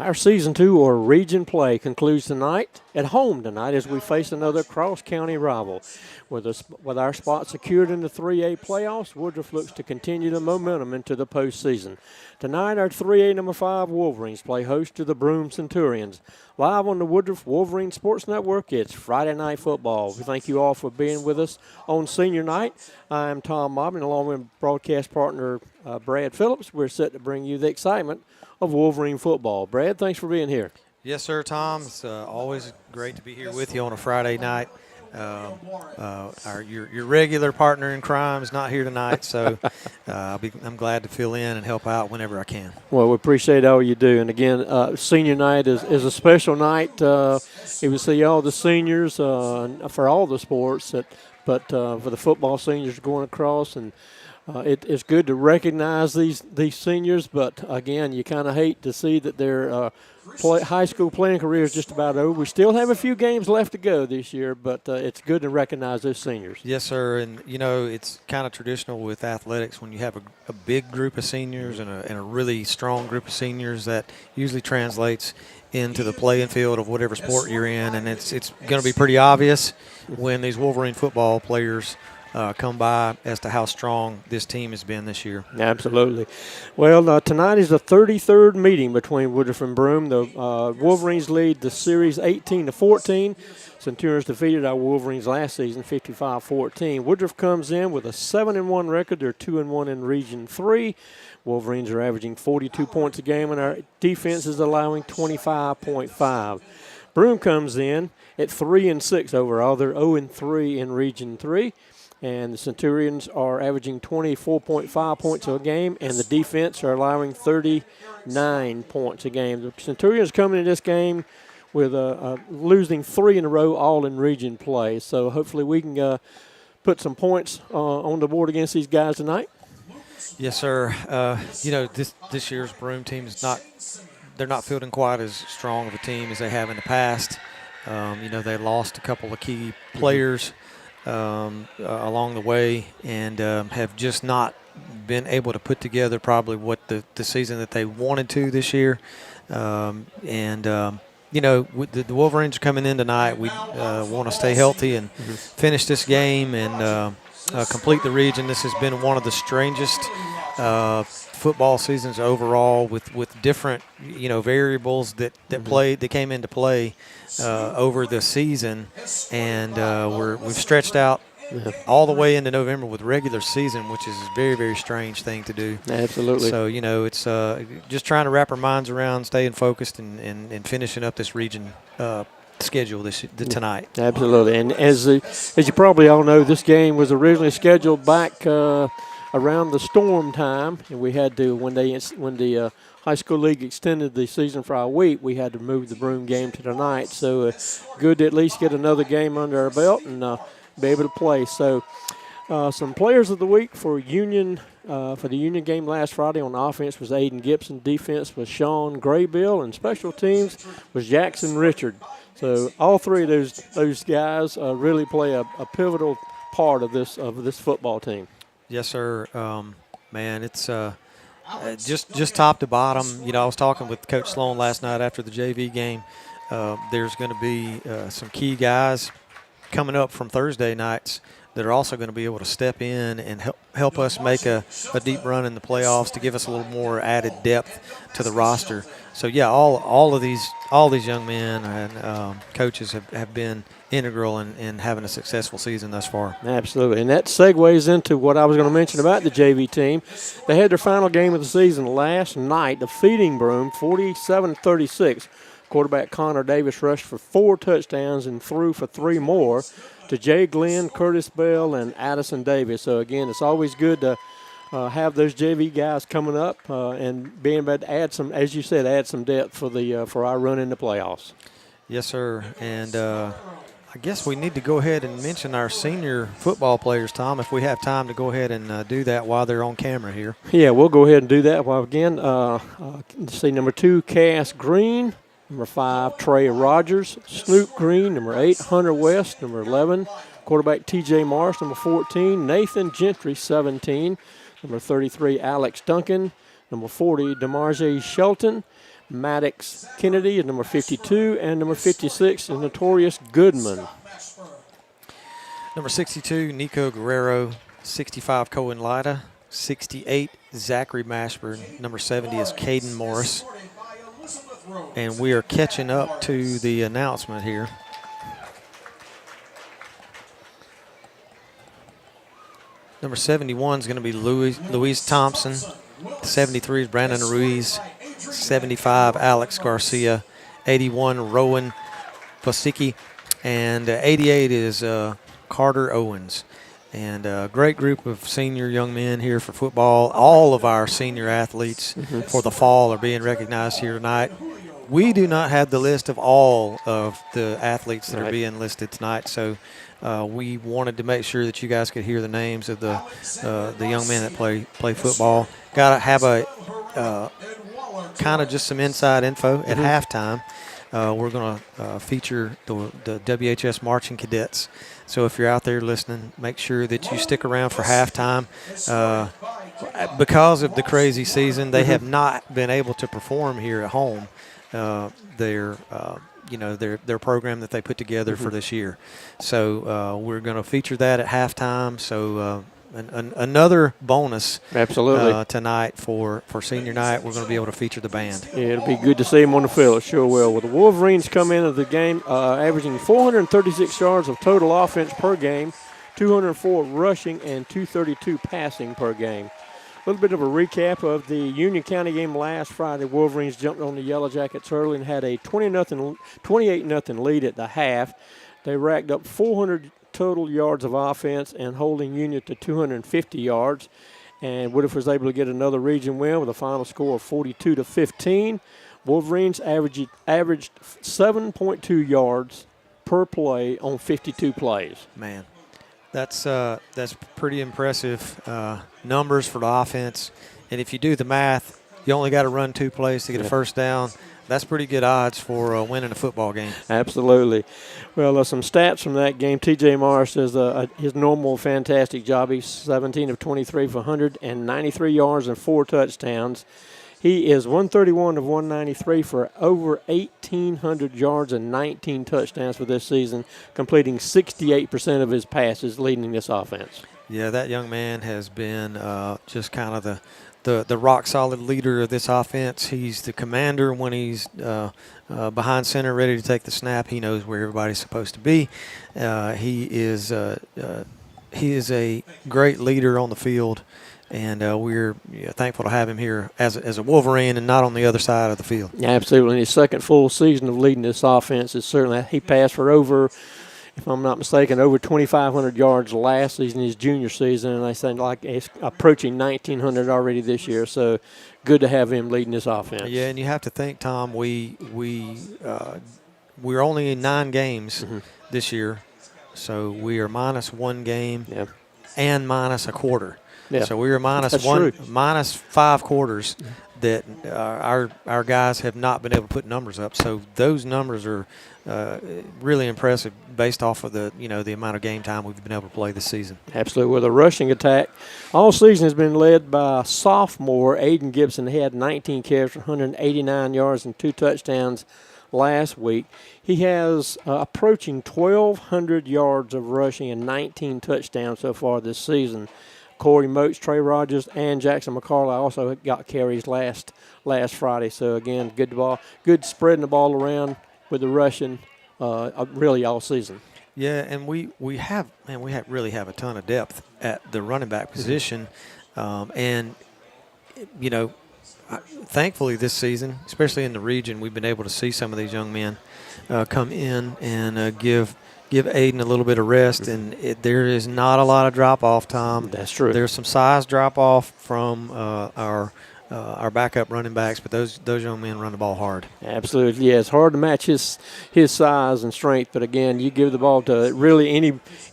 Our Season 2 or Region play concludes tonight at home tonight as we face another cross-county rival. With our spot secured in the 3A playoffs, Woodruff looks to continue the momentum into the postseason. Tonight, our 3A number 5 Wolverines play host to the Broome Centurions. Live on the Woodruff Wolverine Sports Network, it's Friday Night Football. We thank you all for being with us on Senior Night. I'm Tom Mobbin, along with broadcast partner Brad Phillips. We're set to bring you the excitement of Wolverine football. Brad, thanks for being here. Yes, sir, Tom. It's always great to be here with you on a Friday night. Your regular partner in crime is not here tonight, so I'm glad to fill in and help out whenever I can. Well, we appreciate all you do. And again, senior night is a special night. You will see all the seniors for all the sports, but for the football seniors going across, and it's good to recognize these seniors. But again, you kind of hate to see that their high school playing career is just about over. We still have a few games left to go this year, but it's good to recognize those seniors. Yes, sir. And, it's kind of traditional with athletics when you have a big group of seniors and a really strong group of seniors that usually translates into the playing field of whatever sport you're in. And it's going to be pretty obvious when these Wolverine football players come by as to how strong this team has been this year. Absolutely. Well, tonight is the 33rd meeting between Woodruff and Broome. The Wolverines lead the series 18-14. Centurions defeated our Wolverines last season 55-14. Woodruff comes in with a 7-1 record. They're 2-1 in Region 3. Wolverines are averaging 42 points a game, and our defense is allowing 25.5. Broome comes in at 3-6 overall. They're 0-3 in Region 3. And the Centurions are averaging 24.5 points a game, and the defense are allowing 39 points a game. The Centurions coming in this game with losing 3 in a row, all in region play. So hopefully we can put some points on the board against these guys tonight. Yes, sir. This year's Broome team they're not fielding quite as strong of a team as they have in the past. They lost a couple of key players along the way, and have just not been able to put together probably what the season that they wanted to this year. With the Wolverines are coming in tonight. We want to stay healthy and finish this game and complete the region. This has been one of the strangest football seasons overall, with different variables that came into play over the season, and we've stretched out all the way into November with regular season, which is a very, very strange thing to do. Absolutely. So it's just trying to wrap our minds around staying focused and finishing up this region schedule tonight. Absolutely. And as you probably all know, this game was originally scheduled back around the storm time, and we had to when the high school league extended the season for a week, we had to move the Broome game to tonight. So good to at least get another game under our belt and be able to play. So some players of the week for Union for the Union game last Friday on offense was Aiden Gibson, defense was Sean Graybill, and special teams was Jackson Richard. So all three of those guys really play a pivotal part of this football team. Yes, sir. Man, it's just top to bottom. I was talking with Coach Sloan last night after the JV game. There's going to be some key guys coming up from Thursday nights that are also going to be able to step in and help us make a deep run in the playoffs to give us a little more added depth to the roster. So yeah, all these young men and coaches have been integral in having a successful season thus far. Absolutely, and that segues into what I was going to mention about the JV team. They had their final game of the season last night, defeating Broome 47-36. Quarterback Connor Davis rushed for 4 touchdowns and threw for 3 more to Jay Glenn, Curtis Bell, and Addison Davis. So, again, it's always good to have those JV guys coming up and being able to add some, as you said, add some depth for our run in the playoffs. Yes, sir. And I guess we need to go ahead and mention our senior football players, Tom, if we have time to go ahead and do that while they're on camera here. Yeah, we'll go ahead and do that. Well, again, let's see, number 2, Cass Green. Number 5, Trey Rogers. Snoop Green. Number 8, Hunter West. Number 11, quarterback T.J. Marsh. Number 14, Nathan Gentry, 17. Number 33, Alex Duncan. Number 40, DeMarge Shelton. Maddox Kennedy is number 52, and number 56 is Notorious Goodman. Number 62, Nico Guerrero. 65, Cohen Lida. 68, Zachary Mashburn. Number 70 is Caden Morris. And we are catching up to the announcement here. Number 71 is going to be Louise Thompson. 73 is Brandon Ruiz. 75, Alex Garcia. 81, Rowan Pasicki. And 88 is Carter Owens. And a great group of senior young men here for football. All of our senior athletes for the fall are being recognized here tonight. We do not have the list of all of the athletes that are being listed tonight, so we wanted to make sure that you guys could hear the names of the young men that play football. Got to have a kind of just some inside info at halftime. We're going to feature the WHS marching cadets. So if you're out there listening, make sure that you stick around for halftime. Because of the crazy season, they have not been able to perform here at home. Their program that they put together for this year. So we're going to feature that at halftime. So another bonus absolutely tonight for senior night. We're going to be able to feature the band. Yeah, it'll be good to see them on the field. It sure will. Well, the Wolverines come into the game averaging 436 yards of total offense per game, 204 rushing, and 232 passing per game. A little bit of a recap of the Union County game last Friday. Wolverines jumped on the Yellow Jackets early and had a 28-0 lead at the half. They racked up 400 total yards of offense and holding Union to 250 yards. And Woodruff was able to get another region win with a final score of 42-15. Wolverines averaged 7.2 yards per play on 52 plays. Man. That's pretty impressive numbers for the offense. And if you do the math, you only got to run 2 plays to get a first down. That's pretty good odds for winning a football game. Absolutely. Well, some stats from that game. T.J. Morris does his normal fantastic job. He's 17 of 23 for 193 yards and 4 touchdowns. He is 131 of 193 for over 1,800 yards and 19 touchdowns for this season, completing 68% of his passes, leading this offense. Yeah, that young man has been just kind of the rock-solid leader of this offense. He's the commander when he's behind center, ready to take the snap. He knows where everybody's supposed to be. He is a great leader on the field. And we're thankful to have him here as a Wolverine and not on the other side of the field. Yeah, absolutely. In his second full season of leading this offense, is certainly he passed for over, if I'm not mistaken, over 2,500 yards last season, his junior season, and I think like he's approaching 1,900 already this year. So good to have him leading this offense. Yeah, and you have to think, Tom, we're only in 9 games this year, so we are minus 1 game and minus a quarter. Yeah. So we were minus 5 quarters that our guys have not been able to put numbers up. So those numbers are really impressive based off of the amount of game time we've been able to play this season. Absolutely. Well, the rushing attack all season has been led by sophomore Aiden Gibson. He had 19 carries for 189 yards and 2 touchdowns last week. He has approaching 1,200 yards of rushing and 19 touchdowns so far this season. Corey Moats, Trey Rogers, and Jackson McCarley also got carries last Friday. So, again, good spreading the ball around with the rushing really all season. Yeah, and we really have a ton of depth at the running back position. Thankfully this season, especially in the region, we've been able to see some of these young men come in and give Aiden a little bit of rest, and there is not a lot of drop-off, Tom. That's true. There's some size drop-off from our backup running backs, but those young men run the ball hard. Absolutely, yeah. It's hard to match his size and strength, but again, you give the ball to really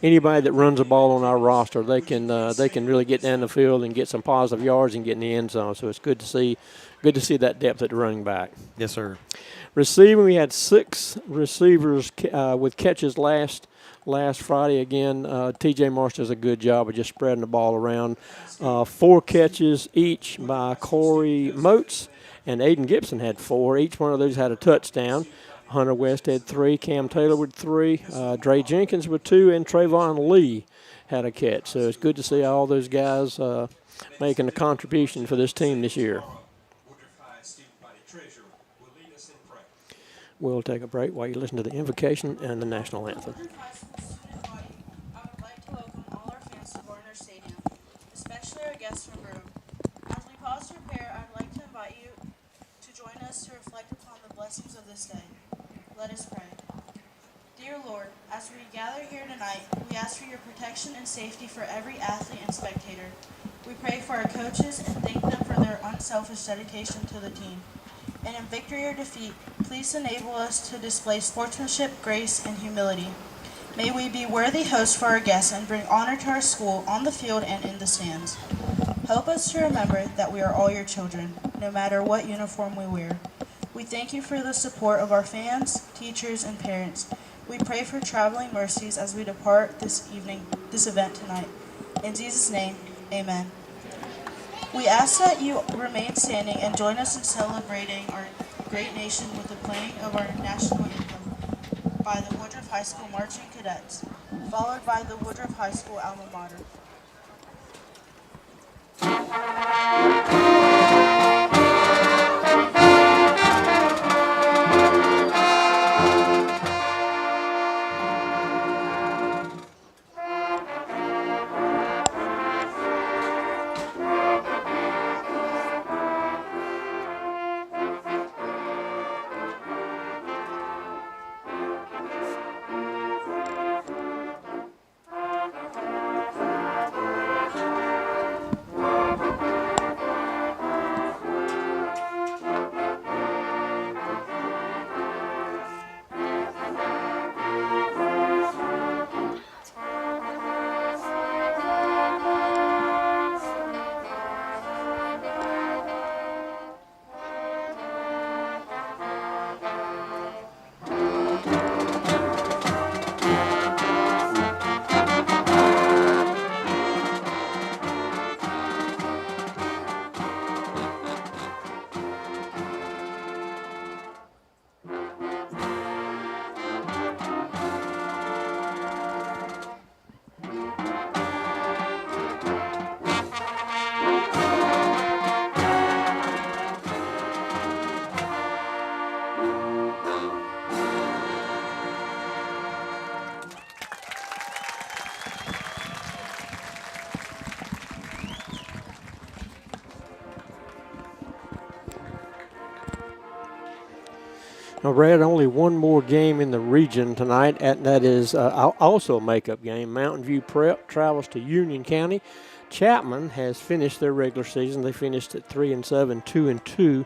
anybody that runs the ball on our roster, they can really get down the field and get some positive yards and get in the end zone. So it's good to see that depth at the running back. Yes, sir. Receiving, we had 6 receivers with catches last last Friday. Again, T.J. Marsh does a good job of just spreading the ball around. 4 catches each by Corey Moats, and Aiden Gibson had 4. Each one of those had a touchdown. Hunter West had 3, Cam Taylor with 3, Dre Jenkins with 2, and Trayvon Lee had a catch. So it's good to see all those guys making a contribution for this team this year. We'll take a break while you listen to the invocation and the national anthem. I would like to welcome all our fans to Woodruff Stadium, especially our guests from Broome. As we pause to prepare, I'd like to invite you to join us to reflect upon the blessings of this day. Let us pray. Dear Lord, as we gather here tonight, we ask for your protection and safety for every athlete and spectator. We pray for our coaches and thank them for their unselfish dedication to the team. And in victory or defeat, please enable us to display sportsmanship, grace, and humility. May we be worthy hosts for our guests and bring honor to our school on the field and in the stands. Help us to remember that we are all your children, no matter what uniform we wear. We thank you for the support of our fans, teachers, and parents. We pray for traveling mercies as we depart this event tonight. In Jesus' name, amen. We ask that you remain standing and join us in celebrating our great nation with the playing of our national anthem by the Woodruff High School Marching Cadets, followed by the Woodruff High School alma mater. Now, Brad, only one more game in the region tonight, and that is also a makeup game. Mountain View Prep travels to Union County. Chapman has finished their regular season. They finished at 3-7, 2-2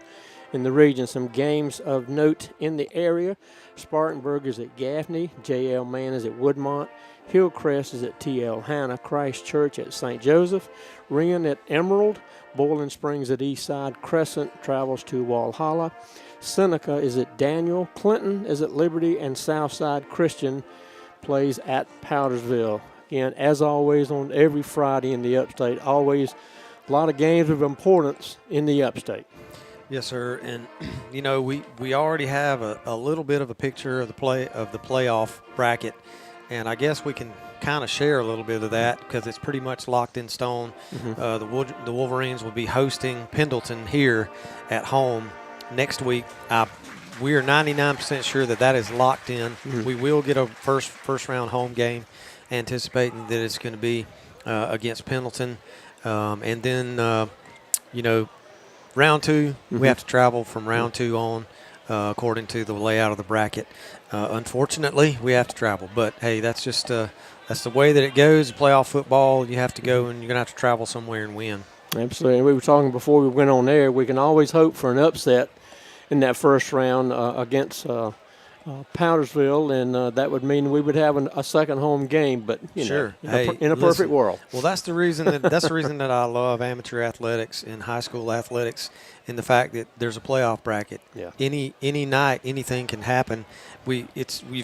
in the region. Some games of note in the area. Spartanburg is at Gaffney. J.L. Mann is at Woodmont. Hillcrest is at T.L. Hanna. Christ Church at St. Joseph. Wren at Emerald. Boiling Springs at Eastside. Crescent travels to Walhalla. Seneca is at Daniel. Clinton is at Liberty. And Southside Christian plays at Powdersville. Again, as always, on every Friday in the Upstate, always a lot of games of importance in the Upstate. Yes, sir. And you know, we already have a little bit of a picture of the playoff bracket, and I guess we can kind of share a little bit of that because it's pretty much locked in stone. Mm-hmm. The Wolverines will be hosting Pendleton here at home next week. We are 99% sure that is locked in. Mm-hmm. We will get a first round home game, anticipating that it's going to be against Pendleton, and then round two, mm-hmm. we have to travel from round two on, according to the layout of the bracket. Unfortunately, we have to travel, but hey, that's just that's the way that it goes. Playoff football, you have to go, and you're gonna have to travel somewhere and win. Absolutely. And we were talking before we went on air. We can always hope for an upset in that first round against Powdersville, and that would mean we would have a second home game. But sure, in a perfect world. Well, that's the reason that I love amateur athletics and high school athletics in the fact that there's a playoff bracket. Yeah. Any night, anything can happen. We've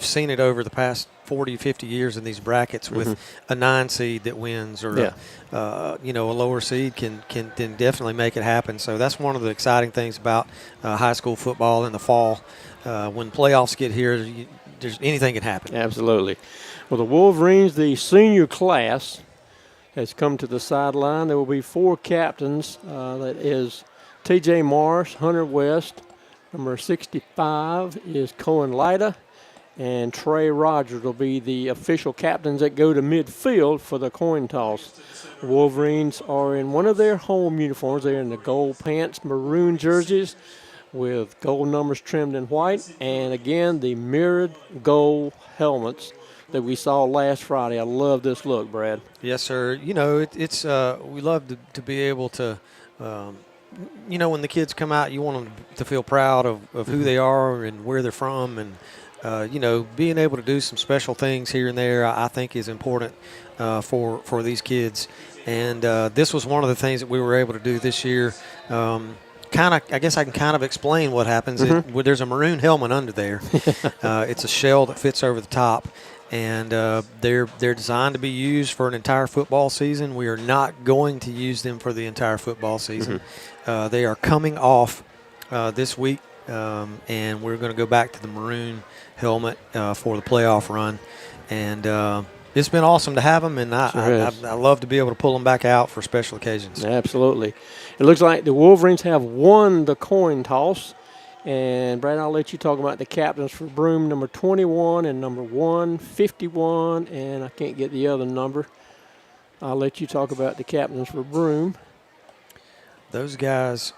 seen it over the past 40, 50 years in these brackets with a 9 seed that wins, or a lower seed can definitely make it happen. So that's one of the exciting things about high school football in the fall. When playoffs get here, there's anything can happen. Absolutely. Well, the Wolverines, the senior class, has come to the sideline. There will be 4 captains. That is T.J. Marsh, Hunter West. Number 65 is Cohen Lyda. And Trey Rogers will be the official captains that go to midfield for the coin toss. The Wolverines are in one of their home uniforms. They're in the gold pants, maroon jerseys with gold numbers trimmed in white. And again, the mirrored gold helmets that we saw last Friday. I love this look, Brad. Yes, sir. It's we love to be able to, when the kids come out, you want them to feel proud of who they are and where they're from. And, being able to do some special things here and there, I think is important for these kids. And this was one of the things that we were able to do this year. I guess I can kind of explain what happens. There's a maroon helmet under there. It's a shell that fits over the top. And they're designed to be used for an entire football season. We are not going to use them for the entire football season. They are coming off this week, and we're going to go back to the maroon helmet for the playoff run. And it's been awesome to have them, and I love to be able to pull them back out for special occasions. Absolutely. It looks like the Wolverines have won the coin toss. And, Brad, I'll let you talk about the captains for Broome, number 21 and number 151, and I can't get the other number. I'll let you talk about the captains for Broome. Those guys.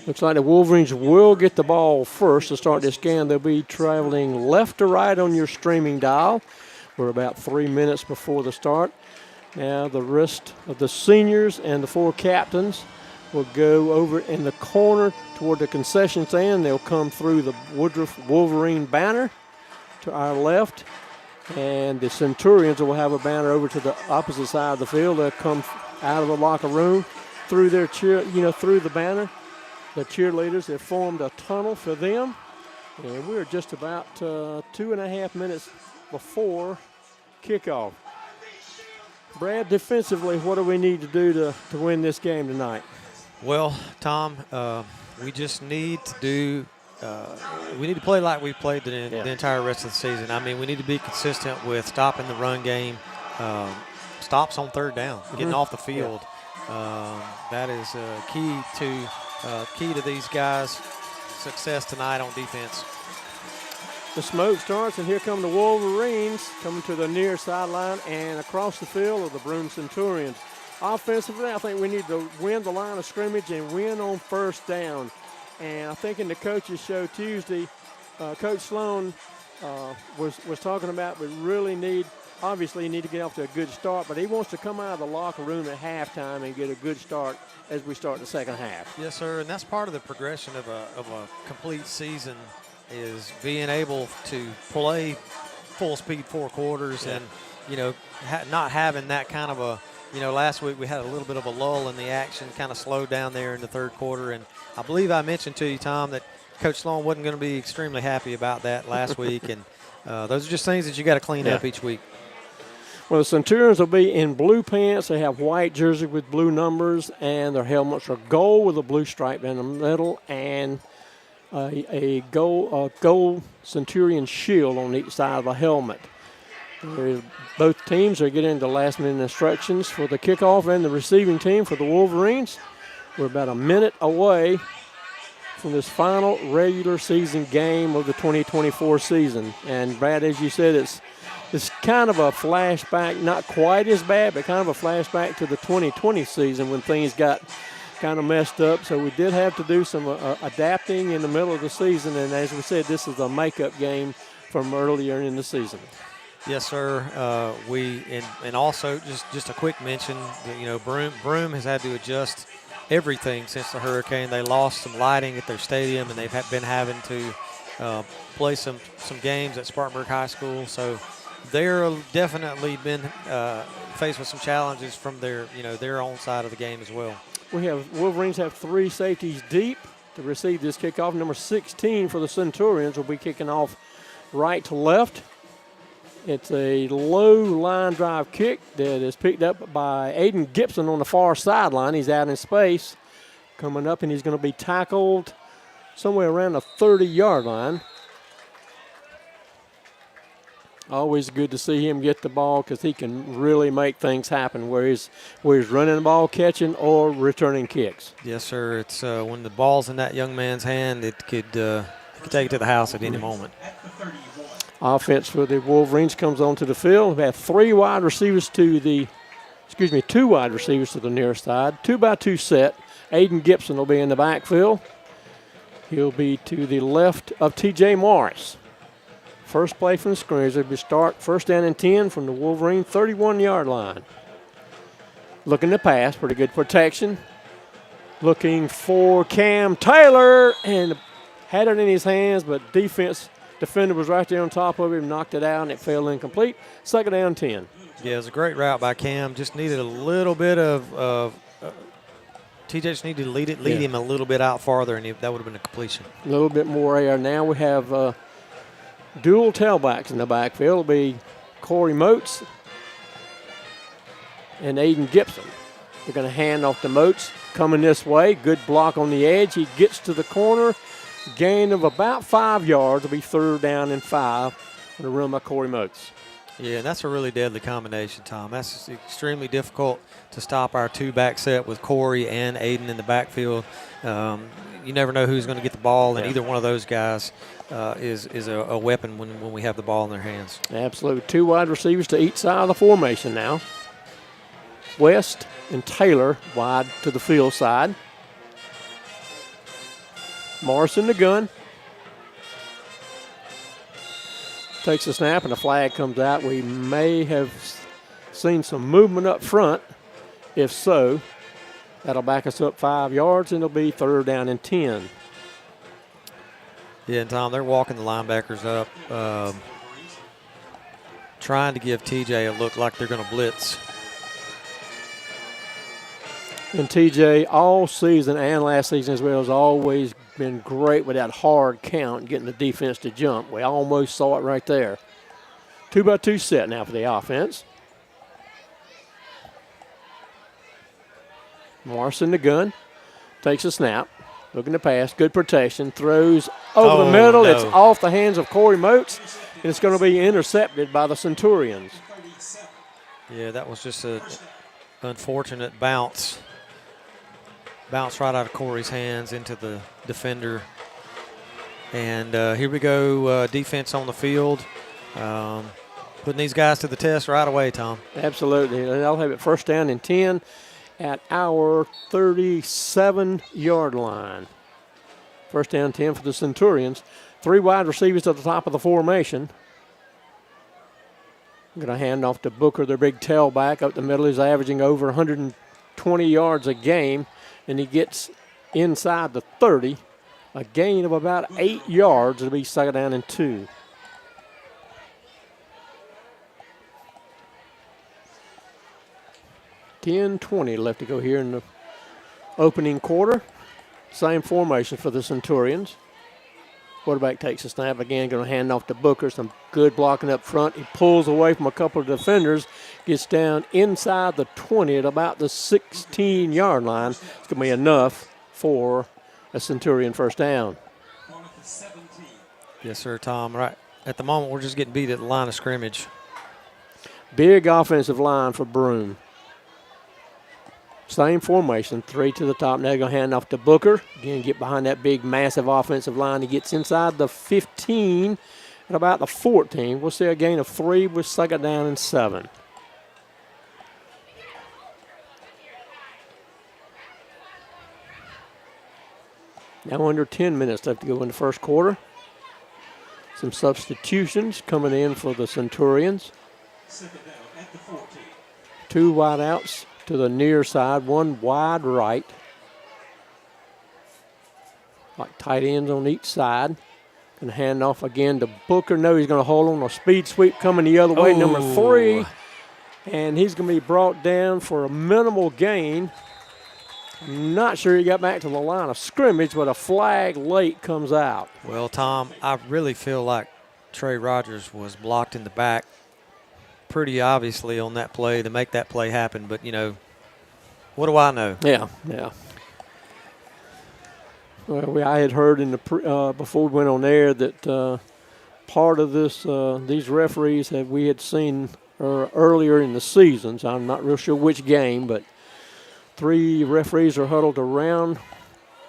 Looks like the Wolverines will get the ball first to start this game. They'll be traveling left to right on your streaming dial. We're about 3 minutes before the start. Now the rest of the seniors and the 4 captains will go over in the corner toward the concession stand. They'll come through the Woodruff Wolverine banner to our left. And the Centurions will have a banner over to the opposite side of the field. They'll come out of the locker room through their through the banner. The cheerleaders have formed a tunnel for them. And we're just about 2.5 minutes before kickoff. Brad, defensively, what do we need to do to win this game tonight? Well, Tom, we just need to we need to play like we played the entire rest of the season. I mean, we need to be consistent with stopping the run game, stops on third down, getting off the field. That is key to these guys' success tonight on defense. The smoke starts, and here come the Wolverines coming to the near sideline and across the field of the Broome Centurions. Offensively, I think we need to win the line of scrimmage and win on first down. And I think in the coaches' show Tuesday, Coach Sloan was talking about we really need to get off to a good start, but he wants to come out of the locker room at halftime and get a good start as we start the second half. Yes, sir, and that's part of the progression of a complete season is being able to play full speed 4 quarters and, not having that kind of a, last week we had a little bit of a lull in the action, kind of slowed down there in the third quarter. And I believe I mentioned to you, Tom, that Coach Sloan wasn't going to be extremely happy about that last week. And those are just things that you got to clean up each week. Well, the Centurions will be in blue pants. They have white jersey with blue numbers, and their helmets are gold with a blue stripe in the middle and a gold Centurion shield on each side of the helmet. Both teams are getting the last-minute instructions for the kickoff and the receiving team for the Wolverines. We're about a minute away from this final regular season game of the 2024 season. And, Brad, as you said, it's kind of a flashback, not quite as bad, but kind of a flashback to the 2020 season when things got kind of messed up. So we did have to do some adapting in the middle of the season. And as we said, this is a makeup game from earlier in the season. Yes, sir. And also just a quick mention that, Broome has had to adjust everything since the hurricane. They lost some lighting at their stadium, and they've been having to play some games at Spartanburg High School. So they're definitely been faced with some challenges from their own side of the game as well. Wolverines have 3 safeties deep to receive this kickoff. Number 16 for the Centurions will be kicking off right to left. It's a low line drive kick that is picked up by Aiden Gibson on the far sideline. He's out in space, coming up, and he's going to be tackled somewhere around the 30-yard line. Always good to see him get the ball because he can really make things happen where he's running the ball, catching, or returning kicks. Yes, sir. It's when the ball's in that young man's hand, it could take it to the house at any moment. Offense for the Wolverines comes onto the field. We have 2 wide receivers to the near side. 2-by-2 set. Aiden Gibson will be in the backfield. He'll be to the left of T.J. Morris. First play from the scrimmage. It'll be start first down and 10 from the Wolverine 31-yard line. Looking to pass, pretty good protection. Looking for Cam Taylor, and had it in his hands, but defender was right there on top of him, knocked it out, and it fell incomplete. Second down 10. Yeah, it was a great route by Cam. Just needed a little bit of TJ just needed to lead him a little bit out farther, and that would have been a completion. A little bit more air. Now we have dual tailbacks in the backfield. It'll be Corey Moats and Aiden Gibson. They're going to hand off to Moats, coming this way. Good block on the edge. He gets to the corner. Gain of about 5 yards. It'll be third down and 5 on the run by Corey Moats. Yeah, and that's a really deadly combination, Tom. That's extremely difficult to stop our 2-back set with Corey and Aiden in the backfield. You never know who's going to get the ball, and either one of those guys is a weapon when we have the ball in their hands. Absolutely. 2 wide receivers to each side of the formation now. West and Taylor wide to the field side. Morris in the gun. Takes a snap and a flag comes out. We may have seen some movement up front. If so, that'll back us up 5 yards, and it'll be third down and 10. Yeah, and Tom, they're walking the linebackers up, trying to give TJ a look like they're going to blitz. And TJ all season and last season as well has always been great with that hard count, getting the defense to jump. We almost saw it right there. 2-by-2 set now for the offense. Morris in the gun. Takes a snap. Looking to pass. Good protection. Throws over the middle. No. It's off the hands of Corey Moats, and it's going to be intercepted by the Centurions. Yeah, that was just an unfortunate bounce. Bounce right out of Corey's hands into the defender. And here we go, defense on the field. Putting these guys to the test right away, Tom. Absolutely. They'll have it first down and 10 at our 37-yard line. First down 10 for the Centurions. 3 wide receivers at the top of the formation. I'm going to hand off to Booker, their big tailback. Up the middle, he's averaging over 120 yards a game, and he gets inside the 30. A gain of about 8 yards. It'll be second down and 2. $10:20 left to go here in the opening quarter. Same formation for the Centurions. Quarterback takes a snap again, going to hand off to Booker. Some good blocking up front. He pulls away from a couple of defenders, gets down inside the 20 at about the 16-yard line. It's going to be enough for a Centurion first down. Yes, sir, Tom. Right at the moment, we're just getting beat at the line of scrimmage. Big offensive line for Broome. Same formation, 3 to the top. Now they're going to hand off to Booker. Again, get behind that big, massive offensive line. He gets inside the 15 at about the 14. We'll see a gain of 3 with second down and 7. Now under 10 minutes left to go in the first quarter. Some substitutions coming in for the Centurions. 2 wide outs to the near side, 1 wide right. Like tight ends on each side. Going to hand off again to Booker. No, he's going to hold on a speed sweep coming the other way, number 3. And he's going to be brought down for a minimal gain I'm not sure he got back to the line of scrimmage, but a flag late comes out. Well, Tom, I really feel like Trey Rogers was blocked in the back pretty obviously on that play to make that play happen. But, you know, what do I know? Yeah. Well, I had heard in the before we went on air that part of this, these referees we had seen earlier in the season. So I'm not real sure which game, but 3 referees are huddled around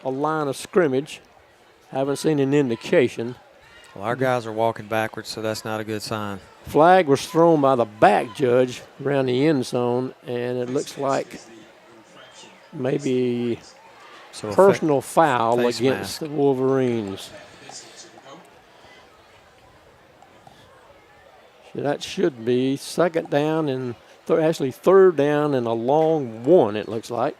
a line of scrimmage. Haven't seen an indication. Well, our guys are walking backwards, so that's not a good sign. Flag was thrown by the back judge around the end zone, and it looks like maybe personal foul against the Wolverines. So that should be second down and actually third down and a long one, it looks like.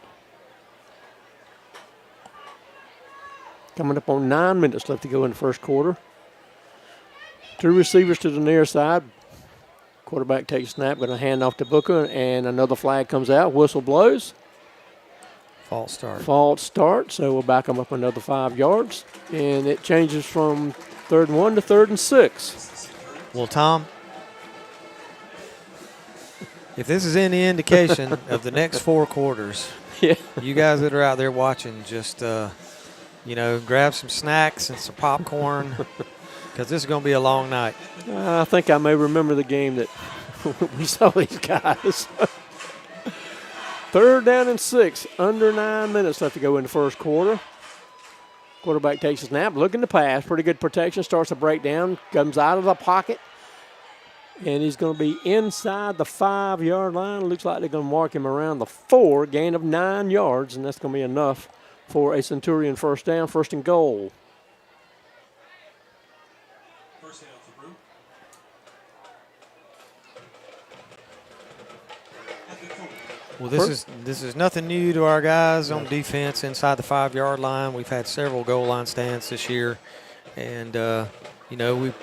Coming up on 9 minutes left to go in the first quarter. 2 receivers to the near side. Quarterback takes a snap, going to hand off to Booker, and another flag comes out. Whistle blows. False start. So we'll back them up another 5 yards. And it changes from 3rd and 1 to 3rd and 6. Well, Tom, if this is any indication of the next 4 quarters, you guys that are out there watching, just, grab some snacks and some popcorn because this is going to be a long night. I think I may remember the game that we saw these guys. 3rd down and 6, under 9 minutes left to go in the first quarter. Quarterback takes a snap, looking to pass. Pretty good protection, starts to break down, comes out of the pocket, and he's going to be inside the 5-yard line. Looks like they're going to mark him around the 4, gain of 9 yards, and that's going to be enough for a Centurion first down, 1st and goal. Well, this is nothing new to our guys on defense inside the 5-yard line. We've had several goal line stands this year, and we've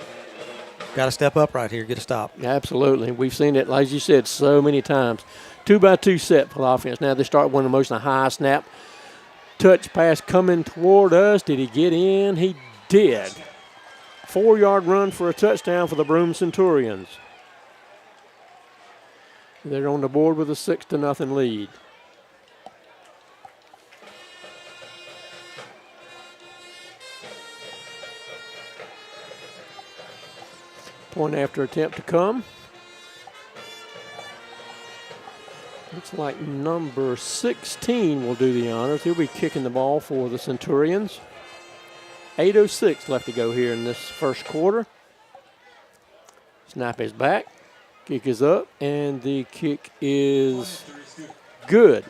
got to step up right here, get a stop. Absolutely, we've seen it, like you said, so many times. 2-by-2 set for the offense. Now they start one of the most high snap. Touch pass coming toward us. Did he get in? He did. 4-yard run for a touchdown for the Broome Centurions. They're on the board with a 6-0 lead. Point after attempt to come. Looks like number 16 will do the honors. He'll be kicking the ball for the Centurions. 8:06 left to go here in this first quarter. Snap is back. Kick is up, and the kick is good.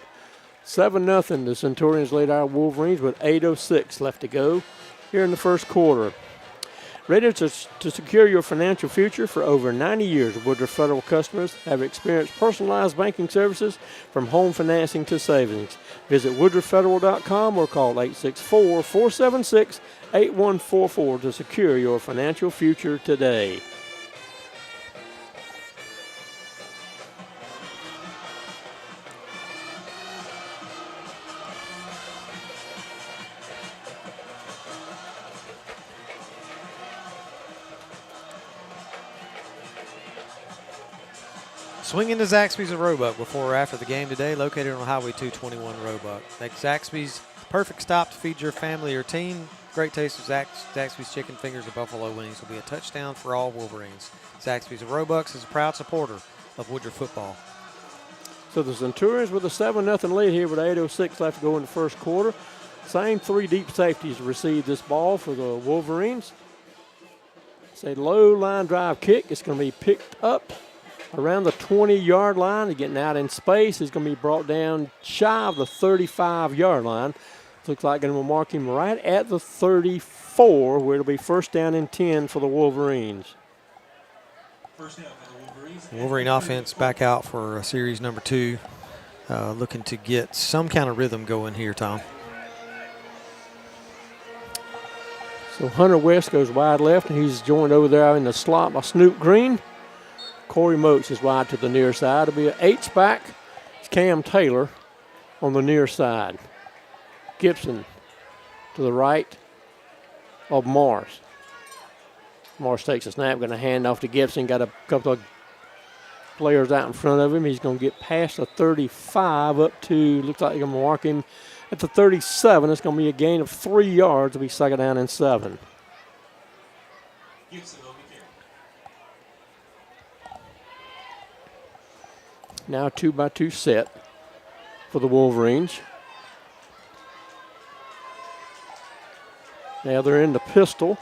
7-0. The Centurions lead our Wolverines with 8:06 left to go here in the first quarter. Ready to secure your financial future? For over 90 years, Woodruff Federal customers have experienced personalized banking services from home financing to savings. Visit woodruffederal.com or call 864-476-8144 to secure your financial future today. Swinging to Zaxby's of Roebuck before or after the game today, located on Highway 221 Roebuck. Make Zaxby's perfect stop to feed your family or team. Great taste of Zaxby's chicken fingers and buffalo wings will be a touchdown for all Wolverines. Zaxby's of Roebuck is a proud supporter of Woodruff football. So the Centurions with a 7-0 lead here with 8:06 left to go in the first quarter. Same 3 deep safeties receive this ball for the Wolverines. It's a low line drive kick. It's going to be picked up around the 20-yard line. He's getting out in space. He's going to be brought down shy of the 35-yard line. Looks like going to mark him right at the 34, where it'll be 1st down and 10 for the Wolverines. Wolverine offense back out for series number 2, looking to get some kind of rhythm going here, Tom. So Hunter West goes wide left, and he's joined over there in the slot by Snoop Green. Corey Moats is wide to the near side. It'll be an H-back. It's Cam Taylor on the near side. Gibson to the right of Morris. Morris takes a snap, going to hand off to Gibson. Got a couple of players out in front of him. He's going to get past the 35 up to, looks like they're going to mark him at the 37. It's going to be a gain of 3 yards. It'll be 2nd down and 7. Now 2-by-2 set for the Wolverines. Now they're in the pistol.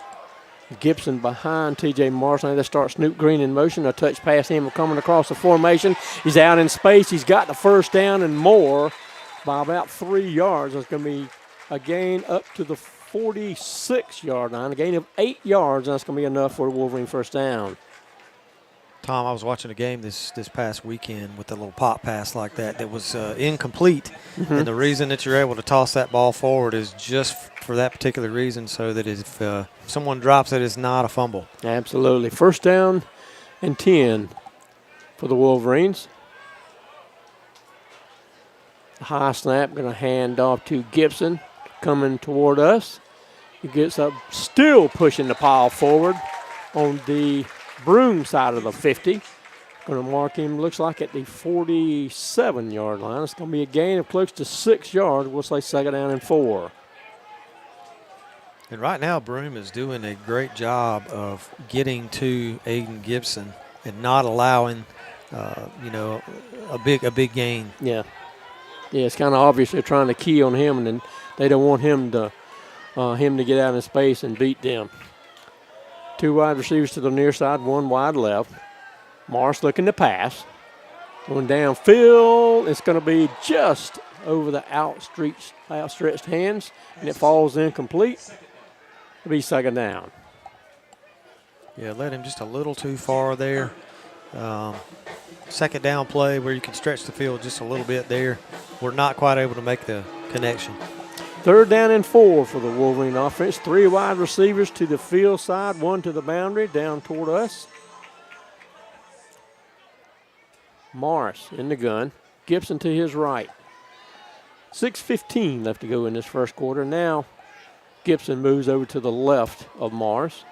Gibson behind T.J. Morrison. They start Snoop Green in motion. A touch pass him coming across the formation. He's out in space. He's got the 1st down and more by about 3 yards. It's going to be a gain up to the 46-yard line. A gain of 8 yards. And that's going to be enough for the Wolverine 1st down. Tom, I was watching a game this past weekend with a little pop pass like that was incomplete. Mm-hmm. And the reason that you're able to toss that ball forward is just for that particular reason, so that if someone drops it, it's not a fumble. Absolutely. 1st down and 10 for the Wolverines. High snap, going to hand off to Gibson, coming toward us. He gets up, still pushing the pile forward on the Broome side of the 50. Going to mark him, looks like at the 47-yard line. It's going to be a gain of close to 6 yards. We'll say 2nd down and 4. And right now, Broome is doing a great job of getting to Aiden Gibson and not allowing, a big gain. Yeah. Yeah, it's kind of obvious they're trying to key on him, and then they don't want him to get out in space and beat them. 2 wide receivers to the near side, 1 wide left. Morris looking to pass. Going downfield. It's going to be just over the outstretched hands, and it falls incomplete. It'll be 2nd down. Yeah, led him just a little too far there. 2nd down play where you can stretch the field just a little bit there. We're not quite able to make the connection. 3rd down and 4 for the Wolverine offense. 3 wide receivers to the field side, 1 to the boundary, down toward us. Morris in the gun. Gibson to his right. 6:15 left to go in this 1st quarter. Now Gibson moves over to the left of Morris.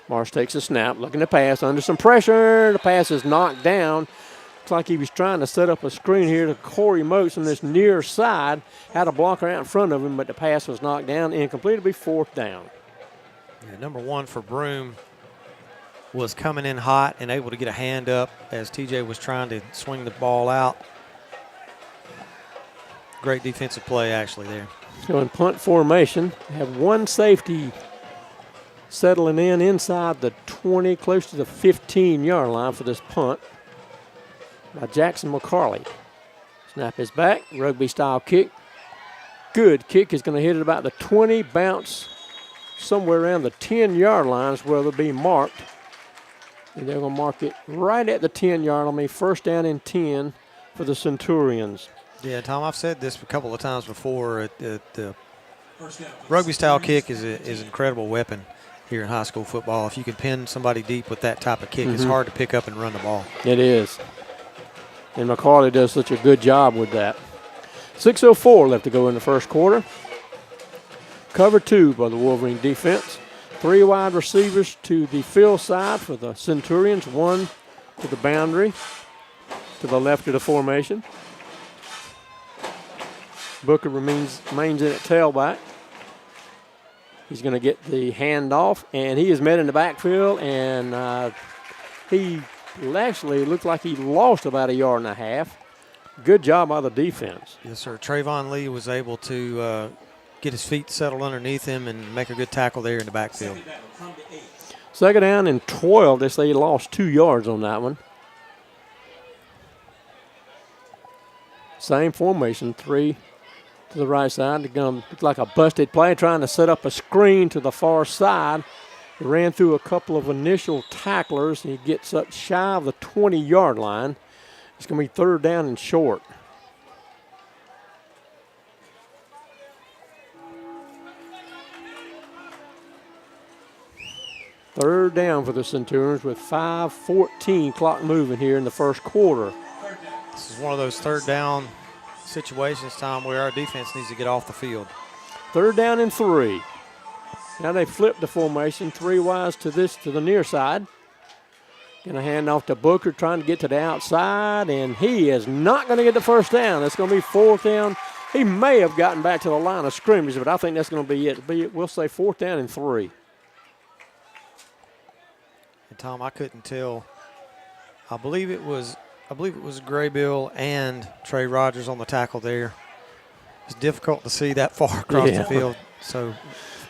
Morris takes a snap, looking to pass under some pressure. The pass is knocked down. Looks like he was trying to set up a screen here to Corey Moats on this near side. Had a blocker out in front of him, but the pass was knocked down. Incomplete. It'll be 4th down. Yeah, number 1 for Broome was coming in hot and able to get a hand up as TJ was trying to swing the ball out. Great defensive play actually there. So in punt formation, we have 1 safety settling in inside the 20, close to the 15-yard line for this punt by Jackson McCarley. Snap is back, rugby-style kick. Good kick is going to hit it about the 20, bounce somewhere around the 10-yard line is where they'll be marked. And they're going to mark it right at the 10-yard line. 1st down and 10 for the Centurions. Yeah, Tom, I've said this a couple of times before. The rugby-style kick is an incredible weapon here in high school football. If you can pin somebody deep with that type of kick, it's hard to pick up and run the ball. It is. And McCarley does such a good job with that. 6:04 left to go in the 1st quarter. Cover 2 by the Wolverine defense. 3 wide receivers to the field side for the Centurions. 1 to the boundary, to the left of the formation. Booker remains in at tailback. He's going to get the handoff, and he is met in the backfield, and he actually looked like he lost about 1.5 yards. Good job by the defense. Yes, sir. Trayvon Lee was able to get his feet settled underneath him and make a good tackle there in the backfield. 2nd down and 12. They say he lost 2 yards on that one. Same formation, 3 to the right side. They're going to look like a busted play, trying to set up a screen to the far side. He ran through a couple of initial tacklers. He gets up shy of the 20-yard line. It's going to be 3rd down and short. Third down for the Centurions with 5:14 clock moving here in the 1st quarter. This is one of those 3rd down situations, Tom, where our defense needs to get off the field. 3rd down and 3. Now they flip the formation, 3 wides to the near side. Going to hand off to Booker, trying to get to the outside, and he is not going to get the first down. It's going to be 4th down. He may have gotten back to the line of scrimmage, but I think that's going to be it. We'll say 4th down and 3. And Tom, I couldn't tell. I believe it was Graybill and Trey Rogers on the tackle there. It's difficult to see that far across the field, so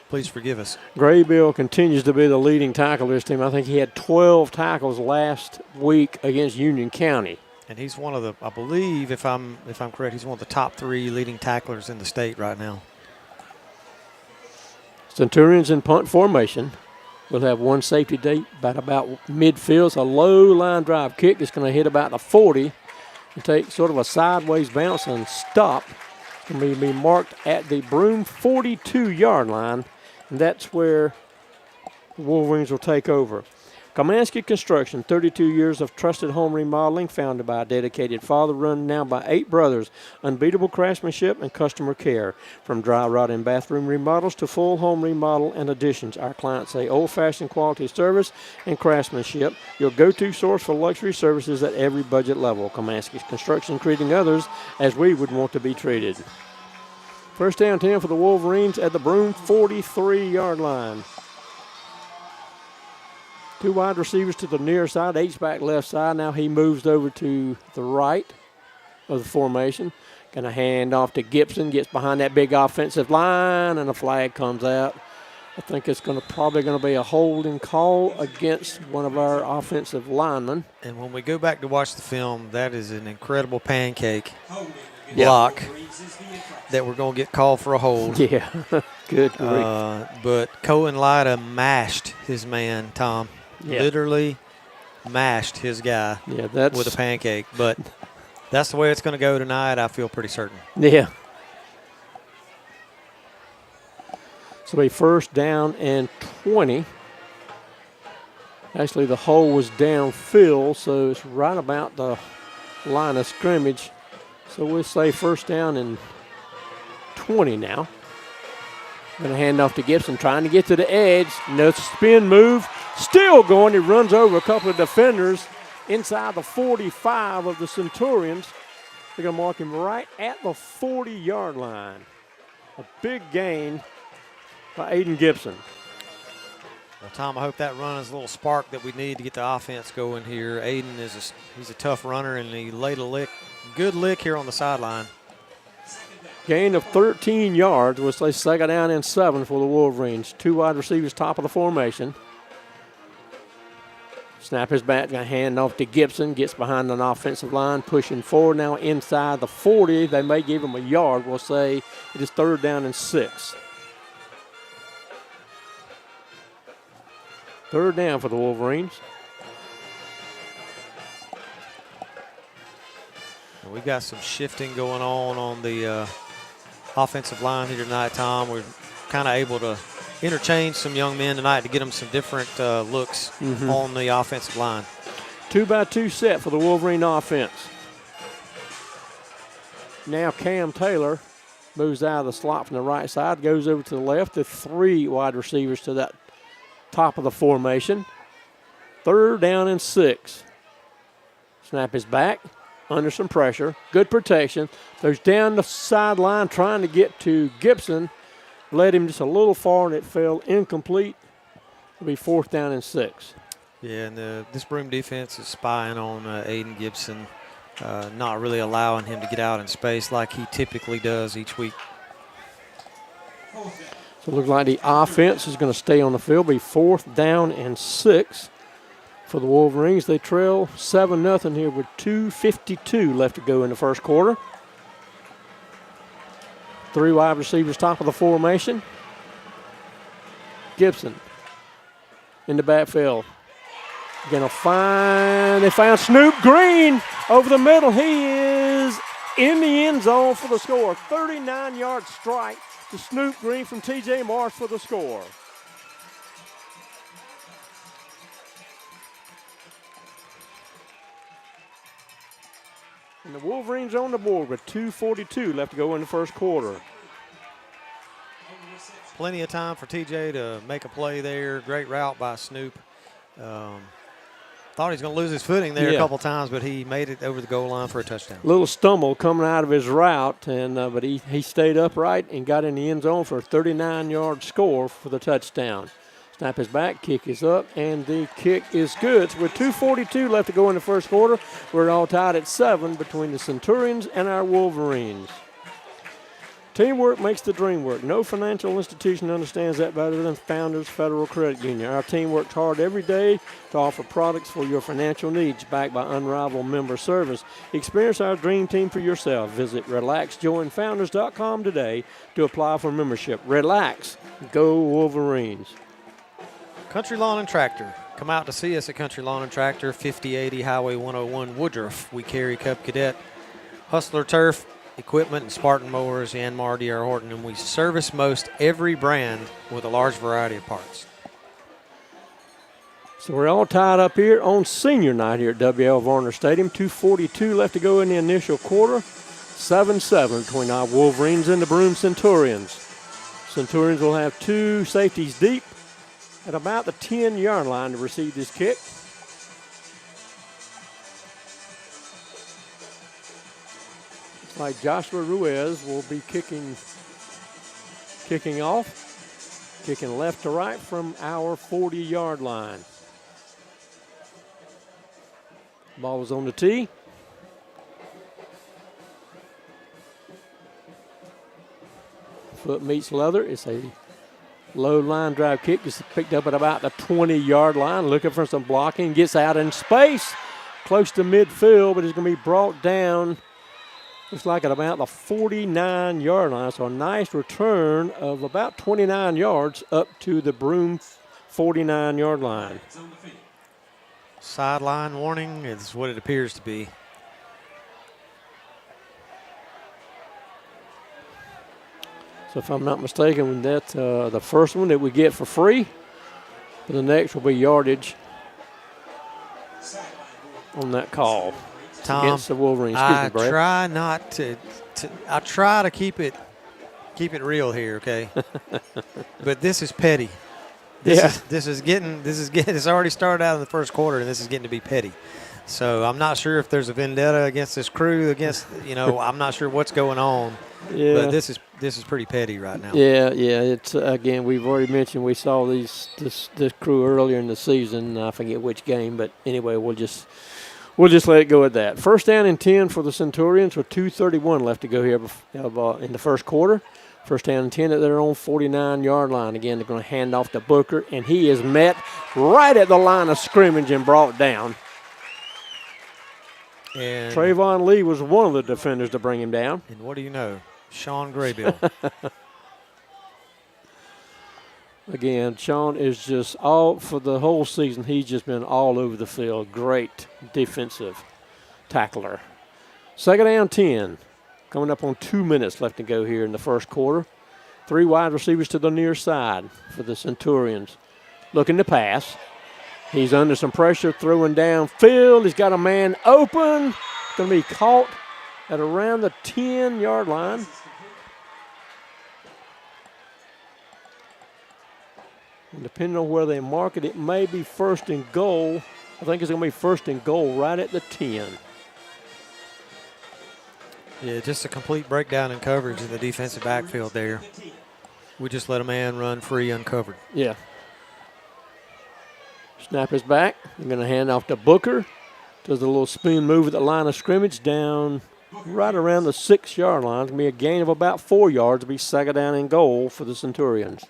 please forgive us. Graybill continues to be the leading tackle of this team. I think he had 12 tackles last week against Union County. And he's one of the, I believe, if I'm correct, he's one of the top 3 leading tacklers in the state right now. Centurions in punt formation. We'll have one safety deep about midfield. It's a low line drive kick. It's going to hit about the 40 and take sort of a sideways bounce and stop. It's going to be marked at the Broome 42-yard line, and that's where the Wolverines will take over. Kamansky Construction, 32 years of trusted home remodeling, founded by a dedicated father, run now by 8 brothers. Unbeatable craftsmanship and customer care. From dry rot and bathroom remodels to full home remodel and additions, our clients say old-fashioned quality service and craftsmanship, your go-to source for luxury services at every budget level. Kamansky Construction, treating others as we would want to be treated. 1st down 10 for the Wolverines at the Broome 43-yard line. 2 wide receivers to the near side, H-back left side. Now he moves over to the right of the formation. Going to hand off to Gibson, gets behind that big offensive line, and a flag comes out. I think it's probably going to be a holding call against one of our offensive linemen. And when we go back to watch the film, that is an incredible pancake block that we're going to get called for a hold. Yeah, good grief. But Cohen Lyda mashed his man, Tom. Yeah. Literally mashed his guy with a pancake. But that's the way it's going to go tonight, I feel pretty certain. Yeah. So a 1st down and 20. Actually, the hole was downfield, so it's right about the line of scrimmage. So we'll say 1st down and 20 now. Going to hand off to Gibson, trying to get to the edge. No spin move. Still going. He runs over a couple of defenders inside the 45 of the Centurions. They're going to mark him right at the 40-yard line. A big gain by Aiden Gibson. Well, Tom, I hope that run is a little spark that we need to get the offense going here. Aiden he's a tough runner, and he laid a good lick here on the sideline. Gain of 13 yards. We'll say 2nd down and 7 for the Wolverines. 2 wide receivers top of the formation. Snap is back, going to hand off to Gibson. Gets behind an offensive line, pushing forward now inside the 40. They may give him a yard. We'll say it is 3rd down and 6. 3rd down for the Wolverines. And we've got some shifting going on the offensive line here tonight, Tom. We're kind of able to interchange some young men tonight to get them some different looks on the offensive line. 2-by-2 set for the Wolverine offense. Now Cam Taylor moves out of the slot from the right side, goes over to the left. The 3 wide receivers to that top of the formation. 3rd down and 6. Snap is back. Under some pressure. Good protection. Goes down the sideline trying to get to Gibson. Led him just a little far, and it fell incomplete. It'll be 4th down and 6. Yeah, and this Broome defense is spying on Aiden Gibson, not really allowing him to get out in space like he typically does each week. So it looks like the offense is going to stay on the field. Be 4th down and 6 for the Wolverines. They trail 7-0 here with 2:52 left to go in the 1st quarter. 3 wide receivers top of the formation. Gibson in the backfield. They found Snoop Green over the middle. He is in the end zone for the score. 39-yard strike to Snoop Green from T.J. Marsh for the score. And the Wolverines on the board with 2:42 left to go in the first quarter. Plenty of time for TJ to make a play there. Great route by Snoop. Thought he was going to lose his footing there a couple times, but he made it over the goal line for a touchdown. Little stumble coming out of his route, and but he stayed upright and got in the end zone for a 39-yard score for the touchdown. Snap is back, kick is up, and the kick is good. So with 2:42 left to go in the first quarter, we're all tied at 7 between the Centurions and our Wolverines. Teamwork makes the dream work. No financial institution understands that better than Founders Federal Credit Union. Our team works hard every day to offer products for your financial needs, backed by unrivaled member service. Experience our dream team for yourself. Visit RelaxJoinFounders.com today to apply for membership. Relax. Go Wolverines. Country Lawn and Tractor. Come out to see us at Country Lawn and Tractor, 5080 Highway 101, Woodruff. We carry Cub Cadet, Hustler Turf, equipment, and Spartan mowers, Yanmar, D.R. Horton, and we service most every brand with a large variety of parts. So we're all tied up here on senior night here at W.L. Varner Stadium. 2:42 left to go in the initial quarter. 7-7 between our Wolverines and the Broome Centurions. Centurions will have two safeties deep at about the 10-yard line to receive this kick. Looks like Joshua Ruiz will be kicking off, kicking left to right from our 40-yard line. Ball is on the tee. Foot meets leather. It's a low line drive kick. Just picked up at about the 20-yard line. Looking for some blocking. Gets out in space. Close to midfield, but it's going to be brought down. Looks like at about the 49-yard line. So a nice return of about 29 yards up to the Broome 49-yard line. Sideline warning is what it appears to be. So if I'm not mistaken, that's the first one that we get for free. But the next will be yardage on that call. Tom, against the Wolverines. I try not to I try to keep it real here, okay? But this is petty. This is getting it's already started out in the first quarter, and this is getting to be petty. So I'm not sure if there's a vendetta against this crew, I'm not sure what's going on. Yeah. But this is pretty petty right now. Yeah. It's again, we've already mentioned we saw this crew earlier in the season. I forget which game, but anyway, we'll just let it go at that. First down and 10 for the Centurions with 2:31 left to go here in the first quarter. First down and 10 at their own 49-yard line. Again, they're going to hand off to Booker, and he is met right at the line of scrimmage and brought down. And Trayvon Lee was one of the defenders to bring him down. And what do you know? Sean Graybill. Again, Sean is just for the whole season, he's just been all over the field. Great defensive tackler. Second down 10. Coming up on 2 minutes left to go here in the first quarter. Three wide receivers to the near side for the Centurions. Looking to pass. He's under some pressure, throwing downfield. He's got a man open. Going to be caught at around the 10-yard line. And depending on where they mark it, it may be first and goal. I think it's going to be first and goal right at the 10. Yeah, just a complete breakdown in coverage in the defensive backfield there. We just let a man run free uncovered. Yeah. Snap is back. They're going to hand off to Booker. Does a little spin move at the line of scrimmage down right around the 6-yard line. It's going to be a gain of about 4 yards. It'll be second down and goal for the Centurions.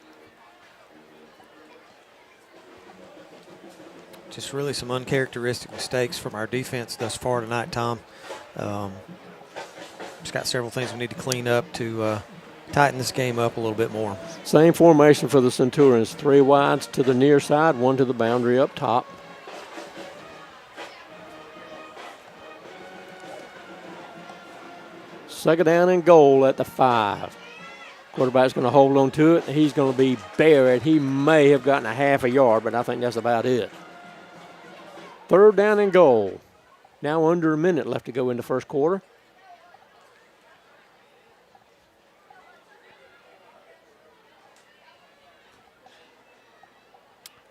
Just really some uncharacteristic mistakes from our defense thus far tonight, Tom. Just got several things we need to clean up to tighten this game up a little bit more. Same formation for the Centurions. Three wides to the near side, one to the boundary up top. Second down and goal at the 5. Quarterback's going to hold on to it. He's going to be buried. He may have gotten a half a yard, but I think that's about it. Third down and goal. Now under a minute left to go in the first quarter.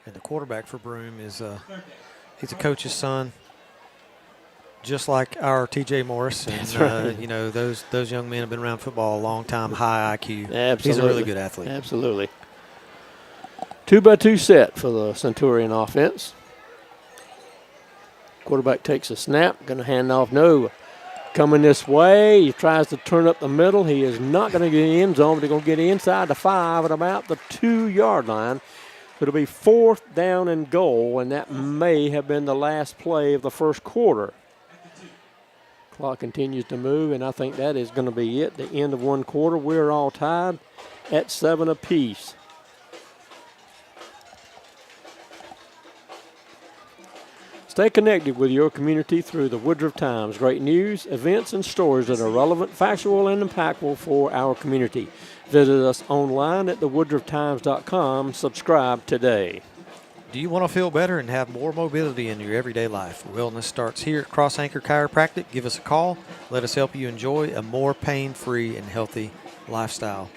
And the quarterback for Broome is he's a coach's son, just like our T.J. Morris. And, That's right. you know, those young men have been around football a long time, high IQ. Absolutely. He's a really good athlete. Absolutely. 2-by-2 set for the Centurion offense. Quarterback takes a snap, going to hand off. No, coming this way. He tries to turn up the middle. He is not going to get in the end zone, but he's going to get inside the 5 at about the 2-yard line. It'll be 4th down and goal, and that may have been the last play of the first quarter. Clock continues to move, and I think that is going to be it. The end of one quarter. We're all tied at 7 apiece. Stay connected with your community through the Woodruff Times. Great news, events, and stories that are relevant, factual, and impactful for our community. Visit us online at thewoodrufftimes.com. Subscribe today. Do you want to feel better and have more mobility in your everyday life? Wellness starts here at Cross Anchor Chiropractic. Give us a call. Let us help you enjoy a more pain-free and healthy lifestyle.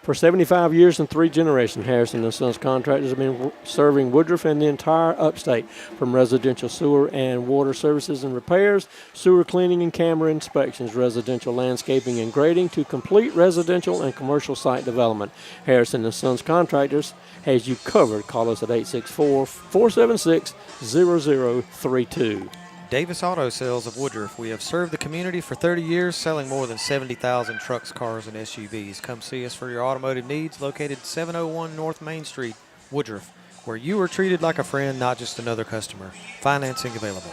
For 75 years and 3 generations, Harrison & Sons Contractors have been serving Woodruff and the entire upstate, from residential sewer and water services and repairs, sewer cleaning and camera inspections, residential landscaping and grading, to complete residential and commercial site development. Harrison & Sons Contractors has you covered. Call us at 864-476-0032. Davis Auto Sales of Woodruff. We have served the community for 30 years, selling more than 70,000 trucks, cars, and SUVs. Come see us for your automotive needs, located 701 North Main Street, Woodruff, where you are treated like a friend, not just another customer. Financing available.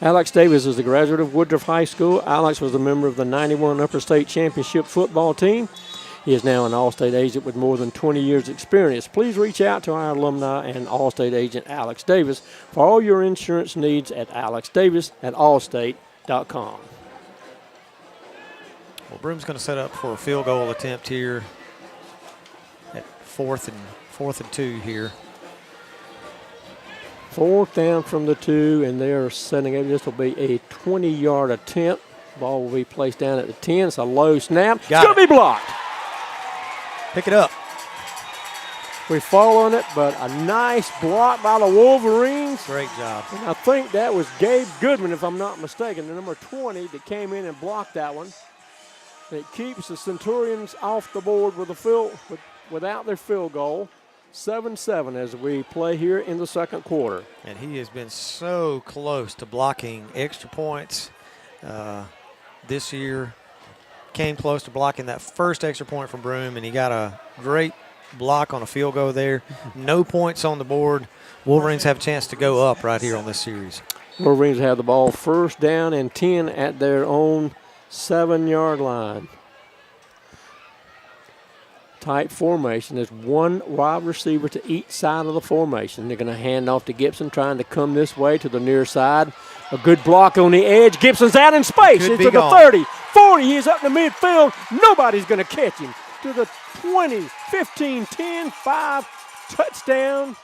Alex Davis is a graduate of Woodruff High School. Alex was a member of the 91 Upper State Championship football team. He is now an All-State agent with more than 20 years' experience. Please reach out to our alumni and All-State agent, Alex Davis, for all your insurance needs at alexdavis@allstate.com. Well, Broome's going to set up for a field goal attempt here at fourth and 2 here. 4th down from the 2, and they're setting up. This will be a 20-yard attempt. Ball will be placed down at the 10. It's a low snap. It's going to be blocked. Pick it up. We fall on it, but a nice block by the Wolverines. Great job. And I think that was Gabe Goodman, if I'm not mistaken, the number 20 that came in and blocked that one. It keeps the Centurions off the board without their field goal. 7-7 as we play here in the second quarter. And he has been so close to blocking extra points this year. Came close to blocking that first extra point from Broome, and he got a great block on a field goal there. No points on the board. Wolverines have a chance to go up right here on this series. Wolverines have the ball 1st down and 10 at their own 7-yard line. Tight formation. There's one wide receiver to each side of the formation. They're going to hand off to Gibson, trying to come this way to the near side. A good block on the edge. Gibson's out in space. Into the 30, 40. He's up in the midfield. Nobody's going to catch him. To the 20, 15, 10, 5. Touchdown.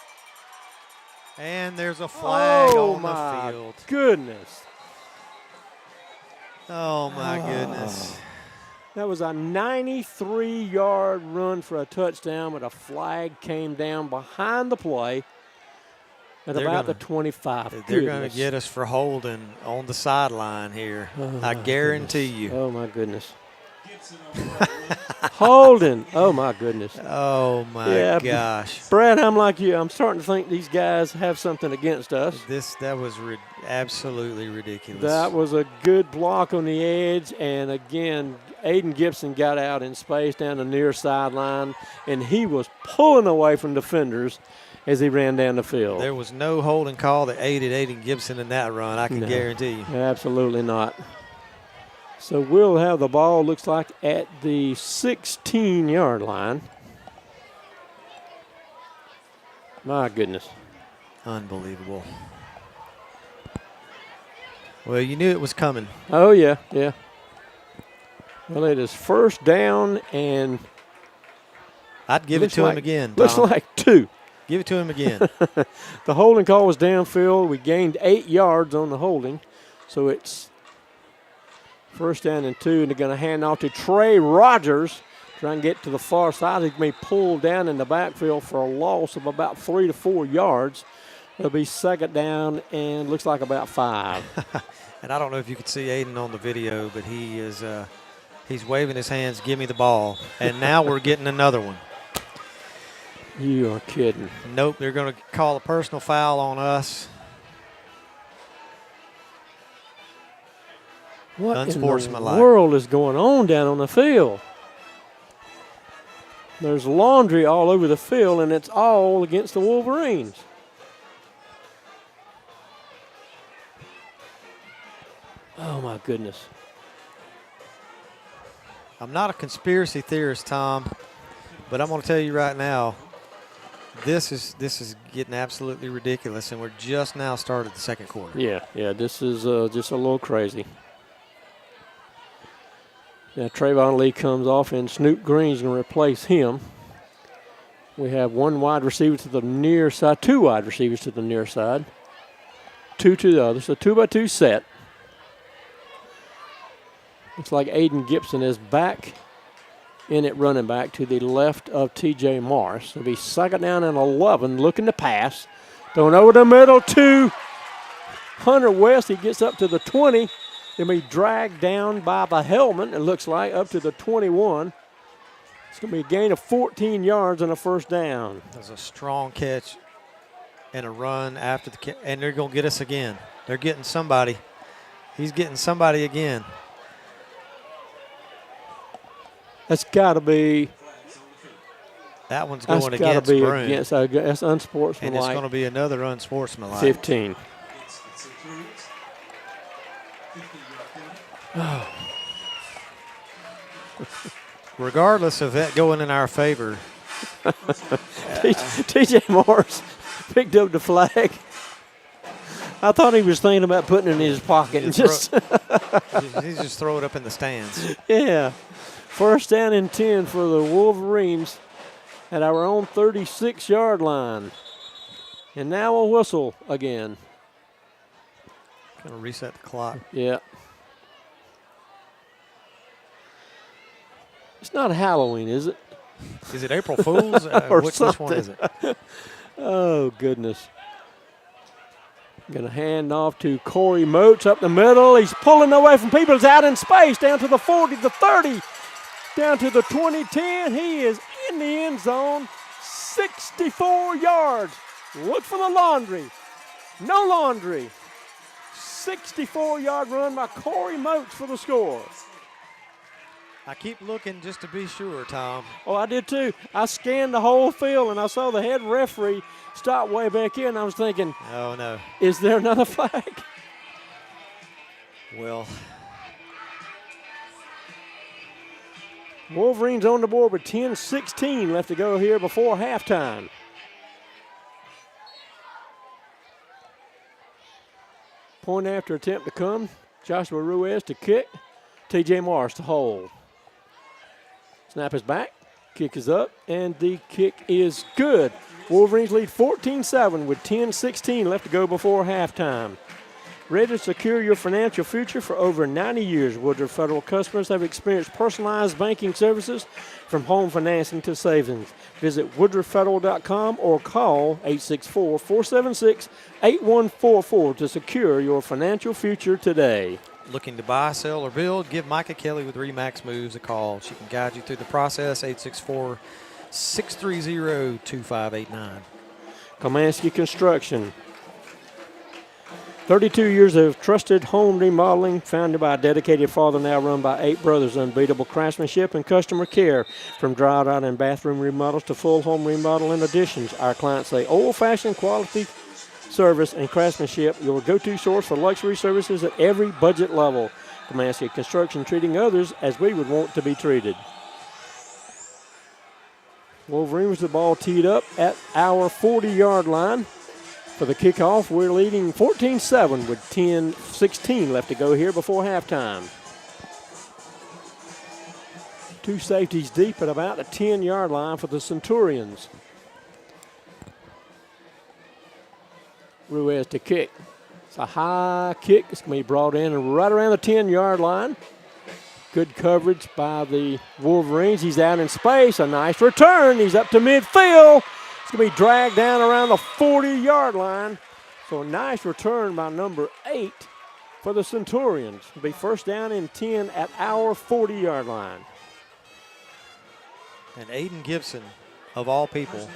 And there's a flag on the field. Oh, my goodness. Oh, my goodness. That was a 93-yard run for a touchdown, but a flag came down behind the play at about the 25. They're going to get us for holding on the sideline here. I guarantee you. Oh, my goodness. Holding. Oh, my goodness. Oh, my gosh. Brad, I'm like you. I'm starting to think these guys have something against us. That was absolutely ridiculous. That was a good block on the edge, and again, Aiden Gibson got out in space down the near sideline, and he was pulling away from defenders as he ran down the field. There was no holding call that aided Aiden Gibson in that run, I can guarantee you. Absolutely not. So we'll have the ball, looks like, at the 16-yard line. My goodness. Unbelievable. Well, you knew it was coming. Oh, yeah. Well, it is 1st down, and I'd give it to him again, Tom. Looks like 2. Give it to him again. The holding call was downfield. We gained 8 yards on the holding. So it's 1st down and 2, and they're going to hand off to Trey Rogers. Trying to get to the far side. He's going to be pulled down in the backfield for a loss of about 3 to 4 yards. It'll be second down and looks like about 5. And I don't know if you could see Aiden on the video, but he is he's waving his hands, give me the ball. And now we're getting another one. You are kidding. Nope, they're going to call a personal foul on us. What in the Unsportsmanlike. world is going on down on the field? There's laundry all over the field, and it's all against the Wolverines. Oh, my goodness. I'm not a conspiracy theorist, Tom, but I'm going to tell you right now, this is getting absolutely ridiculous, and we're just now started the second quarter. Yeah, this is just a little crazy. Now, Trayvon Lee comes off, and Snoop Green's going to replace him. We have one wide receiver to the near side, 2 wide receivers to the near side, 2 to the other. So 2-by-2 set. Looks like Aiden Gibson is back in at running back to the left of T.J. Morris. It'll be second down and 11, looking to pass. Throwing over the middle to Hunter West. He gets up to the 20. He'll be dragged down by the helmet, it looks like, up to the 21. It's going to be a gain of 14 yards and a first down. There's a strong catch and a run after the catch, and they're going to get us again. They're getting somebody. He's getting somebody again. That's got to be. That one's going That's got against to be Broome. against. That's unsportsmanlike. And it's going to be another unsportsmanlike. 15. Regardless of that going in our favor. T.J. Morris picked up the flag. I thought he was thinking about putting it in his pocket. And just He's just throw it up in the stands. Yeah. First down and 10 for the Wolverines at our own 36-yard line. And now a whistle again. Going to reset the clock. Yeah. It's not Halloween, is it? Is it April Fool's? Or which one is it? Oh, goodness. Going to hand off to Corey Moats up the middle. He's pulling away from people. He's out in space, down to the 40, the 30, down to the 20-10. He is in the end zone, 64 yards. Look for the laundry. No laundry. 64-yard run by Corey Moats for the score. I keep looking just to be sure, Tom. Oh, I did too. I scanned the whole field, and I saw the head referee stop way back in. I was thinking, Oh, no. is there another flag? Well, Wolverines on the board with 10-16 left to go here before halftime. Point after attempt to come. Joshua Ruiz to kick. T.J. Morris to hold. Snap is back. Kick is up, and the kick is good. Wolverines lead 14-7 with 10-16 left to go before halftime. Ready to secure your financial future for over 90 years, Woodruff Federal customers have experienced personalized banking services from home financing to savings. Visit woodruffederal.com or call 864-476-8144 to secure your financial future today. looking to buy, sell, or build, give Micah Kelly with RE/MAX Moves a call. She can guide you through the process, 864-630-2589. Komansky Construction. 32 years of trusted home remodeling, founded by a dedicated father, now run by 8 brothers. Unbeatable craftsmanship and customer care. From dry out and bathroom remodels to full home remodel and additions, our clients say old-fashioned quality service and craftsmanship, your go-to source for luxury services at every budget level. Komansky Construction, treating others as we would want to be treated. Wolverines with the ball teed up at our 40-yard line. For the kickoff, we're leading 14-7 with 10-16 left to go here before halftime. 2 safeties deep at about the 10-yard line for the Centurions. Ruiz to kick. It's a high kick. It's going to be brought in right around the 10-yard line. Good coverage by the Wolverines. He's out in space. A nice return. He's up to midfield. It's going to be dragged down around the 40-yard line. So a nice return by number 8 for the Centurions. It'll be first down and 10 at our 40-yard line. And Aiden Gibson, of all people,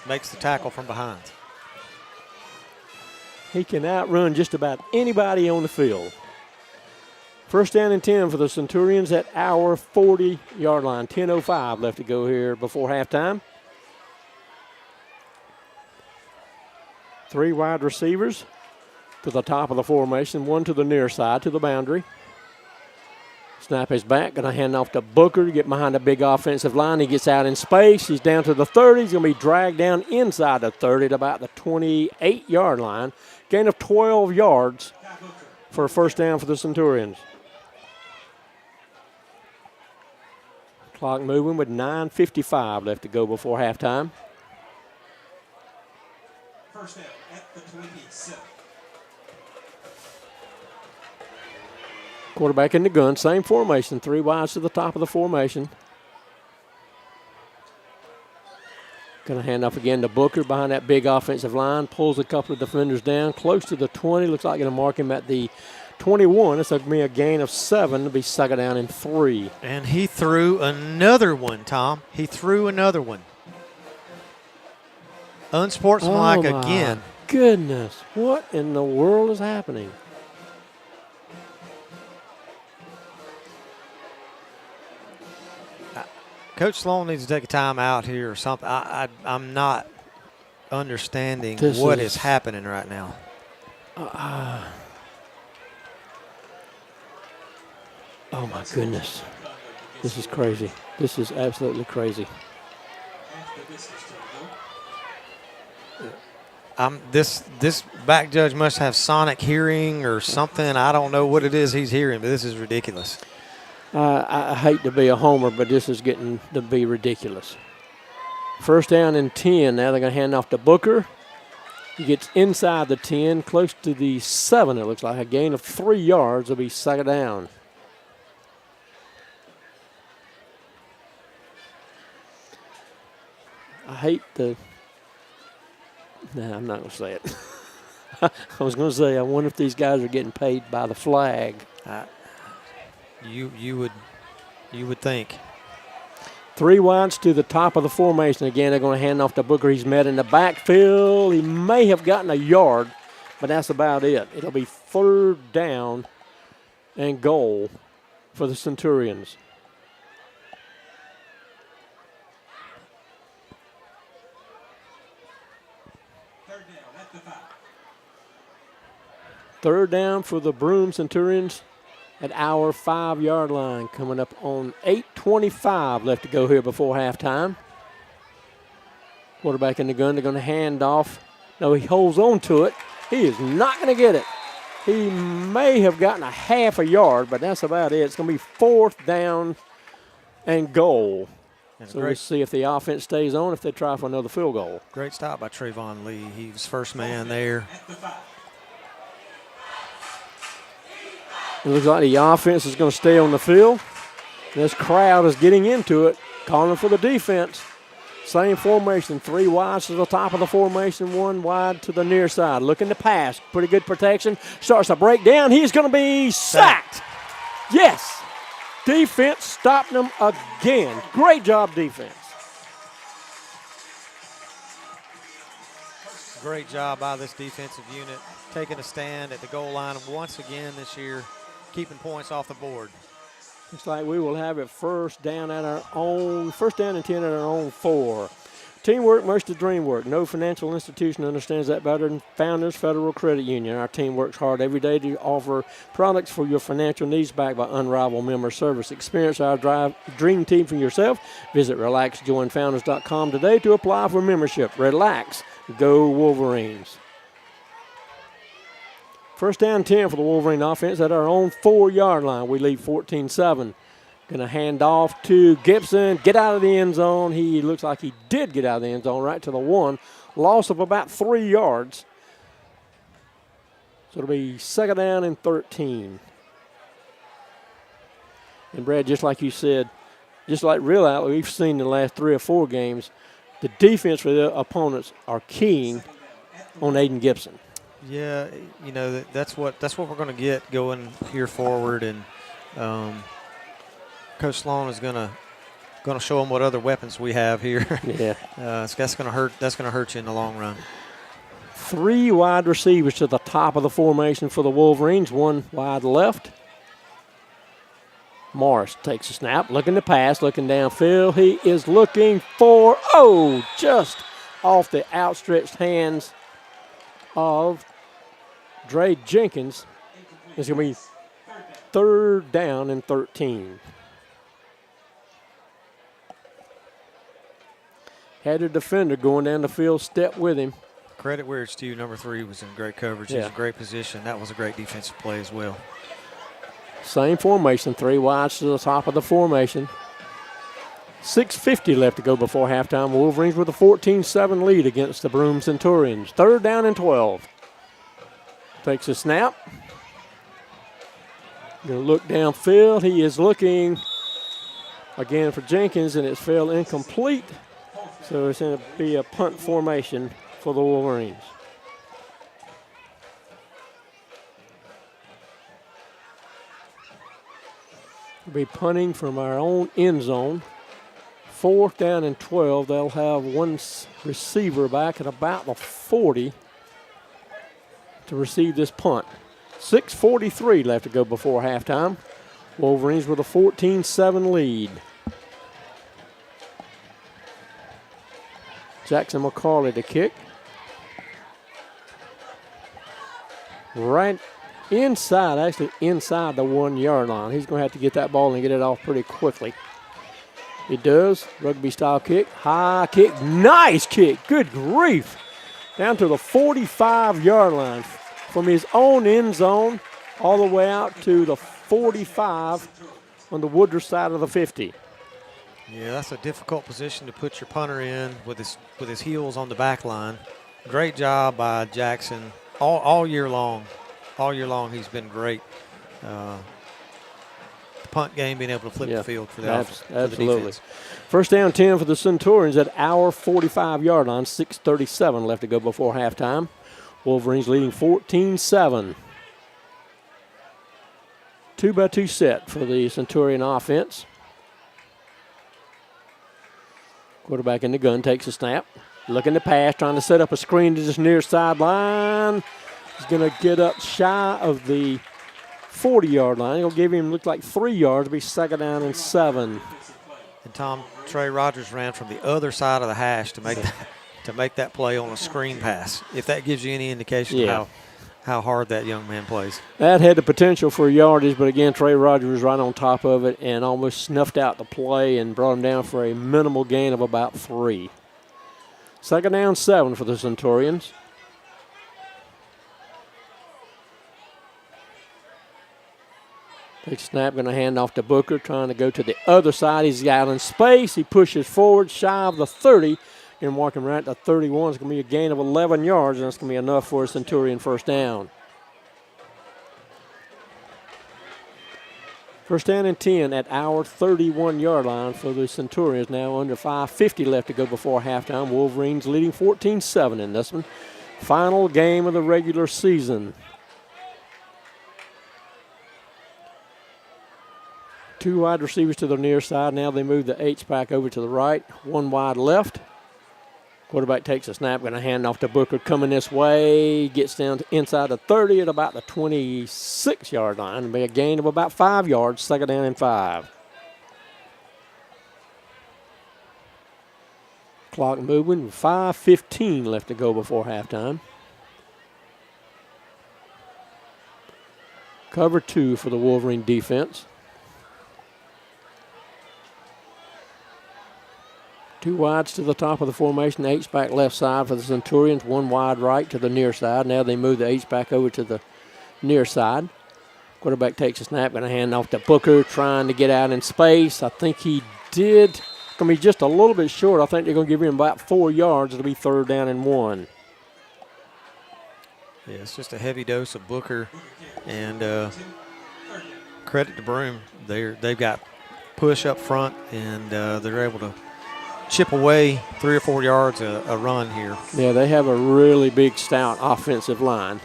makes the tackle from behind. He can outrun just about anybody on the field. First down and 10 for the Centurions at our 40-yard line. 10:05 left to go here before halftime. 3 wide receivers to the top of the formation, 1 to the near side, to the boundary. Snap is back, going to hand off to Booker to get behind a big offensive line. He gets out in space. He's down to the 30. He's going to be dragged down inside the 30 to about the 28-yard line. Gain of 12 yards for a first down for the Centurions. Clock moving with 9:55 left to go before halftime. First down at the 27. Quarterback in the gun, same formation, 3 wides to the top of the formation. Going to hand off again to Booker behind that big offensive line. Pulls a couple of defenders down, close to the 20. Looks like going to mark him at the 21. It's going to be a gain of 7 to be second down and 3. And he threw another one, Tom. He threw another one. Unsportsmanlike again. Goodness, what in the world is happening? Coach Sloan needs to take a time out here or something. I'm not understanding what is happening right now. Oh, my goodness. This is crazy. This is absolutely crazy. This back judge must have sonic hearing or something. I don't know what it is he's hearing, but this is ridiculous. I hate to be a homer, but this is getting to be ridiculous. First down and 10. Now they're going to hand off to Booker. He gets inside the 10, close to the 7, it looks like. A gain of 3 yards will be second down. I hate the – nah, I'm not going to say it. I was going to say, I wonder if these guys are getting paid by the flag. You would think. 3 wides to the top of the formation. Again, they're going to hand off to Booker. He's met in the backfield. He may have gotten a yard, but that's about it. It'll be third down and goal for the Centurions. Third down at the 5. Third down for the Broome Centurions at our 5-yard line, coming up on 8:25 left to go here before halftime. Quarterback in the gun, they're going to hand off. No, he holds on to it. He is not going to get it. He may have gotten a half a yard, but that's about it. It's going to be fourth down and goal. So we'll see if the offense stays on, if they try for another field goal. Great stop by Trayvon Lee. He was first man there. It looks like the offense is going to stay on the field. This crowd is getting into it, calling for the defense. Same formation, 3 wides to the top of the formation, 1 wide to the near side. Looking to pass, pretty good protection. Starts to break down. He's going to be sacked. Yes, defense stopped him again. Great job, defense. Great job by this defensive unit, taking a stand at the goal line once again this year, keeping points off the board. Looks like we will have it first down and 10 at our own 4. Teamwork makes the dream work. No financial institution understands that better than Founders Federal Credit Union. Our team works hard every day to offer products for your financial needs backed by unrivaled member service. Experience our dream team for yourself. Visit RelaxJoinFounders.com today to apply for membership. Relax. Go Wolverines. First down 10 for the Wolverine offense at our own 4-yard line. We lead 14-7. Going to hand off to Gibson. Get out of the end zone. He looks like he did get out of the end zone right to the 1. Loss of about 3 yards. So it'll be second down and 13. And, Brad, just like you said, just like real out we've seen in the last 3 or 4 games, the defense for the opponents are keying on Aiden Gibson. Yeah, you know, that's what we're going to get going here forward, and Coach Sloan is going to show them what other weapons we have here. Yeah, that's going to hurt. That's going to hurt you in the long run. 3 wide receivers to the top of the formation for the Wolverines. 1 wide left. Morris takes a snap, looking to pass, looking downfield. He is looking for, just off the outstretched hands of Dre Jenkins. It's going to be 3rd down and 13. Had a defender going down the field, step with him. Credit where it's due. Number 3 was in great coverage. He was in great position. That was a great defensive play as well. Same formation, 3 wides to the top of the formation. 6:50 left to go before halftime. Wolverines with a 14-7 lead against the Broome Centurions. 3rd down and 12. Takes a snap. Going to look downfield. He is looking again for Jenkins, and it's fell incomplete. So it's going to be a punt formation for the Wolverines. We'll be punting from our own end zone. 4th down and 12. They'll have 1 receiver back at about the 40 to receive this punt. 6:43 left to go before halftime. Wolverines with a 14-7 lead. Jackson McCauley to kick. Right inside, actually inside the 1-yard line. He's going to have to get that ball and get it off pretty quickly. He does. Rugby style kick. High kick. Nice kick. Good grief. Down to the 45-yard line from his own end zone all the way out to the 45 on the Woodruff side of the 50. Yeah, that's a difficult position to put your punter in with his heels on the back line. Great job by Jackson all year long. All year long he's been great. The punt game, being able to flip the field for the absolutely. defense. 1st down 10 for the Centurions at our 45-yard line. 6:37 left to go before halftime. Wolverines leading 14-7. 2-by-2 set for the Centurion offense. Quarterback in the gun takes a snap. Looking to pass, trying to set up a screen to this near sideline. He's going to get up shy of the 40-yard line. He'll give him, look like 3 yards. It'll be 2nd down and 7. And Tom, Trey Rogers ran from the other side of the hash to make that play on a screen pass. If that gives you any indication of how hard that young man plays. That had the potential for yardage, but again, Trey Rogers was right on top of it and almost snuffed out the play and brought him down for a minimal gain of about 3. 2nd down 7 for the Centurions. Big snap, going to hand off to Booker, trying to go to the other side. He's out in space. He pushes forward, shy of the 30, and walking right to 31. It's going to be a gain of 11 yards, and that's going to be enough for a Centurion 1st down. 1st down and 10 at our 31-yard line for the Centurions. Now under 5:50 left to go before halftime. Wolverines leading 14-7 in this one. Final game of the regular season. 2 wide receivers to the near side. Now they move the H-back over to the right. 1 wide left. Quarterback takes a snap, going to hand off to Booker coming this way. Gets down to inside the 30 at about the 26-yard line. It'll be a gain of about 5 yards, 2nd down and 5. Clock moving, 5:15 left to go before halftime. Cover 2 for the Wolverine defense. 2 wides to the top of the formation. H-back left side for the Centurions. 1 wide right to the near side. Now they move the H-back over to the near side. Quarterback takes a snap. Going to hand off to Booker, trying to get out in space. I think he did. Going to be just a little bit short. I think they're going to give him about 4 yards. It'll be 3rd down and 1. Yeah, it's just a heavy dose of Booker. And credit to Broome. They've got push up front, and they're able to chip away 3 or 4 yards a run here. Yeah, they have a really big, stout offensive line.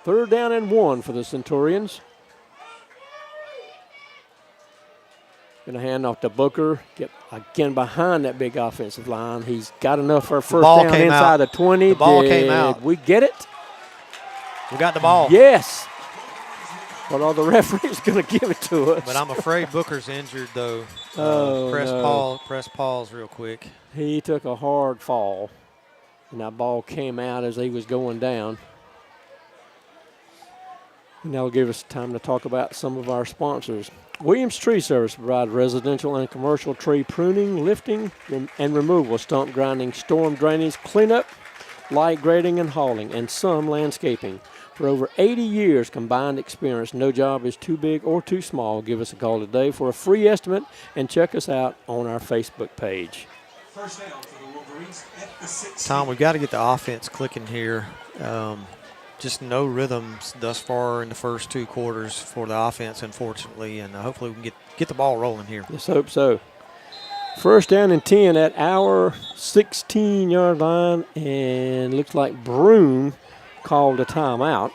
3rd down and 1 for the Centurions. Going to hand off to Booker. Get again behind that big offensive line. He's got enough for a first down inside the 20. The ball came out. We get it? We got the ball. Yes. But all the referee's going to give it to us. But I'm afraid Booker's injured, though. Press pause real quick. He took a hard fall, and that ball came out as he was going down. And that'll give us time to talk about some of our sponsors. Williams Tree Service provides residential and commercial tree pruning, lifting, and removal, stump grinding, storm drainage, cleanup, light grading and hauling, and some landscaping. For over 80 years combined experience, no job is too big or too small. Give us a call today for a free estimate and check us out on our Facebook page. First down for the Wolverines at the 6. Tom, we've got to get the offense clicking here. Just no rhythms thus far in the first 2 quarters for the offense, unfortunately, and hopefully we can get the ball rolling here. Let's hope so. First down and 10 at our 16-yard line, and looks like Broome called a timeout.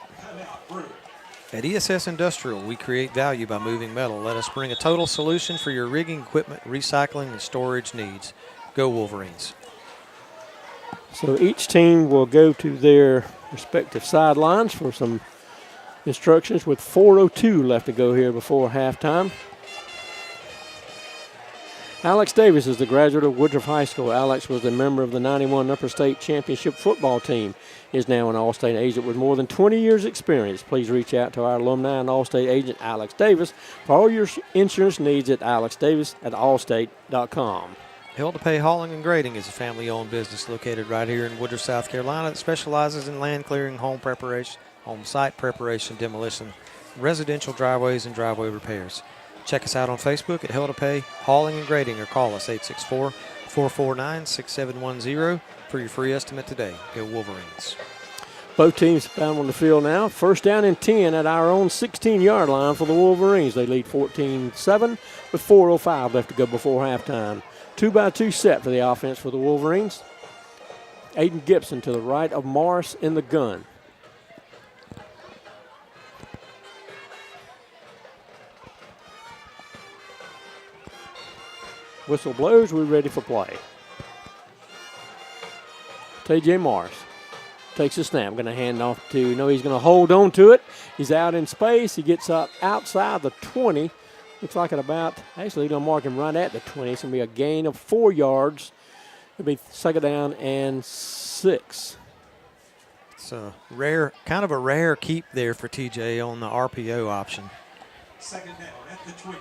At ESS Industrial, we create value by moving metal. Let us bring a total solution for your rigging, equipment, recycling, and storage needs. Go Wolverines. So each team will go to their respective sidelines for some instructions with 4:02 left to go here before halftime. Alex Davis is the graduate of Woodruff High School. Alex was a member of the 91 Upper State Championship football team. He is now an All-State agent with more than 20 years experience. Please reach out to our alumni and All-State agent, Alex Davis, for all your insurance needs at alexdavis@allstate.com. Held to Pay Hauling and Grading is a family-owned business located right here in Woodruff, South Carolina that specializes in land clearing, home preparation, home site preparation, demolition, residential driveways, and driveway repairs. Check us out on Facebook at Held to Pay Hauling and Grading or call us 864-449-6710 for your free estimate today. Go Wolverines. Both teams bound on the field now. First down and 10 at our own 16-yard line for the Wolverines. They lead 14-7 with 4:05 left to go before halftime. 2-by-2 set for the offense for the Wolverines. Aiden Gibson to the right of Morris in the gun. Whistle blows, we're ready for play. T.J. Morris takes a snap. Going to hand off to, no, he's going to hold on to it. He's out in space. He gets up outside the 20. Looks like at about, actually, they're going to mark him right at the 20. It's going to be a gain of 4 yards. It'll be 2nd down and 6. It's a kind of a rare keep there for TJ on the RPO option. 2nd down at the 20.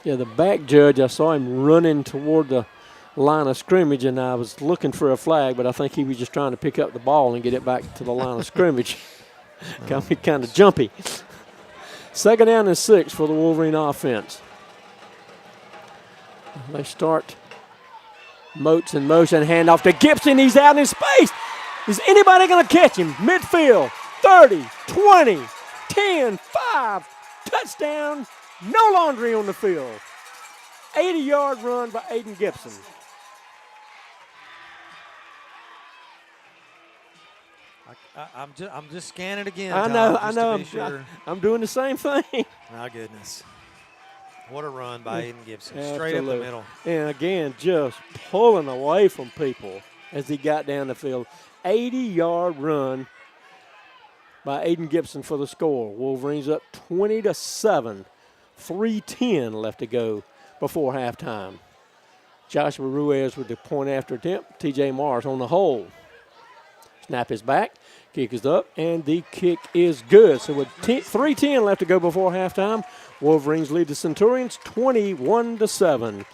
Yeah, the back judge, I saw him running toward the line of scrimmage, and I was looking for a flag, but I think he was just trying to pick up the ball and get it back to the line of scrimmage. Got me kind of jumpy. 2nd down and 6 for the Wolverine offense. They start Moats in motion, handoff to Gibson. He's out in space. Is anybody going to catch him? Midfield, 30, 20, 10, 5, touchdown. No laundry on the field. 80-yard run by Aiden Gibson. I'm just scanning again. I Tom, know. To be sure. I'm doing the same thing. My goodness. What a run by Aiden Gibson. Absolutely. Straight up the middle. And again, just pulling away from people as he got down the field. 80-yard run by Aiden Gibson for the score. Wolverines up 20-7. 3:10 left to go before halftime. Joshua Ruiz with the point after attempt. T.J. Morris on the hole. Snap is back. Kick is up, and the kick is good. So with 3:10 left to go before halftime, Wolverines lead the Centurions 21-7.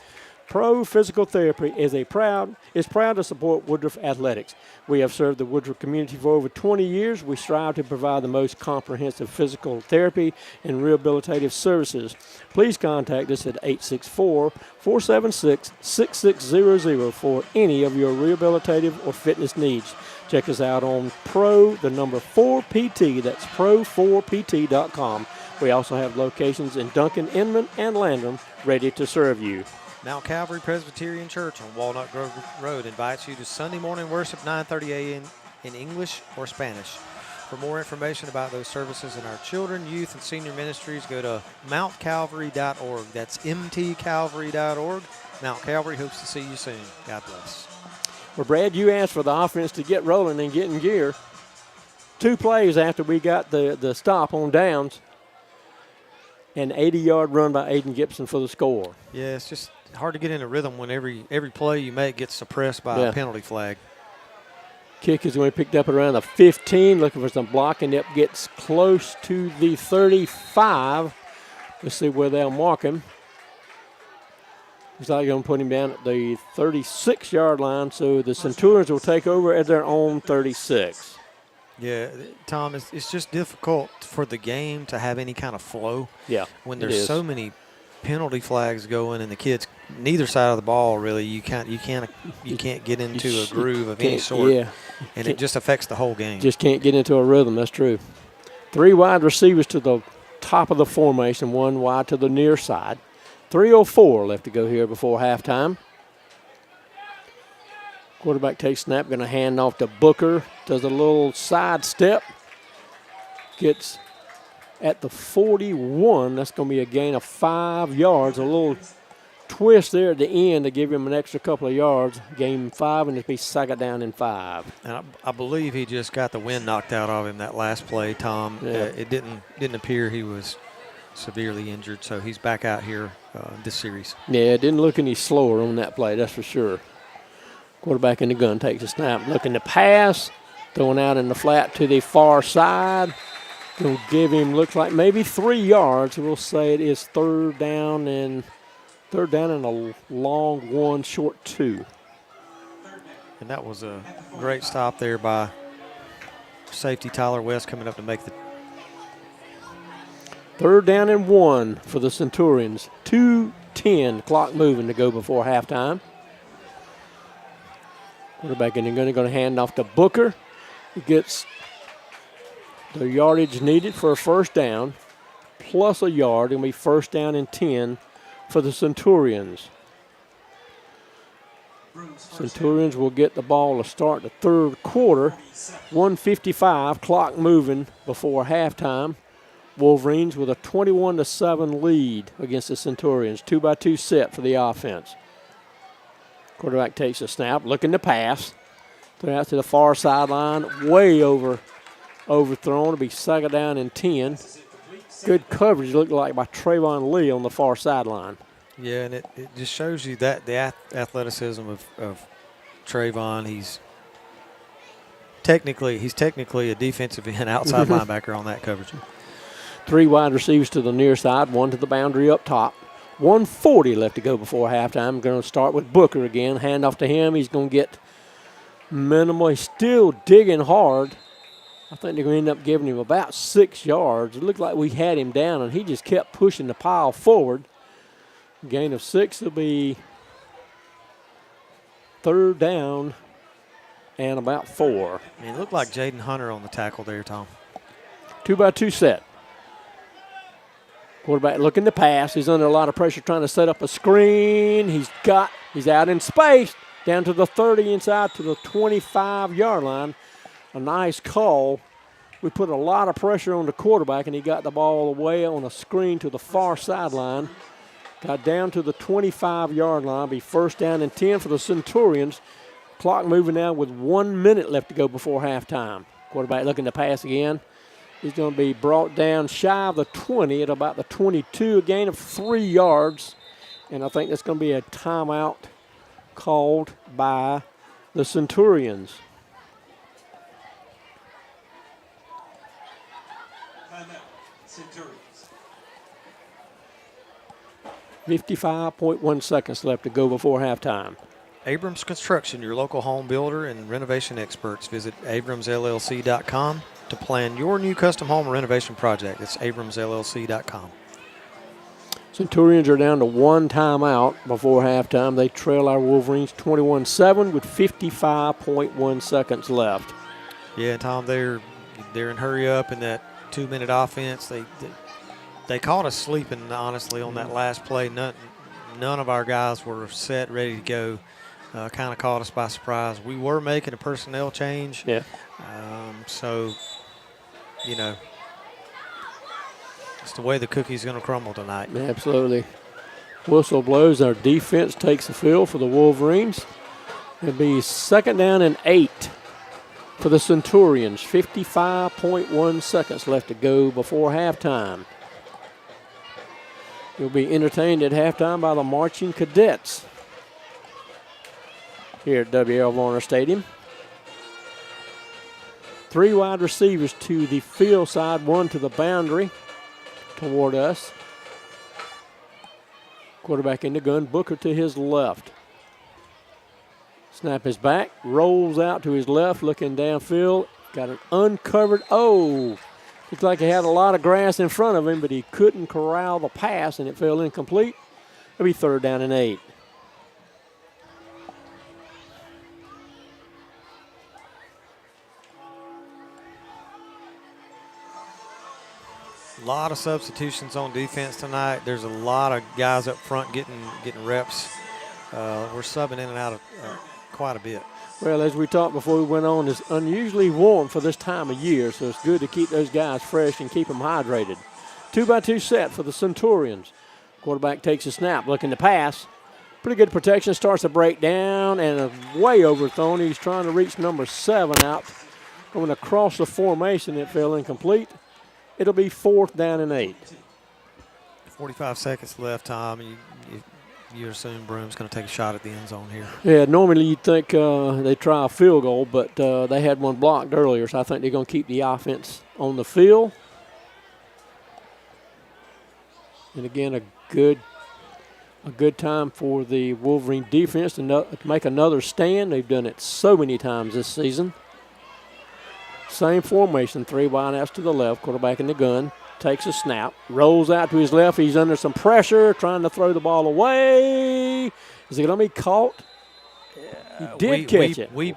Pro Physical Therapy is proud to support Woodruff athletics. We have served the Woodruff community for over 20 years. We strive to provide the most comprehensive physical therapy and rehabilitative services. Please contact us at 864-476-6600 for any of your rehabilitative or fitness needs. Check us out on Pro4PT. That's pro4pt.com. We also have locations in Duncan, Inman, and Landrum ready to serve you. Mount Calvary Presbyterian Church on Walnut Grove Road invites you to Sunday morning worship, 9:30 a.m. in English or Spanish. For more information about those services and our children, youth, and senior ministries, go to mountcalvary.org. That's mtcalvary.org. Mount Calvary hopes to see you soon. God bless. Well, Brad, you asked for the offense to get rolling and get in gear. 2 plays after we got the stop on downs. An 80-yard run by Aiden Gibson for the score. Yeah, it's just hard to get in a rhythm when every play you make gets suppressed by a penalty flag. Kick is going to be picked up around the 15, looking for some blocking. It gets close to the 35. Let's see where they'll mark him. Looks like they're going to put him down at the 36-yard line, so the Centurions will take over at their own 36. Yeah, Tom, it's just difficult for the game to have any kind of flow. Yeah, when there's so many penalty flags going and the kids, neither side of the ball really, you can't get into a groove of any sort. Yeah, and it just affects the whole game. Just can't get into a rhythm. That's true. 3 wide receivers to the top of the formation, 1 wide to the near side. 3:04 left to go here before halftime. Quarterback takes snap, going to hand off to Booker. Does a little side step. Gets at the 41. That's going to be a gain of 5 yards. A little twist there at the end to give him an extra couple of yards. Gain 5, and it'll be second down and 5. And I believe he just got the wind knocked out of him that last play, Tom. Yeah. It didn't appear he was severely injured, so he's back out here this series. Yeah, it didn't look any slower on that play, that's for sure. Quarterback in the gun takes a snap, looking to pass, throwing out in the flat to the far side. Going to give him, looks like maybe 3 yards. We'll say it is third down and a long 1, short 2. And that was a great stop there by safety Tyler West coming up to make the. Third down and 1 for the Centurions. 2:10 clock moving to go before halftime. Quarterback in the gun, going to hand off to Booker. He gets the yardage needed for a first down, plus a yard. It'll be first down and 10 for the Centurions. Centurions will get the ball to start the third quarter. 1:55 clock moving before halftime. Wolverines with a 21-7 lead against the Centurions. 2-by-2 set for the offense. Quarterback takes a snap, looking to pass. Throw out to the far sideline, way overthrown. It'll be second down and 10. Good coverage, looked like, by Trayvon Lee on the far sideline. Yeah, and it just shows you that the athleticism of Trayvon. He's technically a defensive end outside linebacker on that coverage. 3 wide receivers to the near side, 1 to the boundary up top. 1:40 left to go before halftime. Going to start with Booker again. Hand off to him. He's going to get minimal. He's still digging hard. I think they're going to end up giving him about 6 yards. It looked like we had him down, and he just kept pushing the pile forward. Gain of 6 will be third down and about 4. I mean, it looked like Jaden Hunter on the tackle there, Tom. 2-by-2 set. Quarterback looking to pass. He's under a lot of pressure trying to set up a screen. He's out in space down to the 30 inside to the 25-yard line. A nice call. We put a lot of pressure on the quarterback, and he got the ball away on a screen to the far sideline. Got down to the 25-yard line. Be first down and 10 for the Centurions. Clock moving now with 1 minute left to go before halftime. Quarterback looking to pass again. He's going to be brought down shy of the 20 at about the 22, a gain of 3 yards. And I think that's going to be a timeout called by the Centurions. Timeout, Centurions. 55.1 seconds left to go before halftime. Abrams Construction, your local home builder and renovation experts. Visit abramsllc.com to plan your new custom home renovation project. It's abramsllc.com. Centurions are down to one timeout before halftime. They trail our Wolverines 21-7 with 55.1 seconds left. Yeah, Tom, they're in hurry up in that 2-minute offense. They caught us sleeping, honestly, on that last play. None of our guys were set, ready to go. Kind of caught us by surprise. We were making a personnel change. Yeah. So, you know, it's the way the cookie's going to crumble tonight. Absolutely. Whistle blows. Our defense takes the field for the Wolverines. It'll be 2nd down and 8 for the Centurions. 55.1 seconds left to go before halftime. You'll be entertained at halftime by the marching cadets here at W.L. Varner Stadium. 3 wide receivers to the field side, 1 to the boundary toward us. Quarterback in the gun, Booker to his left. Snap is back, rolls out to his left, looking downfield. Got an uncovered, looks like he had a lot of grass in front of him, but he couldn't corral the pass, and it fell incomplete. It'll be 3rd down and 8. A lot of substitutions on defense tonight. There's a lot of guys up front getting reps. We're subbing in and out of quite a bit. Well, as we talked before we went on, it's unusually warm for this time of year, so it's good to keep those guys fresh and keep them hydrated. 2-by-2 set for the Centurions. Quarterback takes a snap, looking to pass. Pretty good protection, starts to break down, and way overthrown. He's trying to reach number 7 out. Going across the formation, it fell incomplete. It'll be 4th down and 8. 45 seconds left, Tom. You assume Broome's going to take a shot at the end zone here. Yeah, normally you'd think they try a field goal, but they had one blocked earlier, so I think they're going to keep the offense on the field. And again, a good time for the Wolverine defense to make another stand. They've done it so many times this season. Same formation, 3 wideouts to the left, quarterback in the gun, takes a snap, rolls out to his left. He's under some pressure, trying to throw the ball away. Is it going to be caught? He did catch it. We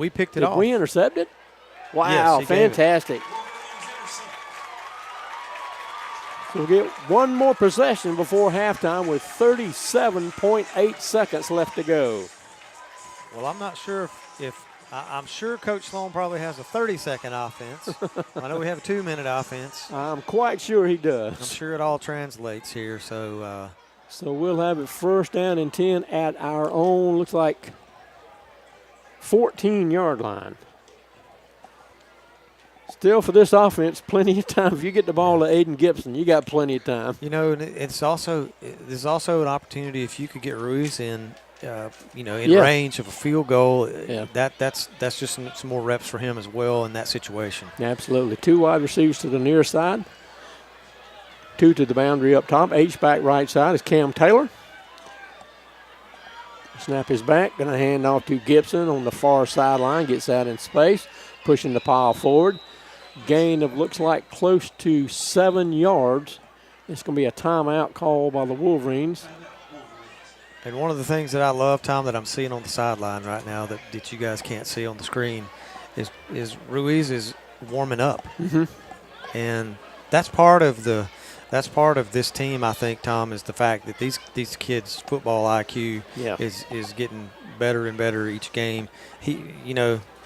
picked it off. Did we intercept it? Wow, Yes, fantastic. So we'll get one more possession before halftime with 37.8 seconds left to go. Well, I'm not sure if I'm sure Coach Sloan probably has a 30-second offense. I know we have a 2-minute offense. I'm quite sure he does. I'm sure it all translates here. So we'll have it 1st down and 10 at our own, looks like, 14-yard line. Still, for this offense, plenty of time. If you get the ball to Aiden Gibson, you got plenty of time. You know, there's also an opportunity if you could get Ruiz in. Range of a field goal, that's just some more reps for him as well in that situation. Absolutely. 2 wide receivers to the near side, 2 to the boundary up top. H-back right side is Cam Taylor. Snap is back, going to hand off to Gibson on the far sideline, gets out in space, pushing the pile forward. Gain of looks like close to 7 yards. It's going to be a timeout call by the Wolverines. And one of the things that I love, Tom, that I'm seeing on the sideline right now that you guys can't see on the screen is Ruiz is warming up. Mm-hmm. And that's part of this team, I think, Tom, is the fact that these kids' football IQ is getting better and better each game. He,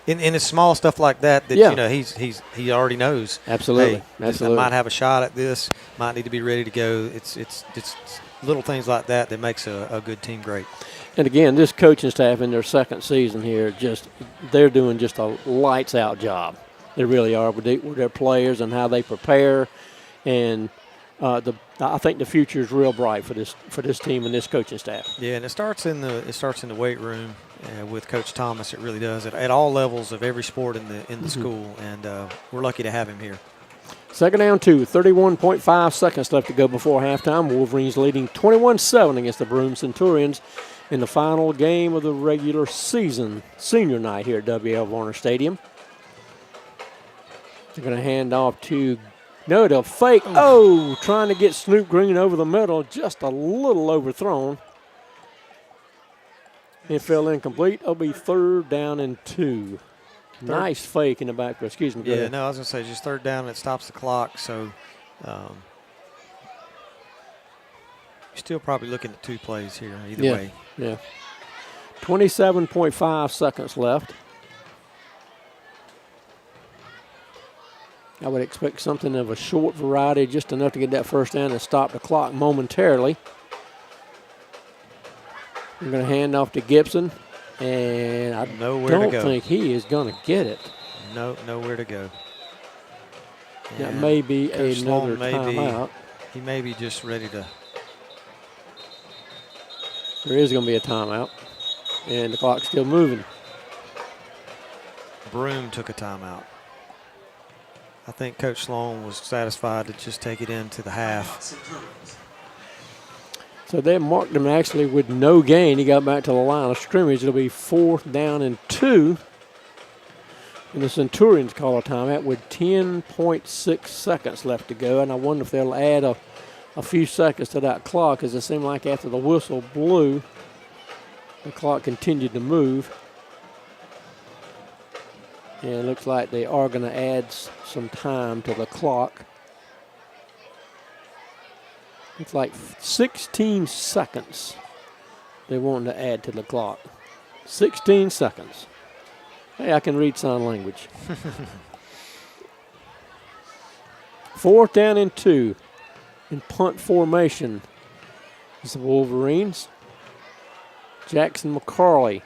in his small stuff like that, he already knows. Absolutely. Hey, Absolutely. I might have a shot at this, might need to be ready to go. It's little things like that makes a good team great. And again, this coaching staff in their 2nd season here, they're doing just a lights out job. They really are with their players and how they prepare. And I think the future is real bright for this team and this coaching staff. Yeah, and it starts in the weight room with Coach Thomas. It really does at all levels of every sport in the school, and we're lucky to have him here. Second down 2, 31.5 seconds left to go before halftime. Wolverines leading 21-7 against the Broome Centurions in the final game of the regular season, senior night here at W.L. Warner Stadium. They're going to hand off to, no, they'll fake. Oh, trying to get Snoop Green over the middle, just a little overthrown. It fell incomplete. It'll be 3rd down and 2. Nice fake in the back. Excuse me. Go ahead. No, I was going to say just 3rd down and it stops the clock. So you're still probably looking at 2 plays here either way. Yeah. 27.5 seconds left. I would expect something of a short variety, just enough to get that first down and stop the clock momentarily. We're going to hand off to Gibson, and I don't think he is going to get it. Nowhere to go. That may be another timeout. He may be just ready to. There is going to be a timeout, and the clock's still moving. Broome took a timeout. I think Coach Sloan was satisfied to just take it into the half. So they marked him actually with no gain. He got back to the line of scrimmage. It'll be 4th down and 2. And the Centurions call a timeout with 10.6 seconds left to go. And I wonder if they'll add a few seconds to that clock, because it seemed like after the whistle blew, the clock continued to move. And it looks like they are going to add some time to the clock. It's like 16 seconds they want to add to the clock. 16 seconds. Hey, I can read sign language. 4th down and 2 in punt formation is the Wolverines. Jackson McCarley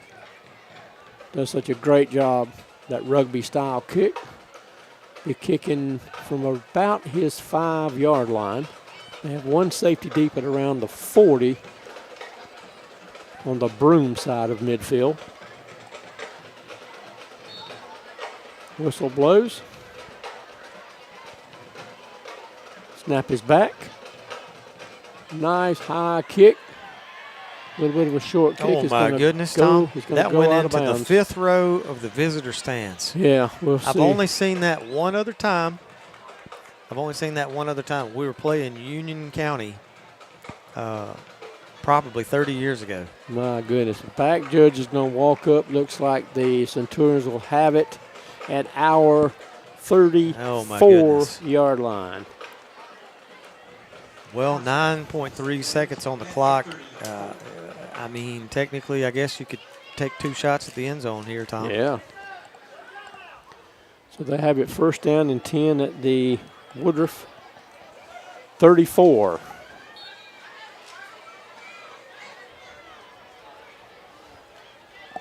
does such a great job. That rugby-style kick. Be kicking from about his 5-yard line. They have one safety deep at around the 40 on the Broome side of midfield. Whistle blows. Snap is back. Nice high kick. A little bit of a short kick. Oh, my goodness, Tom. That went into the 5th row of the visitor stands. Yeah, we'll see. I've only seen that one other time. We were playing Union County probably 30 years ago. My goodness. The back judge is going to walk up. Looks like the Centurions will have it at our 34-yard line. Well, 9.3 seconds on the clock. I mean, technically, I guess you could take 2 shots at the end zone here, Tom. Yeah. So they have it 1st down and 10 at the Woodruff 34.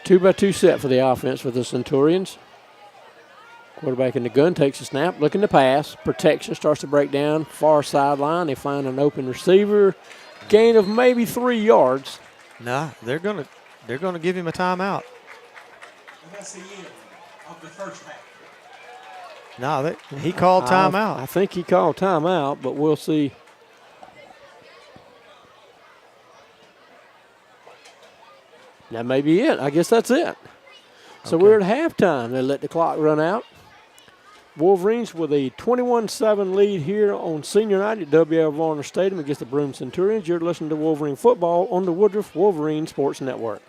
Two-by-two set for the offense for the Centurions. Quarterback in the gun takes a snap, looking to pass. Protection starts to break down. Far sideline, they find an open receiver. Gain of maybe 3 yards. Nah, they're gonna give him a timeout. And that's the end of the first half. No, he called timeout. I think he called timeout, but we'll see. That may be it. I guess that's it. So we're at halftime. They let the clock run out. Wolverines with a 21-7 lead here on senior night at W.L. Varner Stadium against the Broome Centurions. You're listening to Wolverine football on the Woodruff Wolverine Sports Network.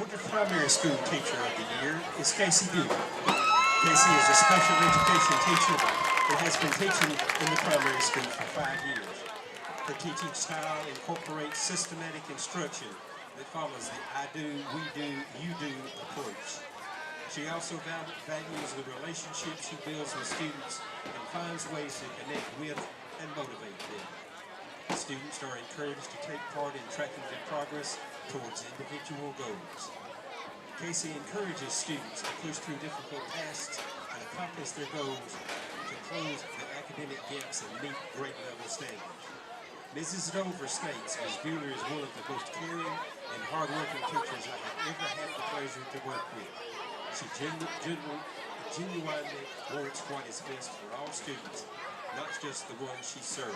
Woodruff Primary School Teacher of the Year is Casey Dooley. Casey is a special education teacher that has been teaching in the primary school for 5 years. Her teaching style incorporates systematic instruction that follows the I do, we do, you do approach. She also values the relationships she builds with students and finds ways to connect with and motivate them. Students are encouraged to take part in tracking their progress towards individual goals. Casey encourages students to push through difficult tasks and accomplish their goals to close the academic gaps and meet grade level standards. Mrs. Dover states Ms. Bueller is one of the most caring and hardworking teachers I have ever had the pleasure to work with. She genuinely wants what is best for all students, not just the ones she serves.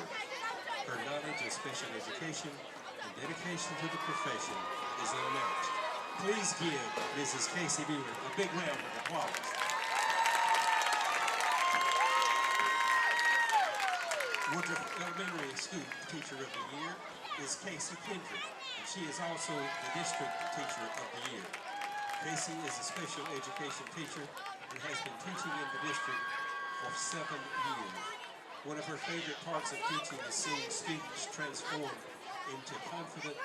Her knowledge of special education and dedication to the profession is unmatched. Please give Mrs. Casey Bueller a big round of applause. Woodruff Elementary School Teacher of the Year is Casey Kendrick, and she is also the District Teacher of the Year. Casey is a special education teacher and has been teaching in the district for 7 years. One of her favorite parts of teaching is seeing students transform into confident,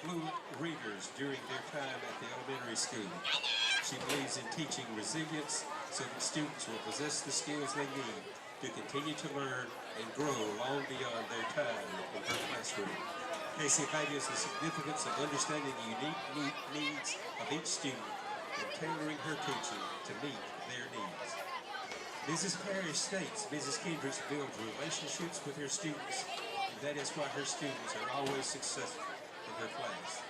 fluent readers during their time at the elementary school. She believes in teaching resilience so that students will possess the skills they need to continue to learn and grow long beyond their time in her classroom. Casey values the significance of understanding the unique needs of each student and tailoring her teaching to meet their needs. Mrs. Parrish states Mrs. Kendrick builds relationships with her students, and that is why her students are always successful in her class.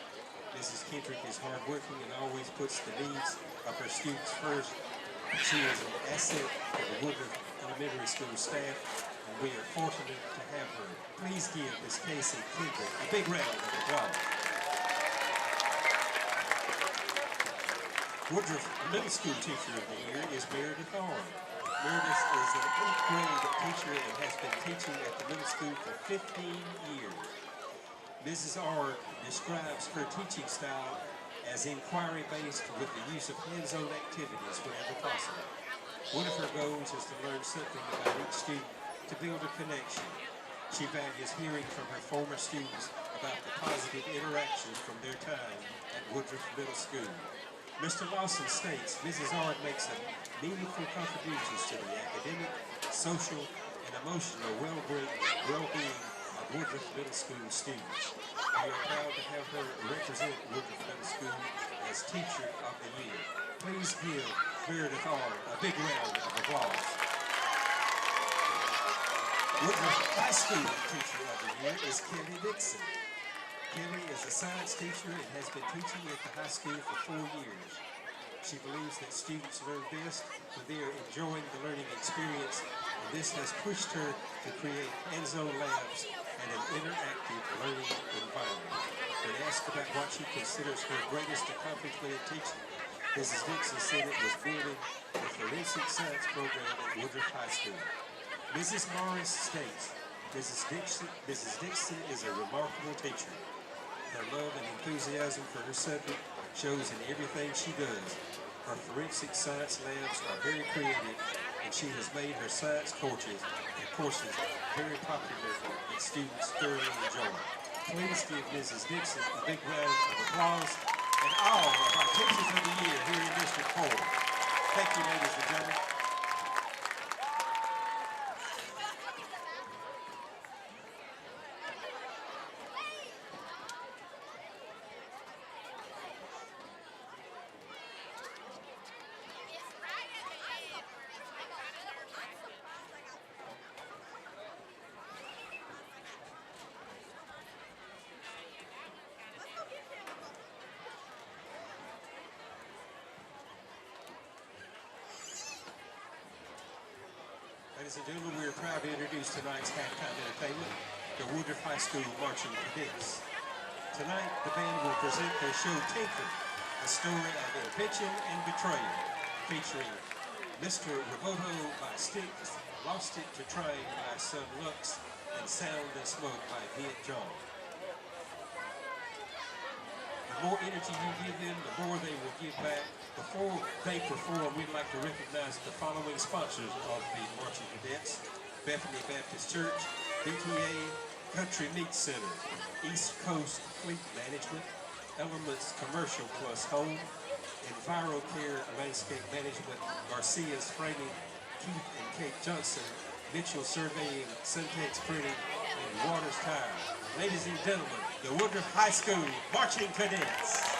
Mrs. Kendrick is hardworking and always puts the needs of her students first. She is an asset for the Woodruff Elementary School staff, and we are fortunate to have her. Please give Ms. Casey Kendrick a big round of applause. Woodruff Middle School Teacher of the Year is Meredith Arn. Meredith is an 8th grade teacher and has been teaching at the middle school for 15 years. Mrs. Arn describes her teaching style as inquiry-based with the use of hands-on activities whenever possible. One of her goals is to learn something about each student to build a connection. She values hearing from her former students about the positive interactions from their time at Woodruff Middle School. Mr. Lawson states Mrs. Ard makes meaningful contributions to the academic, social, and emotional well-being of Woodruff Middle School students. We are proud to have her represent Woodruff Middle School as Teacher of the Year. Please give Meredith Ard a big round of applause. Woodruff High School Teacher of the Year is Kelly Dixon. Kelly is a science teacher and has been teaching at the high school for 4 years. She believes that students learn best when they are enjoying the learning experience, and this has pushed her to create hands-on labs and an interactive learning environment. When asked about what she considers her greatest accomplishment in teaching, Mrs. Dixon said it was building the forensic science program at Woodruff High School. Mrs. Morris states, Mrs. Dixon is a remarkable teacher. Her love and enthusiasm for her subject shows in everything she does. Her forensic science labs are very creative, and she has made her science courses very popular and students thoroughly enjoy. Please give Mrs. Dixon a big round of applause and all of our Teachers of the Year here in District 4. Thank you, ladies and gentlemen. Ladies and gentlemen, we are proud to introduce tonight's halftime entertainment, the Woodruff High School Marching Cadets. Tonight, the band will present their show Tinker, a story of invention and betrayal, featuring Mr. Roboto by Styx, Lost It to Train by Son Lux, and Sound and Smoke by Viet John. The more energy you give them, the more they will give back. Before they perform, we'd like to recognize the following sponsors of the Marching Cadets: Bethany Baptist Church, BTA, Country Meat Center, East Coast Fleet Management, Elements Commercial Plus Home, EnviroCare Landscape Management, Garcia's Framing, Keith and Kate Johnson, Mitchell Surveying, Syntax Printing, and Waters Tire. Ladies and gentlemen, the Woodruff High School Marching Cadets.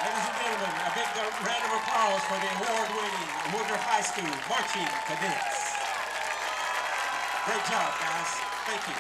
Ladies and gentlemen, a big round of applause for the award-winning Woodruff High School marching cadets. Great job, guys. Thank you.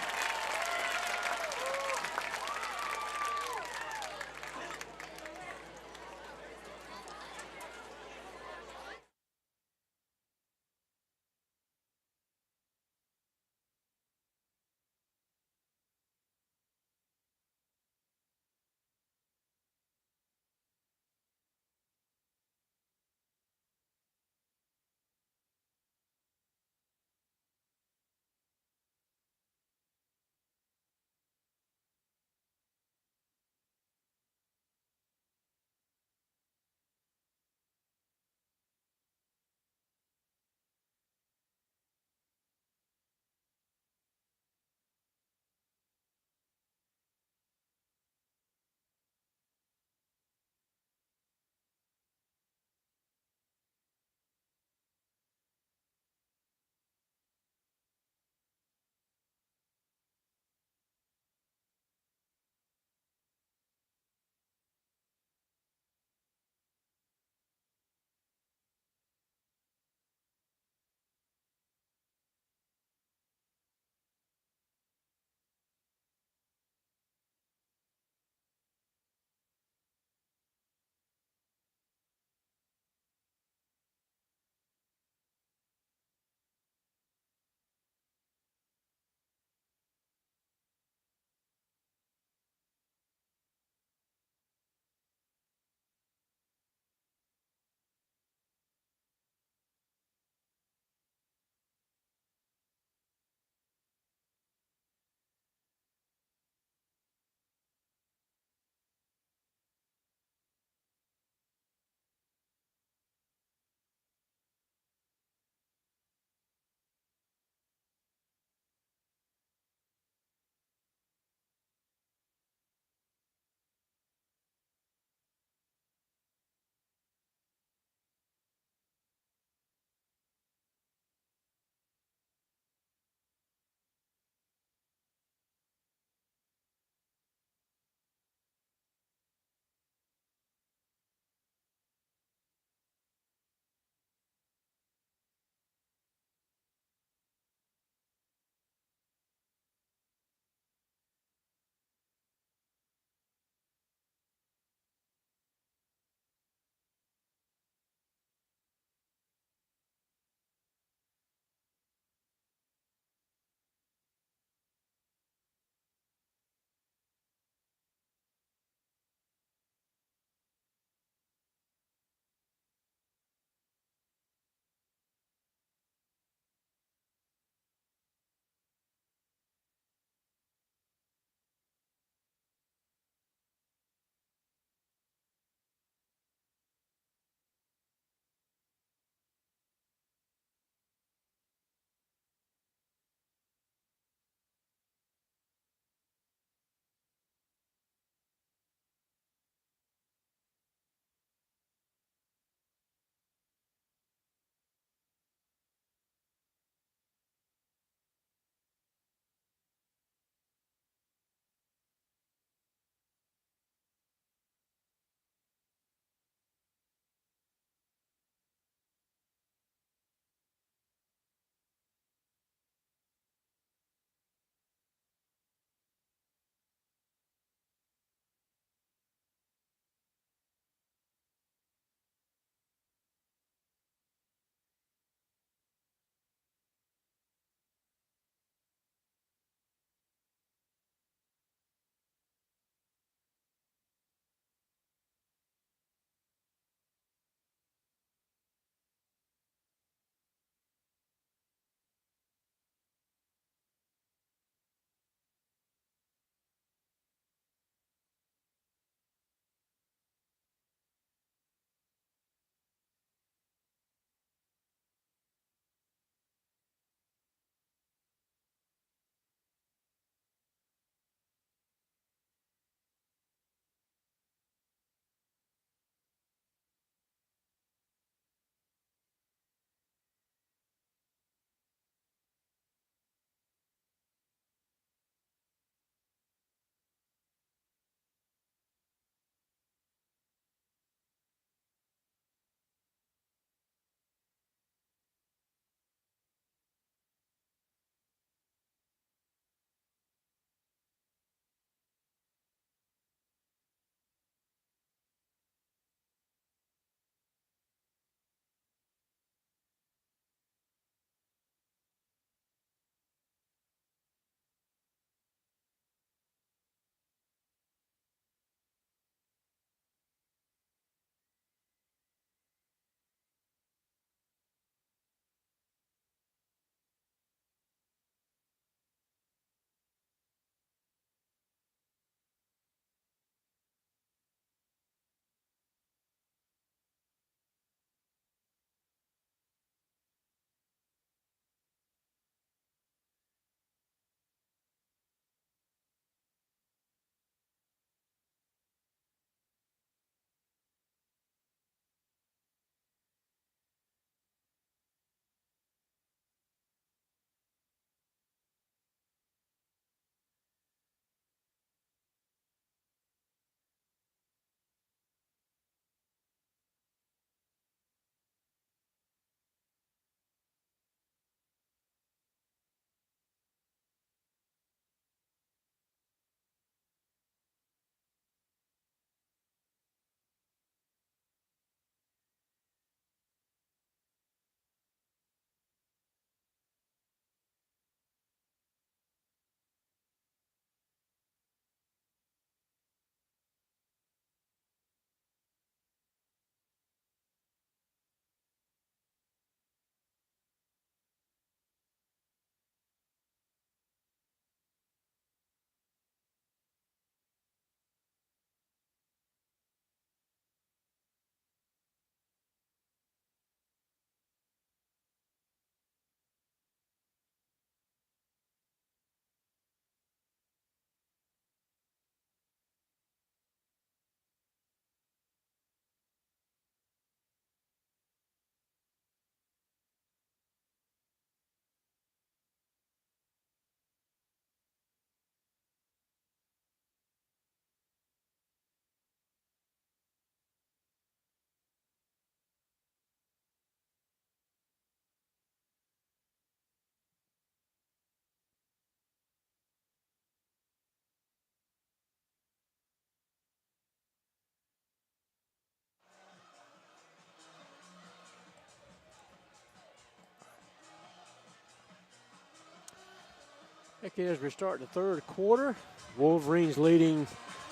Okay, as we start the third quarter, Wolverines leading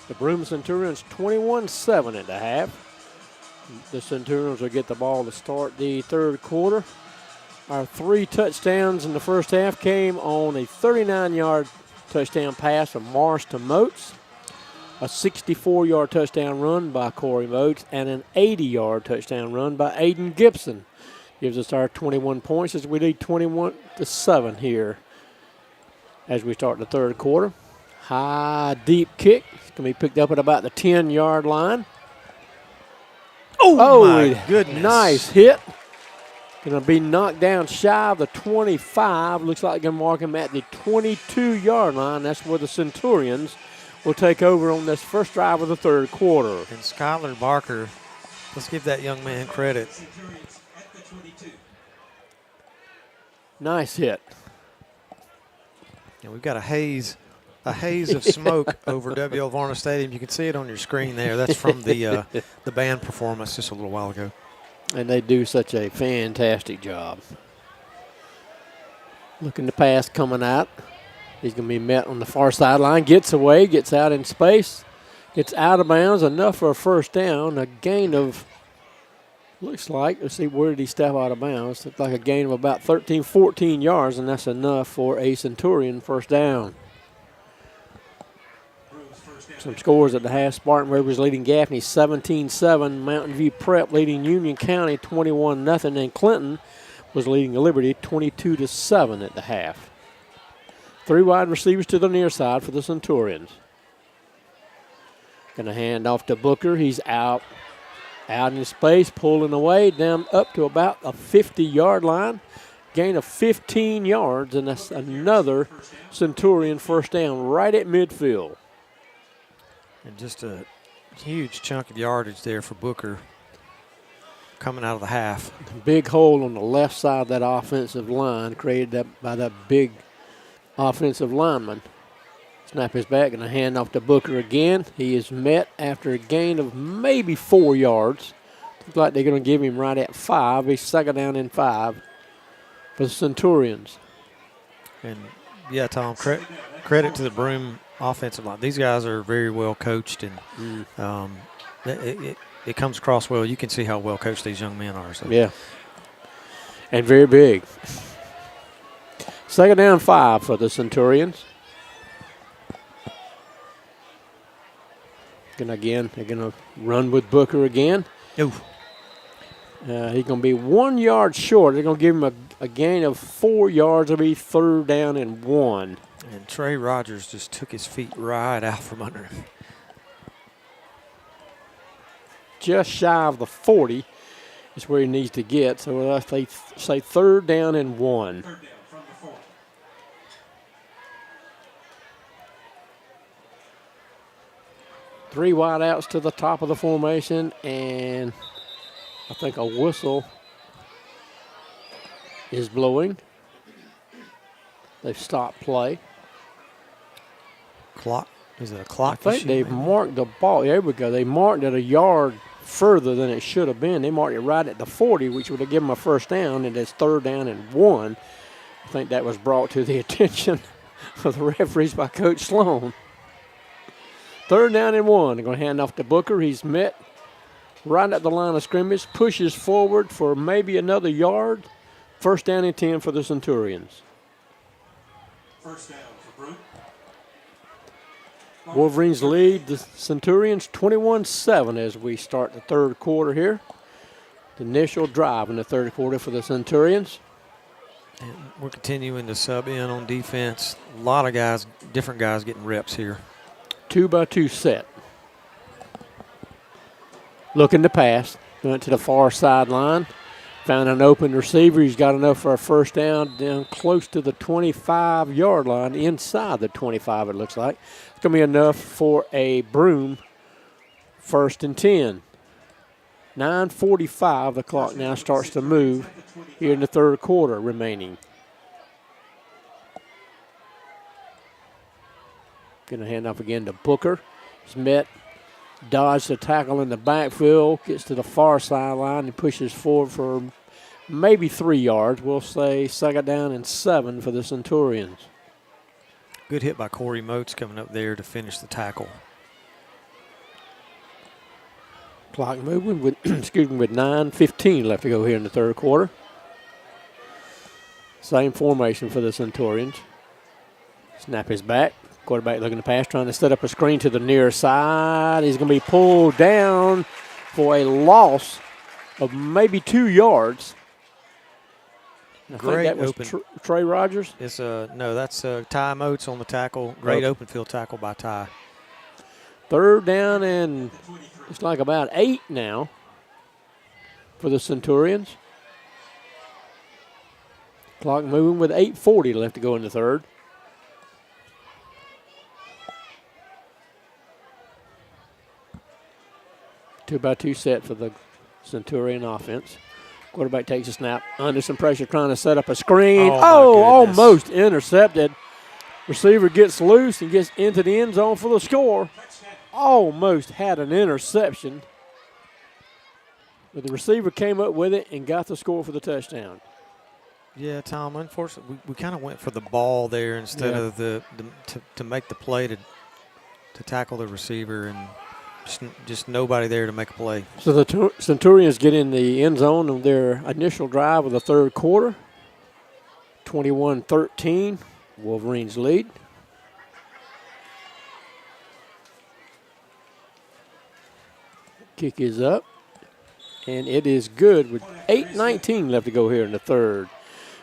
the Broome Centurions 21-7 at the half. The Centurions will get the ball to start the third quarter. Our 3 touchdowns in the first half came on a 39-yard touchdown pass from Morris to Moats, a 64-yard touchdown run by Corey Moats, and an 80-yard touchdown run by Aiden Gibson. Gives us our 21 points as we lead 21-7 here as we start the third quarter. High, deep kick. It's going to be picked up at about the 10-yard line. Oh my goodness. Nice hit. Going to be knocked down shy of the 25. Looks like they're going to mark him at the 22-yard line. That's where the Centurions will take over on this first drive of the third quarter. And Skylar Barker, let's give that young man credit. Nice hit. And we've got a haze of smoke over W.L. Varna Stadium. You can see it on your screen there. That's from the band performance just a little while ago. And they do such a fantastic job. Looking to pass coming out. He's going to be met on the far sideline. Gets away, gets out in space. Gets out of bounds, enough for a first down. A gain of, looks like, let's see, where did he step out of bounds? Looks like a gain of about 13, 14 yards, and that's enough for a Centurion first down. Some scores at the half. Spartan Rovers leading Gaffney 17-7. Mountain View Prep leading Union County 21-0. And Clinton was leading Liberty 22-7 at the half. 3 wide receivers to the near side for the Centurions. Going to hand off to Booker. He's out in space, pulling away, down up to about a 50-yard line. Gain of 15 yards, and that's another Centurion first down right at midfield. And just a huge chunk of yardage there for Booker coming out of the half. Big hole on the left side of that offensive line created by that big offensive lineman. Snap his back and a hand off to Booker again. He is met after a gain of maybe 4 yards. Looks like they're going to give him right at 5. He's second down and 5 for the Centurions. And, yeah, Tom, credit to the Broome offensive line. These guys are very well coached, and it comes across well. You can see how well coached these young men are. So. Yeah. And very big. Second down 5 for the Centurions. And again, they're going to run with Booker again. Oof. He's going to be 1 yard short. They're going to give him a gain of 4 yards. It'll be third down and 1. And Trey Rogers just took his feet right out from under him. Just shy of the 40 is where he needs to get. So they say third down and 1. 3 wide outs to the top of the formation, and I think a whistle is blowing. They've stopped play. Clock? Is it a clock? I think they've marked the ball. There we go. They marked it a yard further than it should have been. They marked it right at the 40, which would have given them a first down, and it's third down and 1. I think that was brought to the attention of the referees by Coach Sloan. Third down and 1. They're going to hand off to Booker. He's met right at the line of scrimmage, pushes forward for maybe another yard. First down and 10 for the Centurions. First down for Broome. Wolverines lead the Centurions 21-7 as we start the third quarter here. The initial drive in the third quarter for the Centurions. And we're continuing to sub in on defense. A lot of guys, different guys getting reps here. 2-by-2 set. Looking to pass. Went to the far sideline. Found an open receiver. He's got enough for a first down close to the 25-yard line, inside the 25 it looks like. It's going to be enough for a Broome first and 10. 9:45, the clock now starts to move here in the third quarter remaining. Going to hand off again to Booker. He's met, dodged the tackle in the backfield, gets to the far sideline and pushes forward for maybe 3 yards. We'll say second down and 7 for the Centurions. Good hit by Corey Moats coming up there to finish the tackle. Clock moving with, with 9:15 left to go here in the third quarter. Same formation for the Centurions. Snap is back. Quarterback looking to pass, trying to set up a screen to the near side. He's going to be pulled down for a loss of maybe 2 yards. I Great think that was open. Trey Rogers. It's no, that's Ty Moats on the tackle. Great open field tackle by Ty. Third down, and it's like about 8 now for the Centurions. Clock moving with 8:40 left to go in the third. Two-by-two set for the Centurion offense. Quarterback takes a snap under some pressure, trying to set up a screen. Oh, almost intercepted. Receiver gets loose and gets into the end zone for the score. Almost had an interception. But the receiver came up with it and got the score for the touchdown. Yeah, Tom, unfortunately, we kind of went for the ball there instead of to make the play to tackle the receiver, and just nobody there to make a play. So the Centurions get in the end zone of their initial drive of the third quarter. 21-13, Wolverines lead. Kick is up, and it is good with 8:19 left to go here in the third.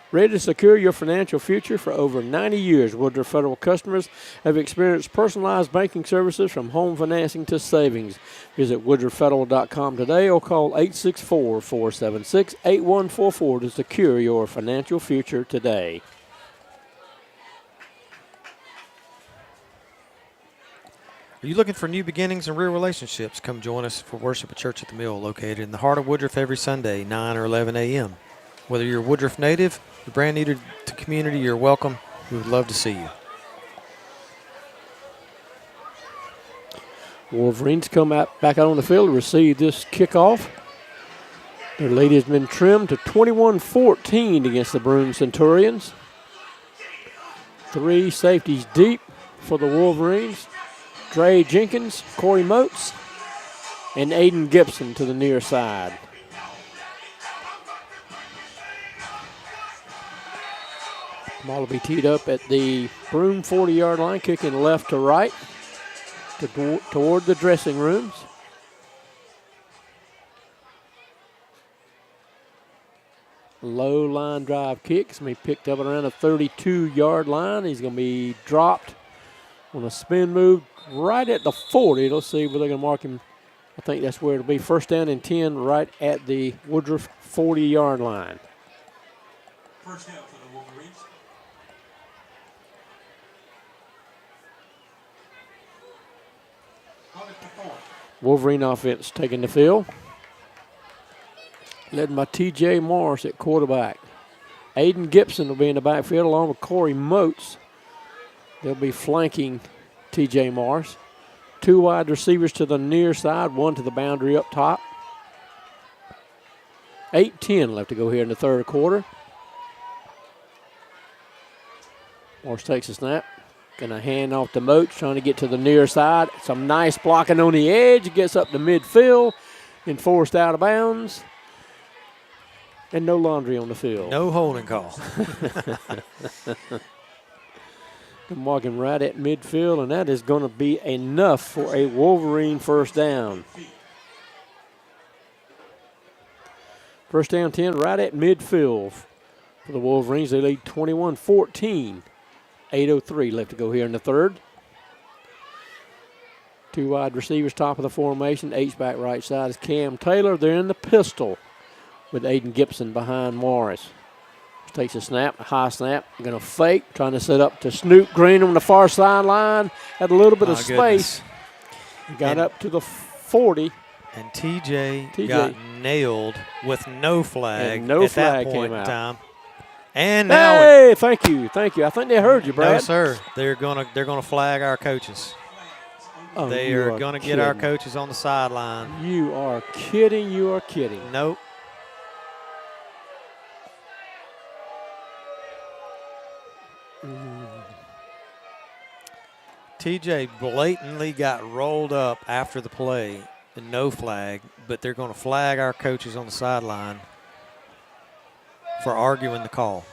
Ready to secure your financial future for over 90 years, Woodruff Federal customers have experienced personalized banking services from home financing to savings. Visit woodruffederal.com today or call 864-476-8144 to secure your financial future today. Are you looking for new beginnings and real relationships? Come join us for worship at Church at the Mill, located in the heart of Woodruff every Sunday, 9 or 11 a.m. Whether you're a Woodruff native, you're brand new to the community, you're welcome. We would love to see you. Wolverines come back out on the field to receive this kickoff. Their lead has been trimmed to 21-14 against the Broome Centurions. 3 safeties deep for the Wolverines. Dre Jenkins, Corey Moats, and Aiden Gibson to the near side. Ball will be teed up at the Broome 40-yard line, kicking left to right toward the dressing rooms. Low line drive kick. It's going to be picked up around the 32-yard line. He's going to be dropped on a spin move right at the 40. Let's see where they're going to mark him. I think that's where it'll be. First down and 10 right at the Woodruff 40-yard line. First down for the Wolverines. Wolverine offense taking the field. Led by T.J. Morris at quarterback. Aiden Gibson will be in the backfield along with Corey Moats. They'll be flanking T.J. Morris. 2 wide receivers to the near side, 1 to the boundary up top. 8:10 left to go here in the third quarter. Morris takes a snap. Gonna hand off to Moats, trying to get to the near side. Some nice blocking on the edge. Gets up to midfield and forced out of bounds. And no laundry on the field. No holding call. I'm walking right at midfield, and that is going to be enough for a Wolverine first down. First down 10 right at midfield for the Wolverines. They lead 21-14. 8:03 left to go here in the third. 2 wide receivers, top of the formation. H-back right side is Cam Taylor. They're in the pistol with Aiden Gibson behind Morris. Takes a snap, a high snap. Going to fake, trying to set up to Snoop Green on the far sideline. Had a little bit of space. He got up to the 40. And TJ got nailed with no flag and no at flag that point came in out. time. And now hey, thank you. I think they heard you, Brad. No, sir. They're gonna flag our coaches. Oh, they are gonna get our coaches on the sideline. You are kidding. You are kidding. Nope. TJ blatantly got rolled up after the play and no flag, but they're going to flag our coaches on the sideline for arguing the call.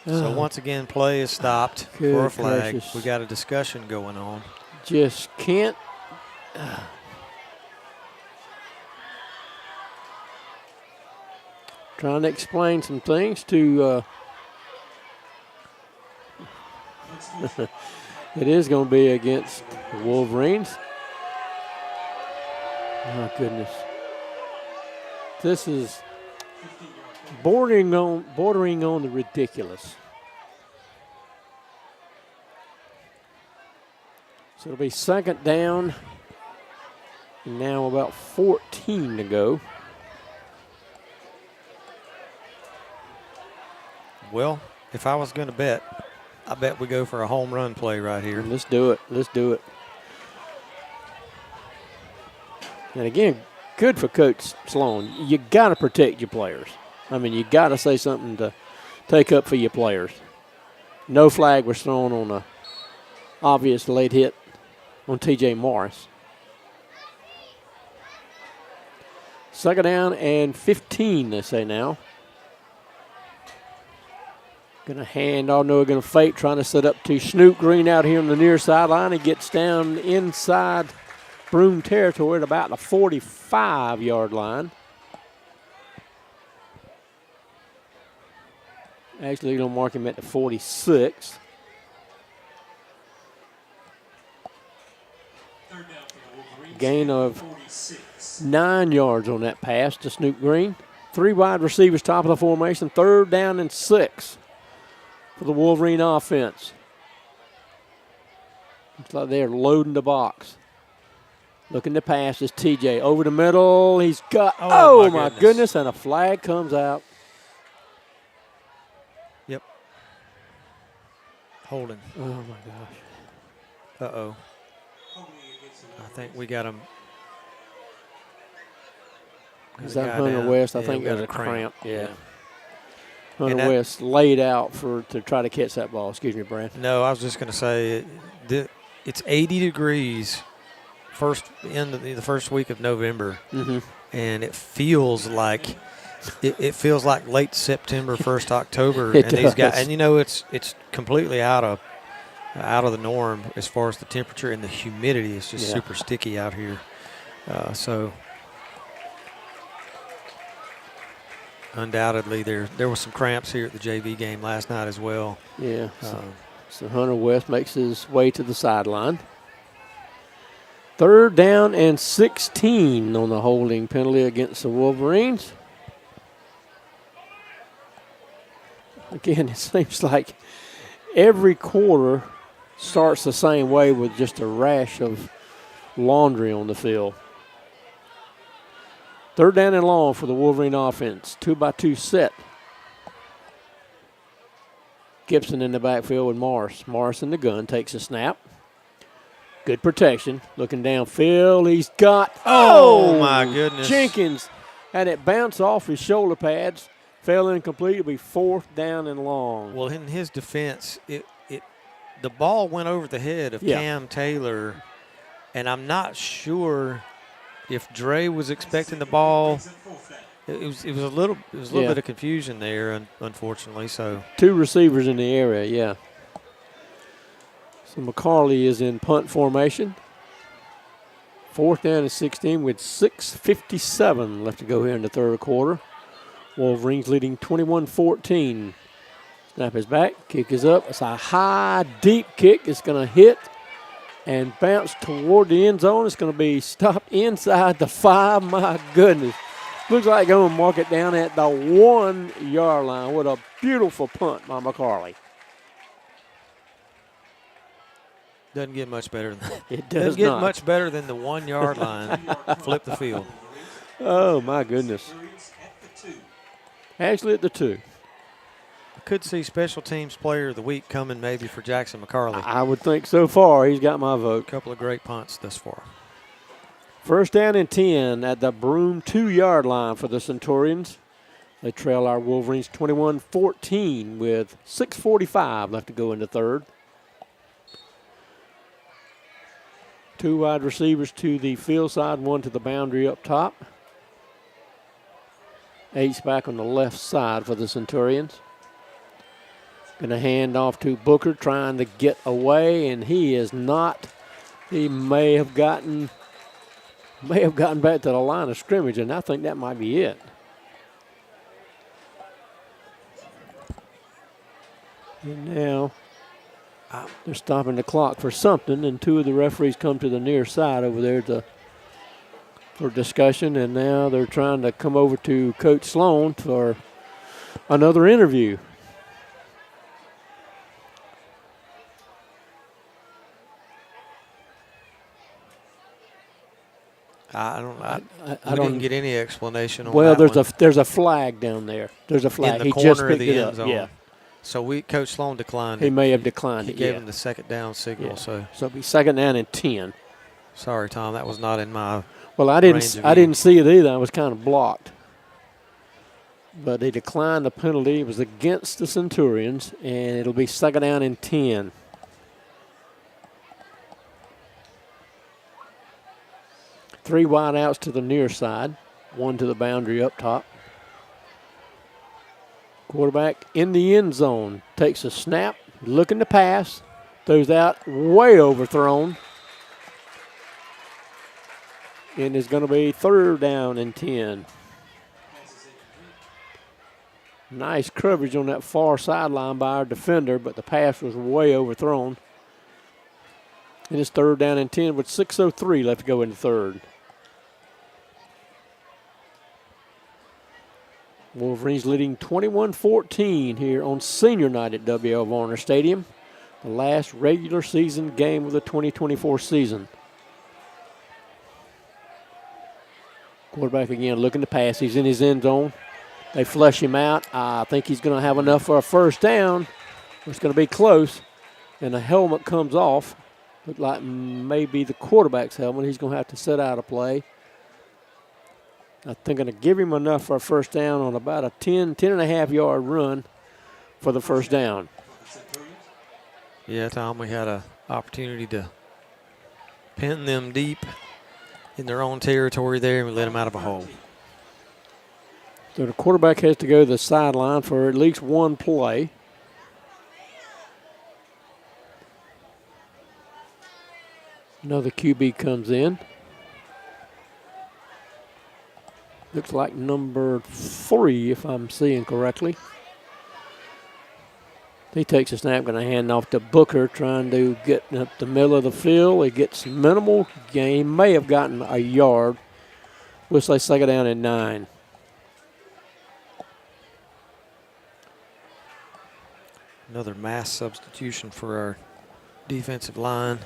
So once again, play is stopped for a flag. Gracious. We got a discussion going on. Just can't. Trying to explain some things to. It is going to be against the Wolverines. Oh, goodness. This is bordering on the ridiculous. So it'll be second down. And now about 14 to go. Well, if I was going to bet, I bet we go for a home run play right here. Let's do it. Let's do it. And again, good for Coach Sloan. You got to protect your players. I mean, you got to say something to take up for your players. No flag was thrown on a obvious late hit on T.J. Morris. Second down and 15, they say now. Going to hand, going to fake, trying to set up to Snoop Green out here on the near sideline. He gets down inside Broome territory at about the 45-yard line. Actually, you're going to mark him at the 46. Gain of 9 yards on that pass to Snoop Green. 3 wide receivers, top of the formation. Third down and 6 for the Wolverine offense. Looks like they're loading the box. Looking to pass is TJ over the middle. He's got, oh my goodness, and a flag comes out. Yep. Holding. Oh my gosh. Uh-oh. I think we got him. Is that Hunter West? I think got there's a cramp. Yeah. And Hunter West laid out to try to catch that ball. Excuse me, Brad. No, I was just going to say it's 80 degrees the first week of November, and it feels like late September, 1st October. It and does. these guys, and you know it's completely out of the norm as far as the temperature, and the humidity is just super sticky out here. So undoubtedly there was some cramps here at the JV game last night as well. Yeah. So Hunter West makes his way to the sideline. Third down and 16 on the holding penalty against the Wolverines. Again, it seems like every quarter starts the same way with just a rash of laundry on the field. Third down and long for the Wolverine offense. 2-by-2 set. Gibson in the backfield with Morris. Morris in the gun, takes a snap. Good protection. Looking downfield. He's got, oh my goodness. Jenkins had it bounce off his shoulder pads. Fell incomplete. It'll be fourth down and long. Well, in his defense, the ball went over the head of Cam Taylor, and I'm not sure if Dre was expecting the ball. It was a little bit of confusion there, unfortunately. So 2 receivers in the area, yeah. So McCarley is in punt formation. Fourth down and 16 with 6:57 left to go here in the third quarter. Wolverines leading 21-14. Snap is back, kick is up. It's a high, deep kick. It's going to hit and bounce toward the end zone. It's going to be stopped inside the 5. My goodness. Looks like going to mark it down at the 1-yard line. What a beautiful punt by McCarley. Doesn't get much better than that. It does Doesn't get not. much better than the 1-yard line. Flip the field. Oh, my goodness. Actually at the 2. I could see special teams player of the week coming maybe for Jackson McCarley. I would think so far. He's got my vote. A couple of great punts thus far. First down and 10 at the Broome 2-yard line for the Centurions. They trail our Wolverines 21-14 with 6:45 left to go in the third. Two wide receivers to the field side, one to the boundary up top. 8's back on the left side for the Centurions. Going to hand off to Booker, trying to get away, and he is not. He may have gotten back to the line of scrimmage, and I think that might be it. And now they're stopping the clock for something, and two of the referees come to the near side over there for discussion, and now they're trying to come over to Coach Sloan for another interview. I didn't get any explanation on well, that there's a flag down there. There's a flag. in the He corner just of picked the it end up. zone. Yeah. So Coach Sloan declined He it. may have declined He it. gave Yeah. him the second down signal. Yeah. So it'll be second down and 10. sorry, Tom, that was not in my. Well, I range didn't of didn't see it either. I was kind of blocked. But they declined the penalty. It was against the Centurions, and it'll be second down and 10. Three wide outs to the near side, one to the boundary up top. Quarterback in the end zone, takes a snap, looking to pass, throws out, way overthrown. And it's going to be third down and 10. Nice coverage on that far sideline by our defender, but the pass was way overthrown. And it's third down and 10 with 6:03 left to go in the third. Wolverines leading 21-14 here on senior night at W.L. Varner Stadium. The last regular season game of the 2024 season. Quarterback again looking to pass. He's in his end zone. They flush him out. I think he's going to have enough for a first down. It's going to be close. And the helmet comes off. Looked like maybe the quarterback's helmet. He's going to have to set out a play. I think going to give him enough for a first down on about a 10.5 yard run for the first down. Yeah, Tom, we had an opportunity to pin them deep in their own territory there, and we let them out of a hole. So the quarterback has to go to the sideline for at least one play. Another QB comes in. Looks like number 3, if I'm seeing correctly. He takes a snap, going to hand off to Booker, trying to get up the middle of the field. He gets minimal gain, may have gotten a yard. We'll say second down and 9. Another mass substitution for our defensive line.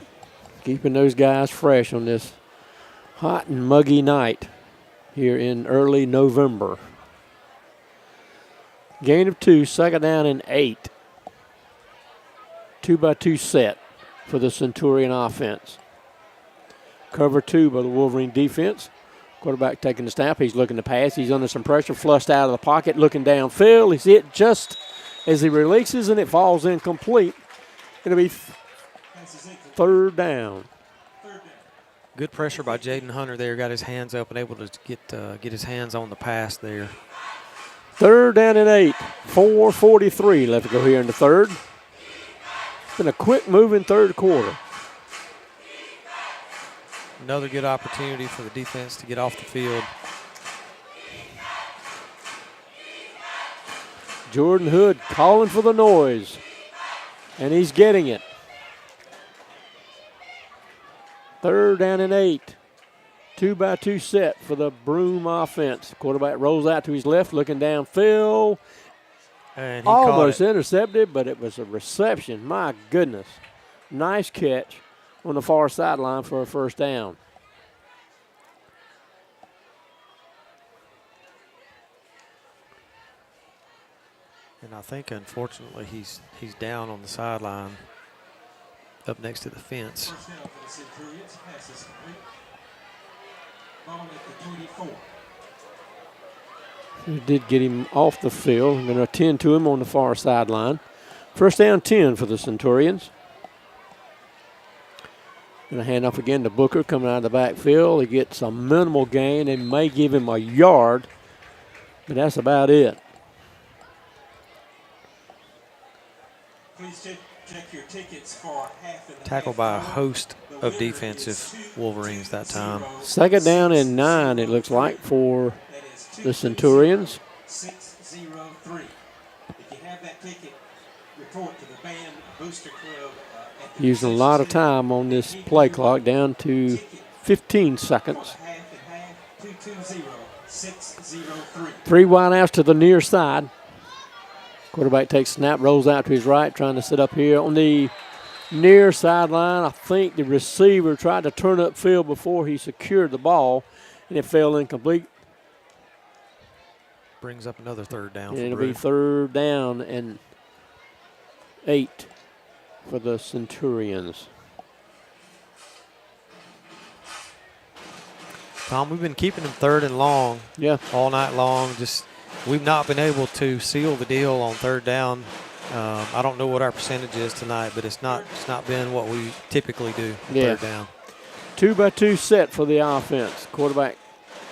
Keeping those guys fresh on this hot and muggy night here in early November. Gain of 2, second down and 8. 2-by-2 set for the Centurion offense. Cover 2 by the Wolverine defense. Quarterback taking the snap. He's looking to pass. He's under some pressure, flushed out of the pocket, looking downfield. He's hit just as he releases, and it falls incomplete. It'll be third down. Good pressure by Jaden Hunter there. Got his hands up and able to get his hands on the pass there. Third down and 8. 4:43 left to go here in the third. It's been a quick moving third quarter. Another good opportunity for the defense to get off the field. Jordan Hood calling for the noise, and he's getting it. Third down and 8. 2-by-2 set for the Broome offense. Quarterback rolls out to his left, looking downfield. And he Almost caught it. intercepted, but it was a reception. My goodness. Nice catch on the far sideline for a first down. And I think, unfortunately, he's down on the sideline up next to the fence. First down for the Centurions. Pass is complete. Ball at the 24. They did get him off the field. I'm going to attend to him on the far sideline. First down 10 for the Centurions. Going to hand off again to Booker coming out of the backfield. He gets a minimal gain. They may give him a yard, but that's about it. Please check your tickets for half and Tackled by a host of defensive Wolverines that time. Second down and 9, it looks like, for the Centurions. 603. If you have that ticket, report to the band booster club. Using a lot of time on this play clock, down to 15 seconds. 3 wideouts to the near side. Quarterback takes snap, rolls out to his right, trying to sit up here on the near sideline. I think the receiver tried to turn upfield before he secured the ball, and it fell incomplete. Brings up another third down. And it'll be third down and 8 for the Centurions. Tom, we've been keeping them third and long all night long. Just we've not been able to seal the deal on third down. I don't know what our percentage is tonight, but it's not been what we typically do on third down. 2-by-2 set for the offense. Quarterback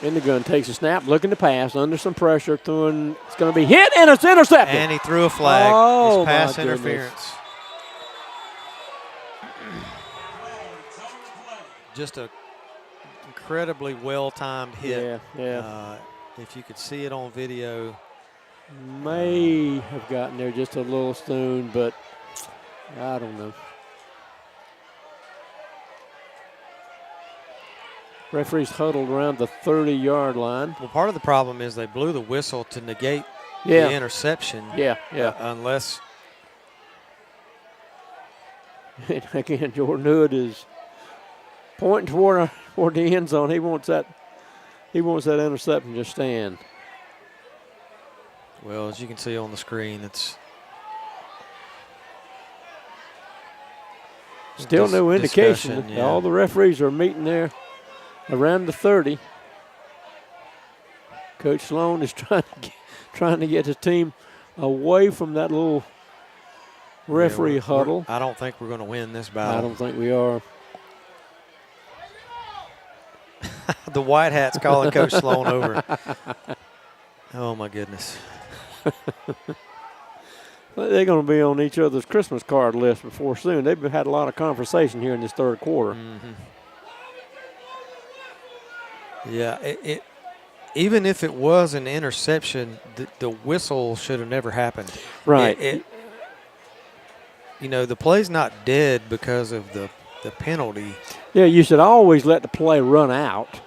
in the gun takes a snap, looking to pass, under some pressure, throwing. It's going to be hit, and it's intercepted. And he threw a flag. Oh, it's pass my interference. Just a incredibly well-timed hit. Yeah. If you could see it on video. May have gotten there just a little soon, but I don't know. Referees huddled around the 30-yard line. Well, part of the problem is they blew the whistle to negate the interception. Yeah. Unless. And again, Jordan Hood is pointing toward the end zone. He wants that interception to stand. Well, as you can see on the screen, it's still no indication. Yeah. All the referees are meeting there around the 30. Coach Sloan is trying to get his team away from that little referee huddle. I don't think we're going to win this battle. I don't think we are. The White Hats calling Coach Sloan over. Oh, my goodness. They're going to be on each other's Christmas card list before soon. They've had a lot of conversation here in this third quarter. Mm-hmm. Yeah, it even if it was an interception, the whistle should have never happened. Right. The play's not dead because of the penalty. Yeah, you should always let the play run out.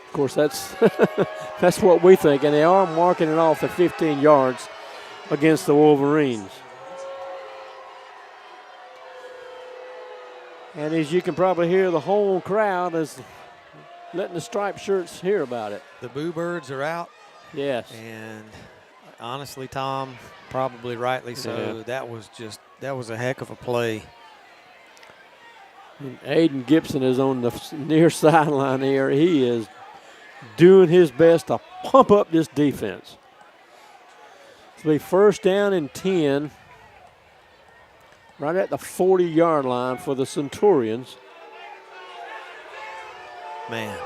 Of course, that's that's what we think, and they are marking it off at 15 yards against the Wolverines. And as you can probably hear, the whole crowd is letting the striped shirts hear about it. The Boo Birds are out. Yes. And honestly, Tom, probably rightly so. Yeah. That was a heck of a play. And Aiden Gibson is on the near sideline here. He is doing his best to pump up this defense. It'll be first down and 10, right at the 40-yard line for the Centurions. Man.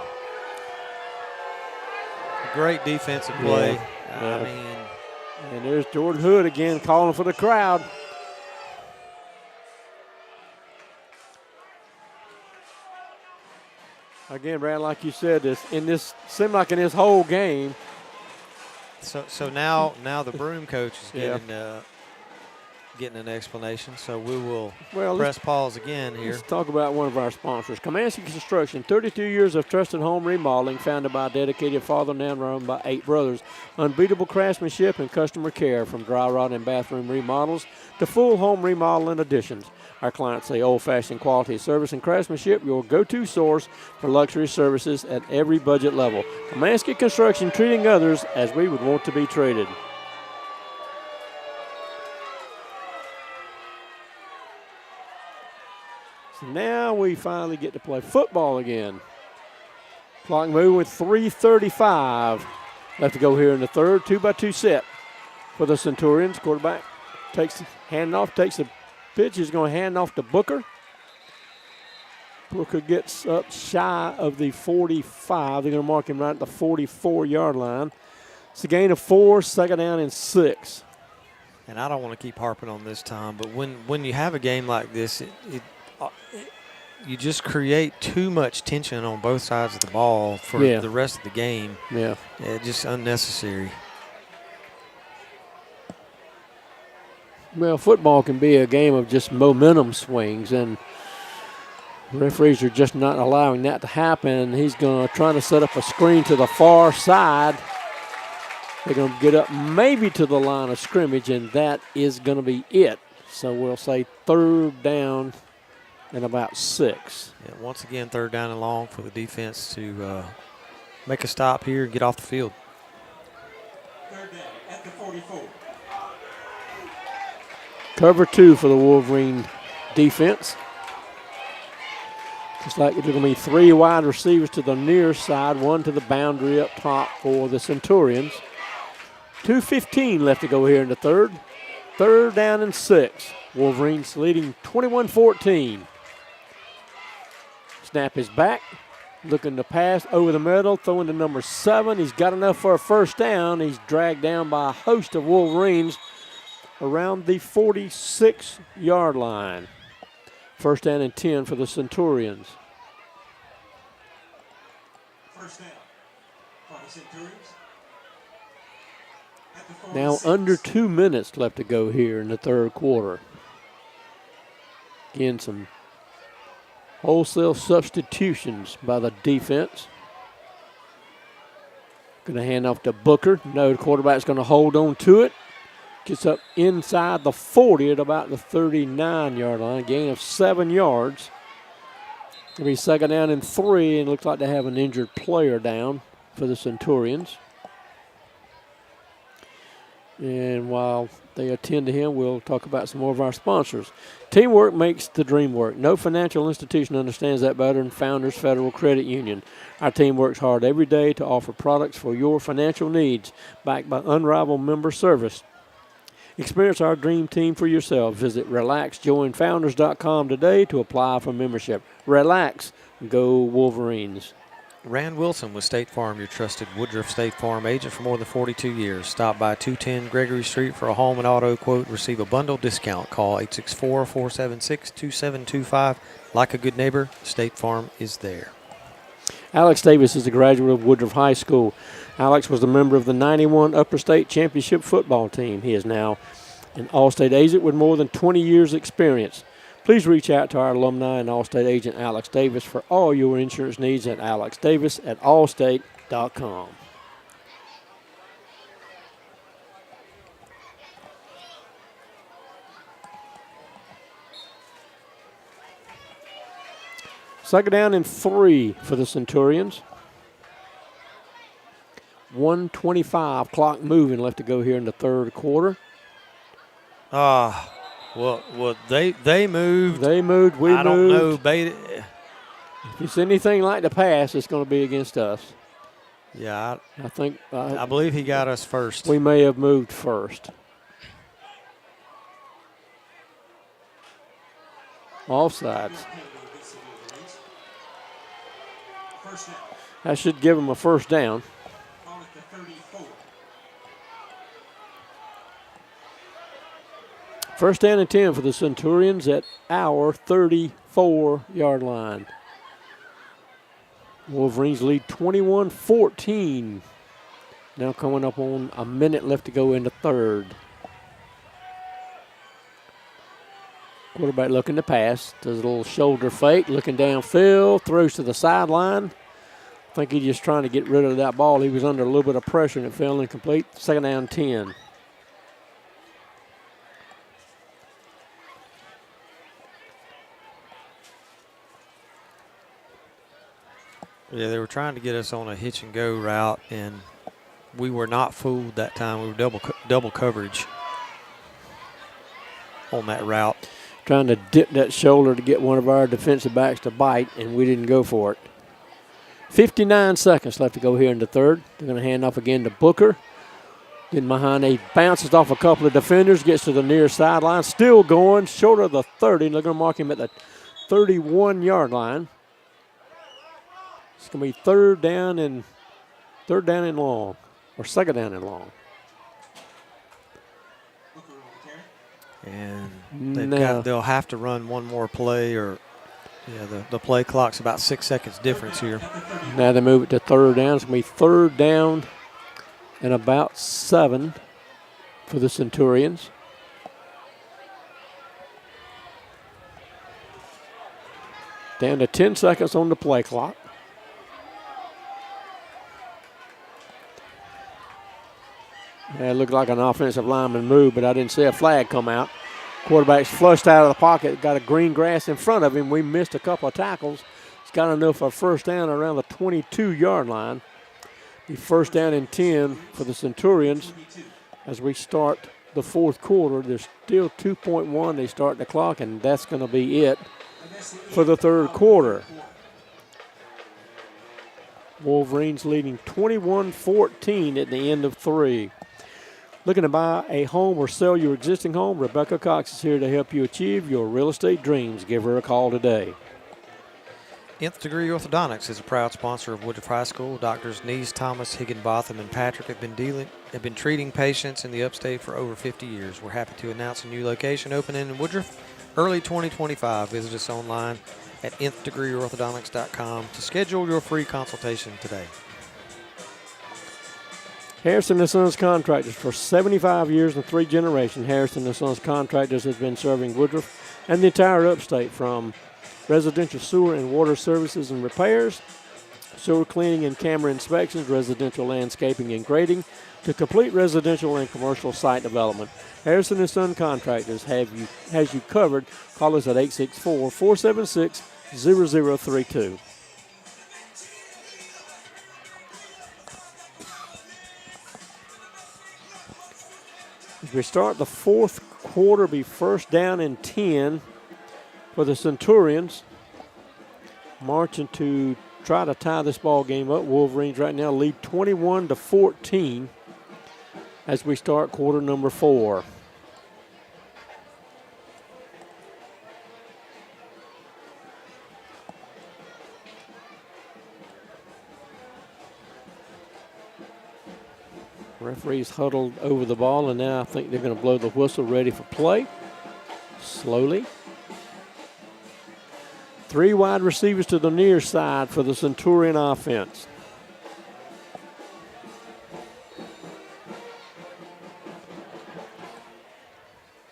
Great defensive play. Yeah. I mean. And there's Jordan Hood again calling for the crowd. Again, Brad, like you said, seemed like in this whole game. So now the Broome coach is getting an explanation. So we will press pause again here. Let's talk about one of our sponsors. Comanche Construction, 32 years of trusted home remodeling, founded by a dedicated father and run by 8 brothers. Unbeatable craftsmanship and customer care, from dry rot and bathroom remodels to full home remodeling additions. Our clients say old-fashioned quality service and craftsmanship, your go-to source for luxury services at every budget level. Comanche Construction, treating others as we would want to be treated. So now we finally get to play football again. Clock moving with 3:35 left to go here in the third. 2-by-2 set for the Centurions. Quarterback takes the handoff, takes the pitch. He's going to hand off to Booker. Booker gets up shy of the 45. They're going to mark him right at the 44-yard line. It's a gain of 4, 2nd down and 6. And I don't want to keep harping on this, Tom, but when you have a game like this, you just create too much tension on both sides of the ball for the rest of the game. Yeah. It's just unnecessary. Well, football can be a game of just momentum swings, and referees are just not allowing that to happen. He's going to try to set up a screen to the far side. They're going to get up maybe to the line of scrimmage, and that is going to be it. So we'll say 3rd down and about 6. Yeah, once again, 3rd down and long for the defense to make a stop here and get off the field. 3rd down at the 44. Cover 2 for the Wolverine defense. Just like there's going to be 3 wide receivers to the near side, 1 to the boundary up top for the Centurions. 2:15 left to go here in the third. 3rd down and 6. Wolverines leading 21-14. Snap is back. Looking to pass over the middle, throwing to number 7. He's got enough for a 1st down. He's dragged down by a host of Wolverines around the 46-yard line. 1st down and 10 for the Centurions. 1st down for the Centurions. At the 46. Now under 2 minutes left to go here in the 3rd quarter. Again, some wholesale substitutions by the defense. Going to hand off to Booker. No, the quarterback's going to hold on to it. Gets up inside the 40 at about the 39-yard line. Gain of 7 yards. It'll be 2nd down and 3, and it looks like they have an injured player down for the Centurions. And while they attend to him, we'll talk about some more of our sponsors. Teamwork makes the dream work. No financial institution understands that better than Founders Federal Credit Union. Our team works hard every day to offer products for your financial needs, backed by unrivaled member service. Experience our dream team for yourself. Visit RelaxJoinFounders.com today to apply for membership. Relax. Go Wolverines. Rand Wilson with State Farm, your trusted Woodruff State Farm agent for more than 42 years. Stop by 210 Gregory Street for a home and auto quote. Receive a bundle discount. Call 864-476-2725. Like a good neighbor, State Farm is there. Alex Davis is a graduate of Woodruff High School. Alex was a member of the 91 Upper State Championship football team. He is now an All-State agent with more than 20 years' experience. Please reach out to our alumni and All-State agent Alex Davis for all your insurance needs at alexdavis@allstate.com. Second down and 3 for the Centurions. 1:25 clock moving left to go here in the 3rd quarter. Well, they moved. They moved. We moved. I don't know. If it's anything like the pass, it's going to be against us. Yeah, I think. I believe he got us first. We may have moved first. Offsides. First down. That should give them a 1st down. Ball at the 34. 1st down and 10 for the Centurions at our 34-yard line. Wolverines lead 21-14. Now coming up on a minute left to go in the 3rd. Quarterback looking to pass. Does a little shoulder fake, looking downfield, throws to the sideline. I think he's just trying to get rid of that ball. He was under a little bit of pressure and it fell incomplete. 2nd down 10. Yeah, they were trying to get us on a hitch and go route, and we were not fooled that time. We were double coverage on that route. Trying to dip that shoulder to get one of our defensive backs to bite, and we didn't go for it. 59 seconds left to go here in the third. They're going to hand off again to Booker. Getting behind, he bounces off a couple of defenders, gets to the near sideline, still going, short of the 30. They're going to mark him at the 31-yard line. It's going to be third down and long, or second down and long. And they'll have to run one more play, or the play clock's about 6 seconds difference here. Now they move it to third down. It's going to be third down and about 7 for the Centurions. Down to 10 seconds on the play clock. It looked like an offensive lineman move, but I didn't see a flag come out. Quarterback's flushed out of the pocket, got a green grass in front of him. We missed a couple of tackles. He's got enough for a first down around the 22-yard line. The first down and 10 for the Centurions as we start the fourth quarter. There's still 2.1. They start the clock, and that's going to be it for the third quarter. Wolverines leading 21-14 at the end of 3. Looking to buy a home or sell your existing home? Rebecca Cox is here to help you achieve your real estate dreams. Give her a call today. Nth Degree Orthodontics is a proud sponsor of Woodruff High School. Doctors Nees, Thomas, Higginbotham, and Patrick have been treating patients in the upstate for over 50 years. We're happy to announce a new location opening in Woodruff early 2025. Visit us online at nthDegreeOrthodontics.com to schedule your free consultation today. Harrison & Sons Contractors. For 75 years and 3 generations, Harrison & Sons Contractors has been serving Woodruff and the entire upstate, from residential sewer and water services and repairs, sewer cleaning and camera inspections, residential landscaping and grading, to complete residential and commercial site development. Harrison & Son Contractors has you covered. Call us at 864-476-0032. As we start the fourth quarter, be first down and 10 for the Centurions. Marching to try to tie this ball game up. Wolverines right now lead 21-14 as we start quarter number 4. Referees huddled over the ball, and now I think they're going to blow the whistle, ready for play. Slowly. 3 wide receivers to the near side for the Centurion offense.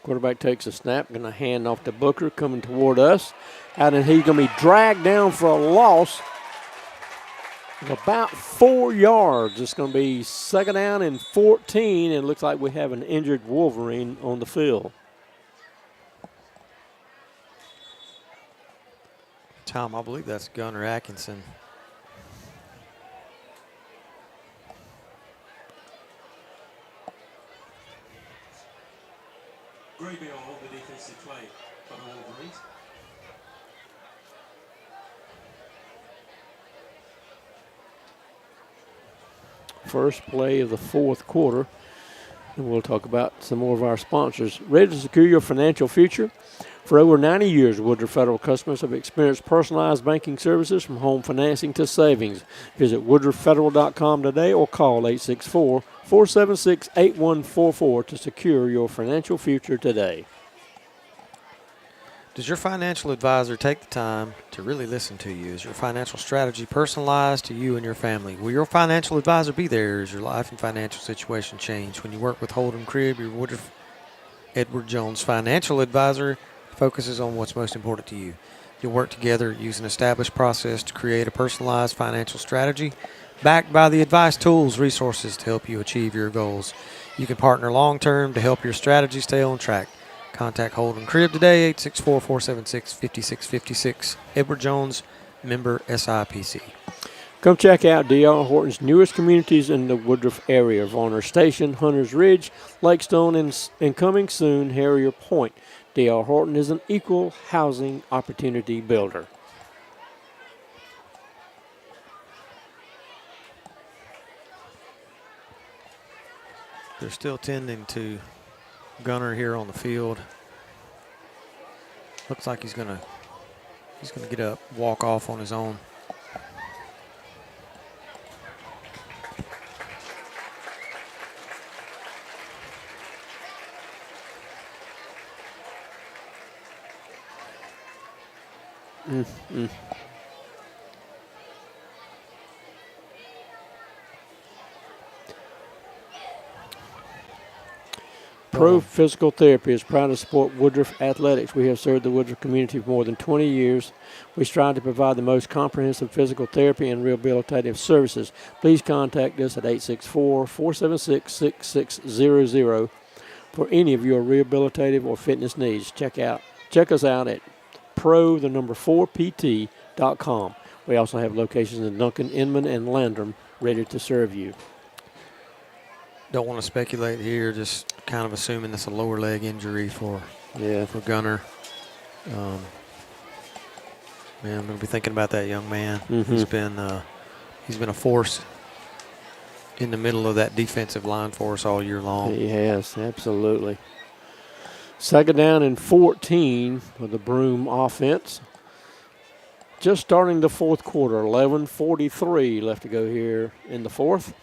Quarterback takes a snap, going to hand off to Booker, coming toward us. And he's going to be dragged down for a loss of about 4 yards. It's going to be second down and 14, and it looks like we have an injured Wolverine on the field. Tom, I believe that's Gunnar Atkinson. Graybill on the defensive play for the Wolverines. First play of the fourth quarter, and we'll talk about some more of our sponsors. Ready to secure your financial future? For over 90 years, Woodruff Federal customers have experienced personalized banking services from home financing to savings. Visit WoodruffFederal.com today or call 864-476-8144 to secure your financial future today. Does your financial advisor take the time to really listen to you? Is your financial strategy personalized to you and your family? Will your financial advisor be there as your life and financial situation change? When you work with Hold'em Cribb, your Woodruff Edward Jones financial advisor focuses on what's most important to you. You'll work together, use an established process to create a personalized financial strategy backed by the advice, tools, resources to help you achieve your goals. You can partner long-term to help your strategy stay on track. Contact Hold'em Cribb today, 864-476-5656. Edward Jones, member SIPC. Come check out D.R. Horton's newest communities in the Woodruff area: Varner Station, Hunters Ridge, Lakestone, and coming soon, Harrier Point. D.R. Horton is an equal housing opportunity builder. They're still tending to Gunner here on the field. Looks like he's gonna get up, walk off on his own. Pro Physical Therapy is proud to support Woodruff Athletics. We have served the Woodruff community for more than 20 years. We strive to provide the most comprehensive physical therapy and rehabilitative services. Please contact us at 864-476-6600 for any of your rehabilitative or fitness needs. Check us out at pro4pt.com. We also have locations in Duncan, Inman, and Landrum ready to serve you. Don't want to speculate here, just kind of assuming it's a lower leg injury for Gunner. Man, I'm going to be thinking about that young man. He's been a force in the middle of that defensive line for us all year long. He has, absolutely. Second down and 14 for the Broome offense. Just starting the fourth quarter, 11:43 left to go here in the fourth.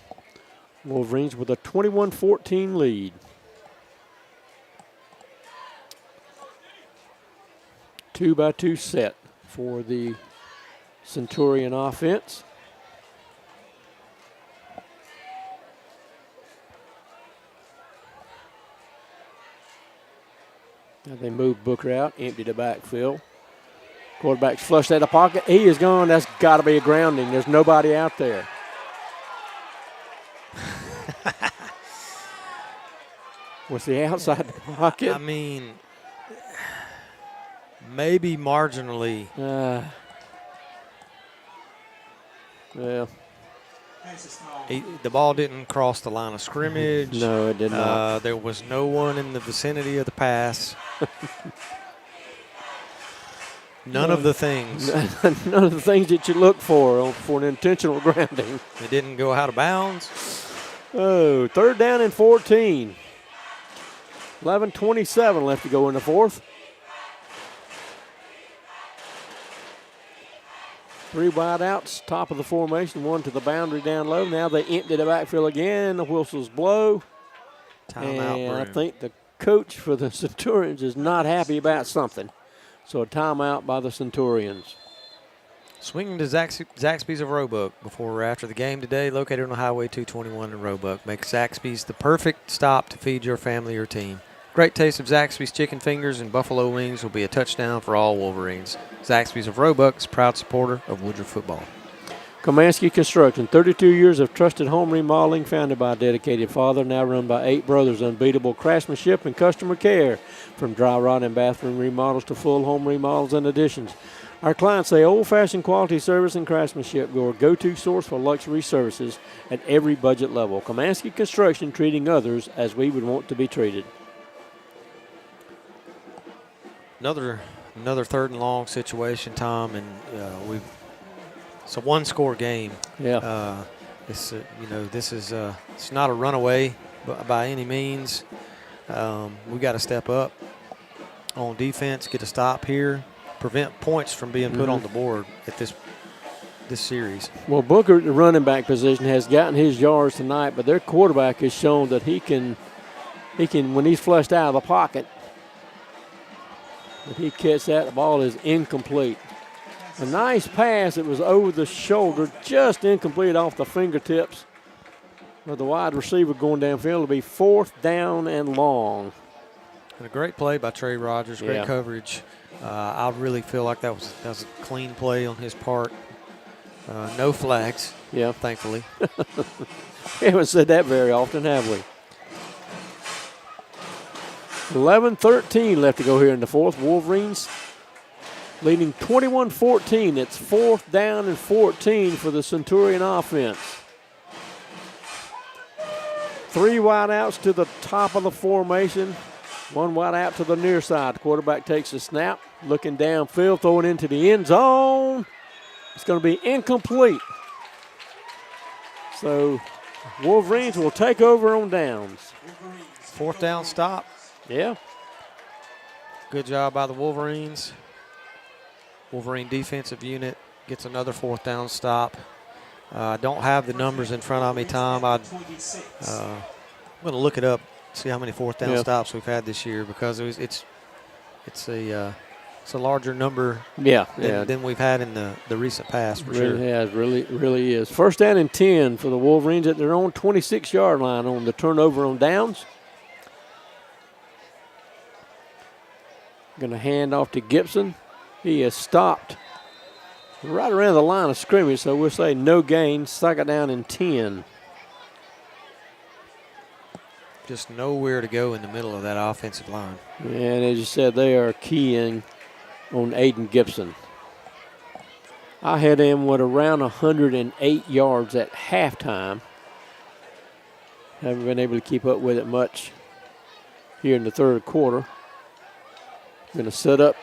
Wolverines with a 21-14 lead. 2-by-2 set for the Centurion offense. Now they move Booker out, empty the backfield. Quarterback's flushed out of the pocket. He is gone. That's got to be a grounding. There's nobody out there. Was he outside the pocket? I mean, maybe marginally. Well, the ball didn't cross the line of scrimmage. No, it did not. There was no one in the vicinity of the pass. None of the things. None of the things that you look for an intentional grounding. It didn't go out of bounds. Oh, third down and 14. 11:27 left to go in the fourth. Three wide outs, top of the formation, one to the boundary down low. Now they empty the backfield again. The whistles blow. Timeout, and I Broome. think the coach for the Centurions is not happy about something. So a timeout by the Centurions. Swinging to Zaxby's of Roebuck before or after the game today, located on Highway 221 in Roebuck. Make Zaxby's the perfect stop to feed your family or team. Great taste of Zaxby's chicken fingers and buffalo wings will be a touchdown for all Wolverines. Zaxby's of Roebuck is a proud supporter of Woodruff football. Komansky Construction, 32 years of trusted home remodeling, founded by a dedicated father, now run by 8 brothers. Unbeatable craftsmanship and customer care, from dry rot and bathroom remodels to full home remodels and additions. Our clients say old-fashioned quality service and craftsmanship, your go-to source for luxury services at every budget level. Komansky Construction, treating others as we would want to be treated. Another third and long situation, Tom, and it's a one-score game. Yeah. This is it's not a runaway by any means. We got to step up on defense, get a stop here, prevent points from being put on the board at this series. Well, Booker, the running back position, has gotten his yards tonight, but their quarterback has shown that he can when he's flushed out of the pocket, if he catches that, the ball is incomplete. A nice pass. It was over the shoulder, just incomplete off the fingertips of the wide receiver going downfield. It'll be fourth down and long. And a great play by Trey Rogers, great coverage. I really feel like that was a clean play on his part. No flags, thankfully. We haven't said that very often, have we? 11:13 left to go here in the fourth. Wolverines leading 21-14. It's fourth down and 14 for the Centurion offense. 3 wide outs to the top of the formation. 1 wide out to the near side. The quarterback takes a snap, looking downfield, throwing into the end zone. It's going to be incomplete. So Wolverines will take over on downs. Fourth down stop. Yeah. Good job by the Wolverines. Wolverine defensive unit gets another fourth down stop. I don't have the numbers in front of me, Tom. I'm going to look it up, see how many fourth down stops we've had this year, because it's a larger number than we've had in the recent past, for sure. It really is. First down and 10 for the Wolverines at their own 26-yard line on the turnover on downs. Going to hand off to Gibson. He is stopped right around the line of scrimmage, so we'll say no gain. Second down and 10. Just nowhere to go in the middle of that offensive line. And as you said, they are keying on Aiden Gibson. I had him with around 108 yards at halftime. Haven't been able to keep up with it much here in the third quarter. Going to set up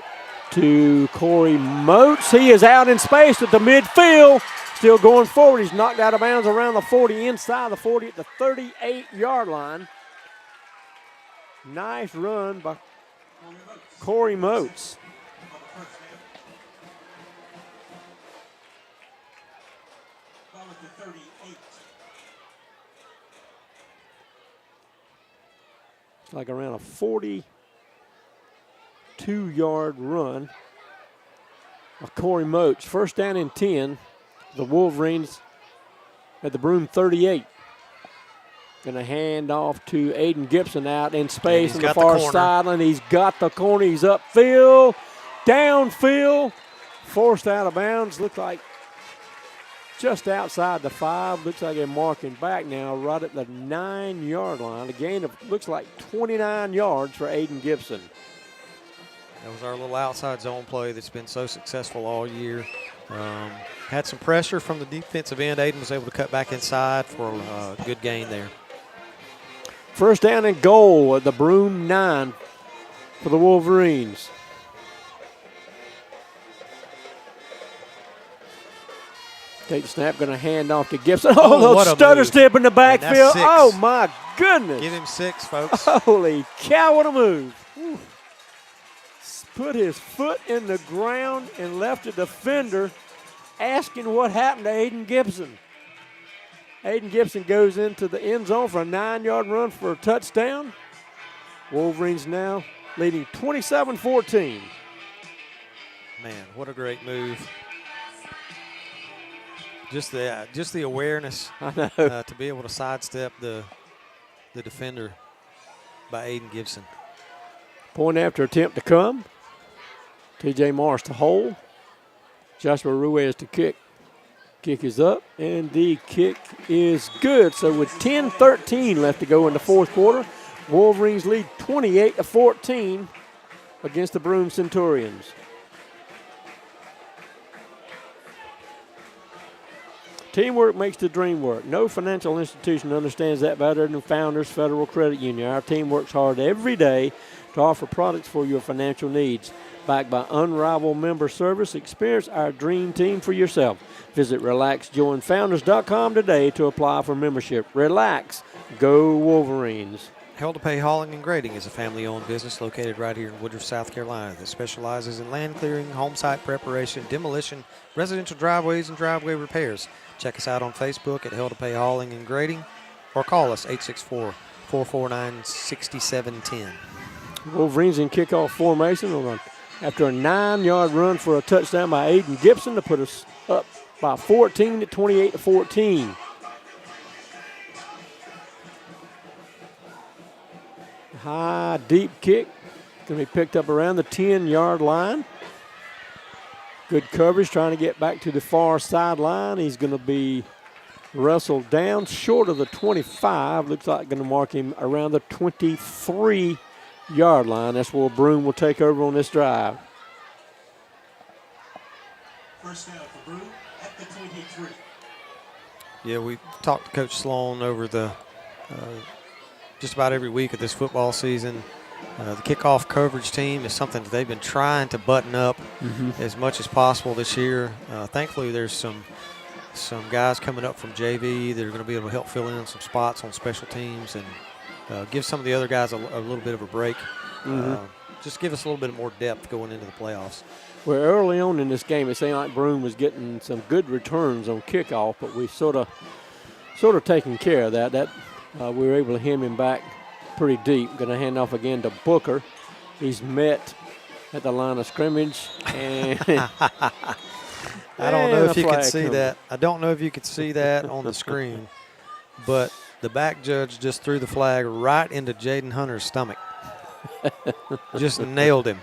to Corey Moats. He is out in space at the midfield. Still going forward. He's knocked out of bounds around the 40, inside the 40 at the 38-yard line. Nice run by Corey Moats. It's like around a 42-yard run of Corey Moats. First down and 10. The Wolverines at the Broome 38. Going to hand off to Aiden Gibson out in space on the far sideline. He's got the corner. He's upfield, downfield, forced out of bounds. Looks like just outside the 5. Looks like they're marking back now right at the 9-yard line. A gain of looks like 29 yards for Aiden Gibson. That was our little outside zone play that's been so successful all year. Had some pressure from the defensive end. Aiden was able to cut back inside for a good gain there. First down and goal at the Broome 9 for the Wolverines. Take the snap, going to hand off to Gibson. Oh, the stutter step in the backfield. Oh, my goodness. Give him 6, folks. Holy cow, what a move. Whew. Put his foot in the ground and left a defender asking what happened to Aiden Gibson. Aiden Gibson goes into the end zone for a 9-yard run for a touchdown. Wolverines now leading 27-14. Man, what a great move. Just the awareness to be able to sidestep the defender by Aiden Gibson. Point after attempt to come. T.J. Morris to hold. Joshua Ruiz to kick. Kick is up, and the kick is good. So with 10:13 left to go in the fourth quarter, Wolverines lead 28-14 against the Broome Centurions. Teamwork makes the dream work. No financial institution understands that better than Founders Federal Credit Union. Our team works hard every day to offer products for your financial needs. Backed by unrivaled member service, experience our dream team for yourself. Visit RelaxJoinFounders.com today to apply for membership. Relax. Go Wolverines. Held to Pay Hauling and Grading is a family-owned business located right here in Woodruff, South Carolina that specializes in land clearing, home site preparation, demolition, residential driveways, and driveway repairs. Check us out on Facebook at Held to Pay Hauling and Grading or call us 864-449-6710. Wolverines in kickoff formation after a 9-yard run for a touchdown by Aiden Gibson to put us up by 14 at 28-14. High, deep kick. Going to be picked up around the 10-yard line. Good coverage, trying to get back to the far sideline. He's going to be wrestled down short of the 25. Looks like going to mark him around the 23-yard line. That's where Broome will take over on this drive. First down for Broome at the 23. Yeah, we talked to Coach Sloan over the just about every week of this football season. The kickoff coverage team is something that they've been trying to button up as much as possible this year. Thankfully, there's some some guys coming up from JV that are going to be able to help fill in some spots on special teams and give some of the other guys a little bit of a break. Just give us a little bit more depth going into the playoffs. Well, early on in this game, it seemed like Broome was getting some good returns on kickoff, but we sort of taking care of that. We were able to hem him back pretty deep. Going to hand off again to Booker. He's met at the line of scrimmage, and I don't know if you can flag see coming. that. I don't know if you could see that on the screen, but the back judge just threw the flag right into Jaden Hunter's stomach. Just nailed him.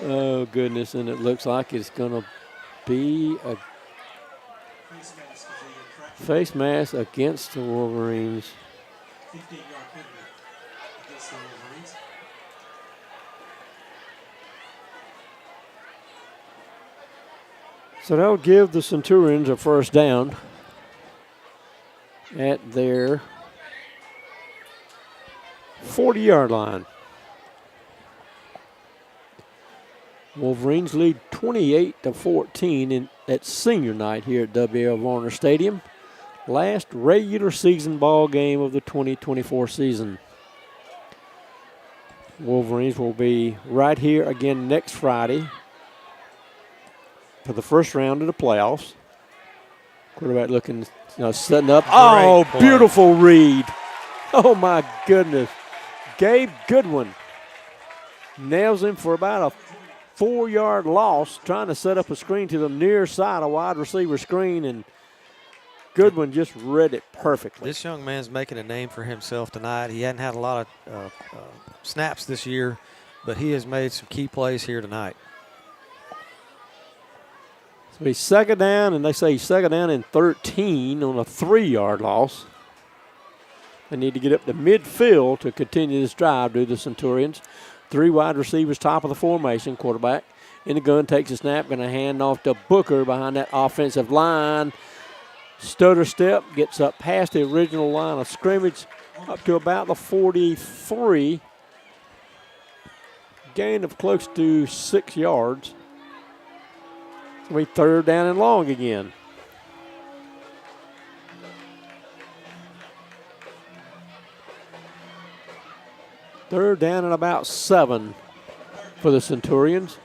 Oh, goodness, and it looks like it's going to be a face mask against the Wolverines. 15-yard penalty against the Wolverines. So that'll give the Centurions a first down at their 40-yard line. Wolverines lead 28-14 at senior night here at W.L. Varner Stadium. Last regular season ball game of the 2024 season. Wolverines will be right here again next Friday for the first round of the playoffs. Quarterback looking, setting up. Oh, play. beautiful read. Oh, my goodness. Gabe Goodwin nails him for about a 4-yard loss, trying to set up a screen to the near side, a wide receiver screen, and Goodwin just read it perfectly. This young man's making a name for himself tonight. He hadn't had a lot of snaps this year, but he has made some key plays here tonight. So he's second down, and they say he's second down and 13 on a 3-yard loss. They need to get up to midfield to continue this drive, do the Centurions. 3 wide receivers, top of the formation. Quarterback in the gun, takes a snap, going to hand off to Booker behind that offensive line. Stutter step, gets up past the original line of scrimmage, up to about the 43. Gain of close to 6 yards. It's going to be third down and long again. Third down and about 7 for the Centurions.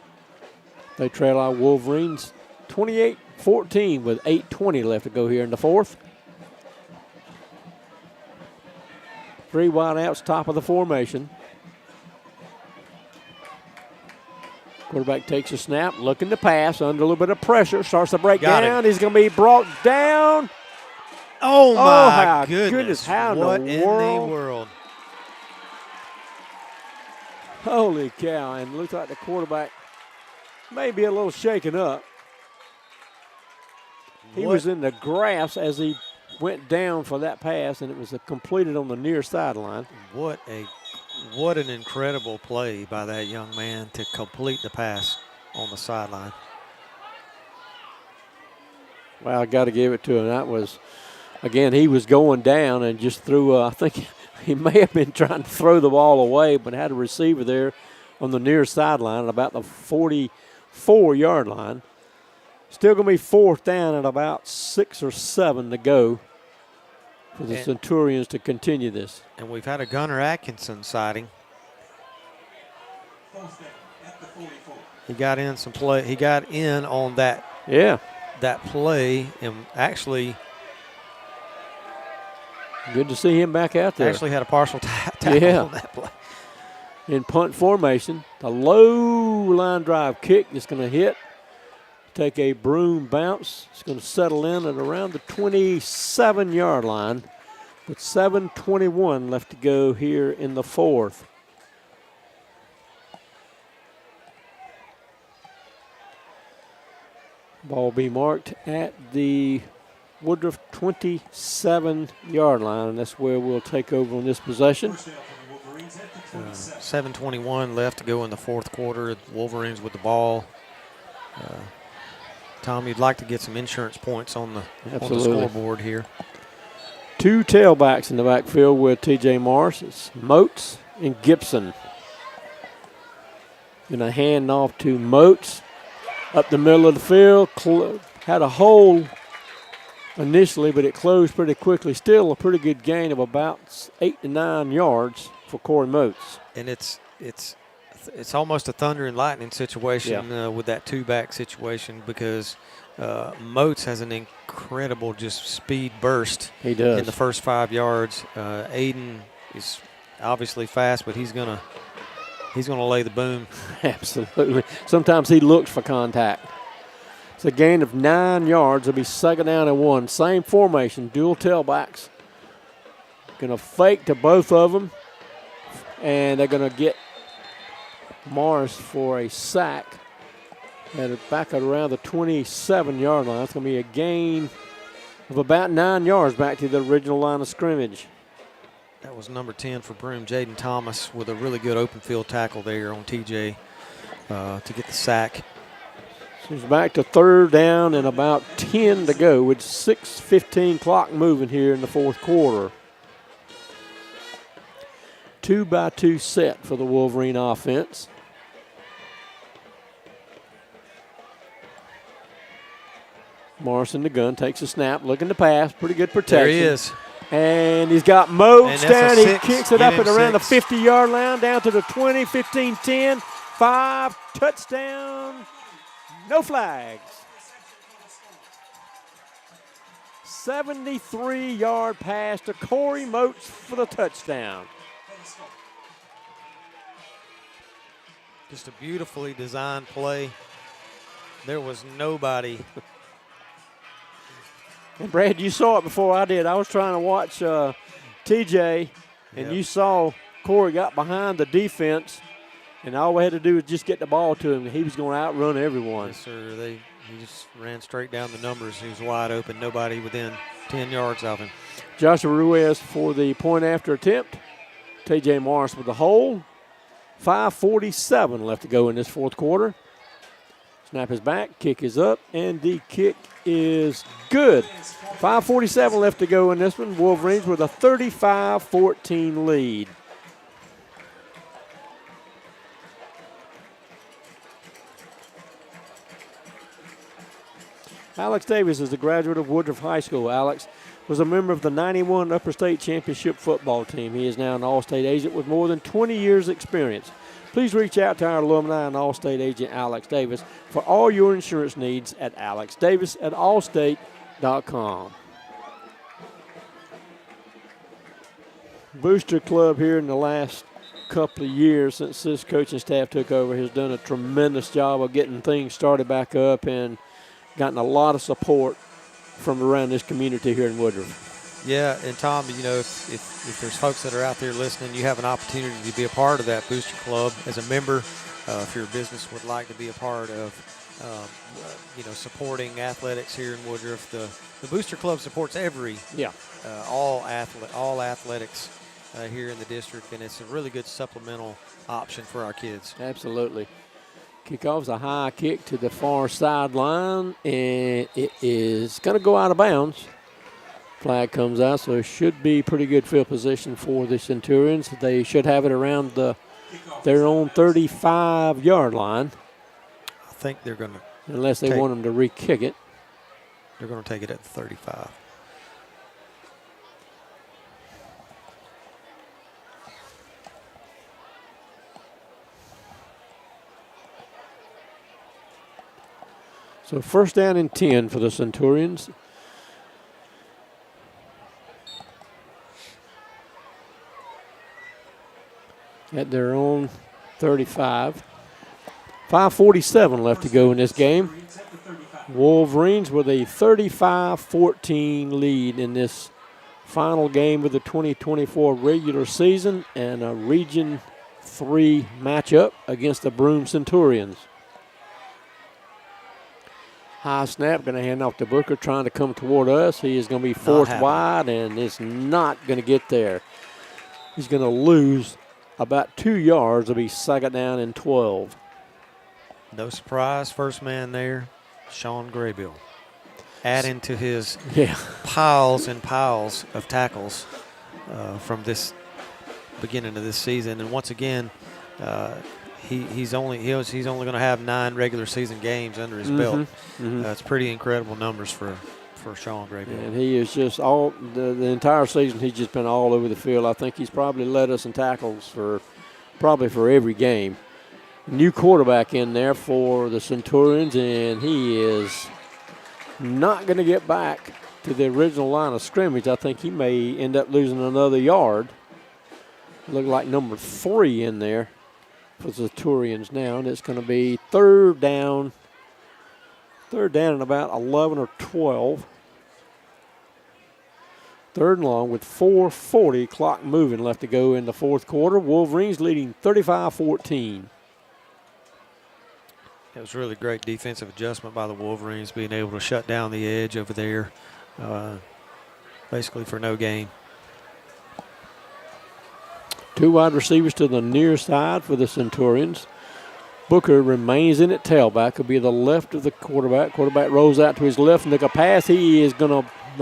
They trail out Wolverines 28-14 with 8:20 left to go here in the fourth. 3 wide outs, top of the formation. Quarterback takes a snap, looking to pass, under a little bit of pressure, starts to break down. He's going to be brought down. Oh, my my goodness. How what in the in world? the world? Holy cow, and looks like the quarterback may be a little shaken up. He was in the grass as he went down for that pass, and it was completed on the near sideline. What an incredible play by that young man to complete the pass on the sideline. Well, I got to give it to him. That was, again, he was going down and just threw, I think he may have been trying to throw the ball away, but had a receiver there on the near sideline at about the 44-yard line. Still going to be fourth down at about 6 or 7 to go for the Centurions to continue this. And we've had a Gunnar Atkinson sighting. He got in some play. He got in on that. Yeah. That play, and actually good to see him back out there. Actually had a partial tackle on that play. In punt formation, the low line drive kick is going to hit. Take a Broome bounce. It's going to settle in at around the 27-yard line. With 7:21 left to go here in the fourth. Ball be marked at the Woodruff 27-yard line, and that's where we'll take over on this possession. 7:21 left to go in the fourth quarter. Wolverines with the ball. Tom, you'd like to get some insurance points on the scoreboard here. 2 tailbacks in the backfield with T.J. Morris. It's Moats and Gibson. Going to hand off to Moats up the middle of the field. Had a hole initially, but it closed pretty quickly. Still a pretty good gain of about 8 to 9 yards for Corey Moats. And it's almost a thunder and lightning situation with that two-back situation because Moats has an incredible just speed burst. He does. In the first 5 yards. Aiden is obviously fast, but he's gonna lay the boom. Absolutely. Sometimes he looks for contact. It's a gain of 9 yards. It'll be 2nd down and 1. Same formation, dual tailbacks. Going to fake to both of them, and they're going to get Morris for a sack back at around the 27-yard line. It's going to be a gain of about 9 yards back to the original line of scrimmage. That was number 10 for Broome, Jaden Thomas, with a really good open field tackle there on TJ to get the sack. So it's back to 3rd down and about 10 to go with 6:15 clock moving here in the 4th quarter. 2-by-2 set for the Wolverine offense. Morrison, the gun, takes a snap, looking to pass. Pretty good protection. There he is. And he's got Moats down. He kicks it up Give at him around the 6. 50-yard line, down to the 20, 15, 10, 5, touchdown, no flags. 73-yard pass to Corey Moats for the touchdown. Just a beautifully designed play. There was nobody. And Brad, you saw it before I did. I was trying to watch TJ, and you saw Corey got behind the defense, and all we had to do was just get the ball to him. He was going to outrun everyone. Yes, sir. He just ran straight down the numbers. He was wide open. Nobody within 10 yards of him. Joshua Ruiz for the point after attempt. TJ Morris with the hold. 5:47 left to go in this 4th quarter. Snap is back, kick is up, and the kick is good. 5:47 left to go in this one. Wolverines with a 35-14 lead. Alex Davis is a graduate of Woodruff High School. Alex was a member of the 91 Upper State Championship football team. He is now an All-State agent with more than 20 years' experience. Please reach out to our alumni and All-State agent Alex Davis for all your insurance needs at alexdavis@allstate.com. Booster Club here in the last couple of years since this coaching staff took over has done a tremendous job of getting things started back up and gotten a lot of support from around this community here in Woodruff. Yeah, and Tom, you know, if there's folks that are out there listening, you have an opportunity to be a part of that Booster Club as a member. If your business would like to be a part of, supporting athletics here in Woodruff, the Booster Club supports all athletics here in the district, and it's a really good supplemental option for our kids. Absolutely. Kickoff's a high kick to the far sideline, and it is going to go out of bounds. Flag comes out, so it should be pretty good field position for the Centurions. They should have it around their own 35-yard line. I think they're going to. Unless they want them to re-kick it. They're going to take it at 35. So 1st down and 10 for the Centurions. At their own 35. 5:47 left to go in this game. Wolverines with a 35-14 lead in this final game of the 2024 regular season and a Region 3 matchup against the Broome Centurions. High snap, going to hand off to Booker, trying to come toward us. He is going to be forced wide, and it's not going to get there. He's going to lose about 2 yards. It'll be 2nd down and 12. No surprise, first man there, Sean Graybill. Adding to his piles and piles of tackles from this beginning of this season. And once again, he's only going to have 9 regular season games under his belt. It's pretty incredible numbers for for Sean Graybill. And he is just the entire season, he's just been all over the field. I think he's probably led us in tackles for every game. New quarterback in there for the Centurions, and he is not going to get back to the original line of scrimmage. I think he may end up losing another yard. Look like number 3 in there for the Centurions now, and it's going to be third down and about 11 or 12. Third and long with 4:40 clock moving left to go in the fourth quarter. Wolverines leading 35-14. It was really great defensive adjustment by the Wolverines, being able to shut down the edge over there, basically for no gain. 2 wide receivers to the near side for the Centurions. Booker remains in at tailback. Will be the left of the quarterback. Quarterback rolls out to his left and took a pass. They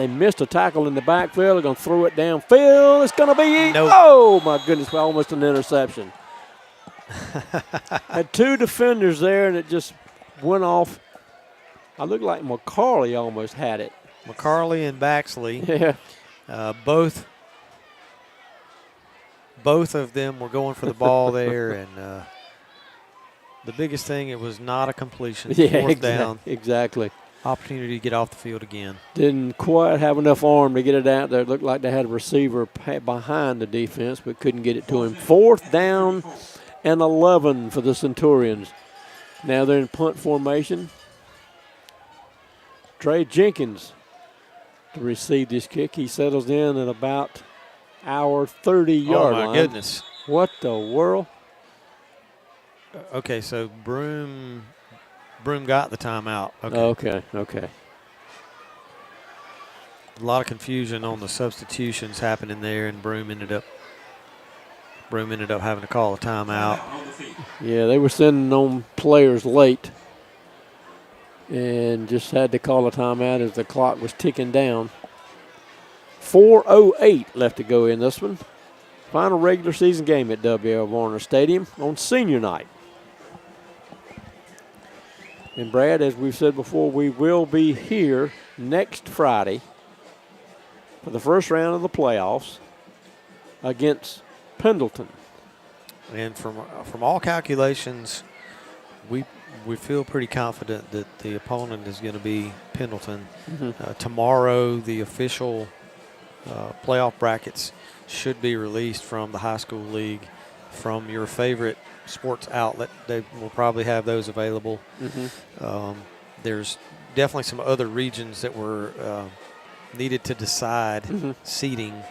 missed a tackle in the backfield. They're going to throw it downfield. It's going to be, nope. Oh my goodness, almost an interception. Had 2 defenders there, and it just went off. I looked like McCarley almost had it. McCarley and Baxley, Yeah. both of them were going for the ball there, and the biggest thing, it was not a completion. Yeah, Fourth down. Exactly. Opportunity to get off the field again. Didn't quite have enough arm to get it out there. It looked like they had a receiver behind the defense, but couldn't get it to him. 4th down and 11 for the Centurions. Now they're in punt formation. Trey Jenkins to receive this kick. He settles in at about our 30-yard line. Oh, my goodness. What the world? Okay, so Broome got the timeout. Okay. Okay. A lot of confusion on the substitutions happening there, and Broome ended up having to call a timeout. Yeah, they were sending on players late and just had to call a timeout as the clock was ticking down. 4:08 left to go in this one. Final regular season game at W.L. Warner Stadium on senior night. And Brad, as we've said before, we will be here next Friday for the first round of the playoffs against Pendleton. And from all calculations, we feel pretty confident that the opponent is going to be Pendleton. Mm-hmm. Tomorrow, the official playoff brackets should be released from the high school league, from your favorite sports outlet. They will probably have those available. Mm-hmm. There's definitely some other regions that were needed to decide seeding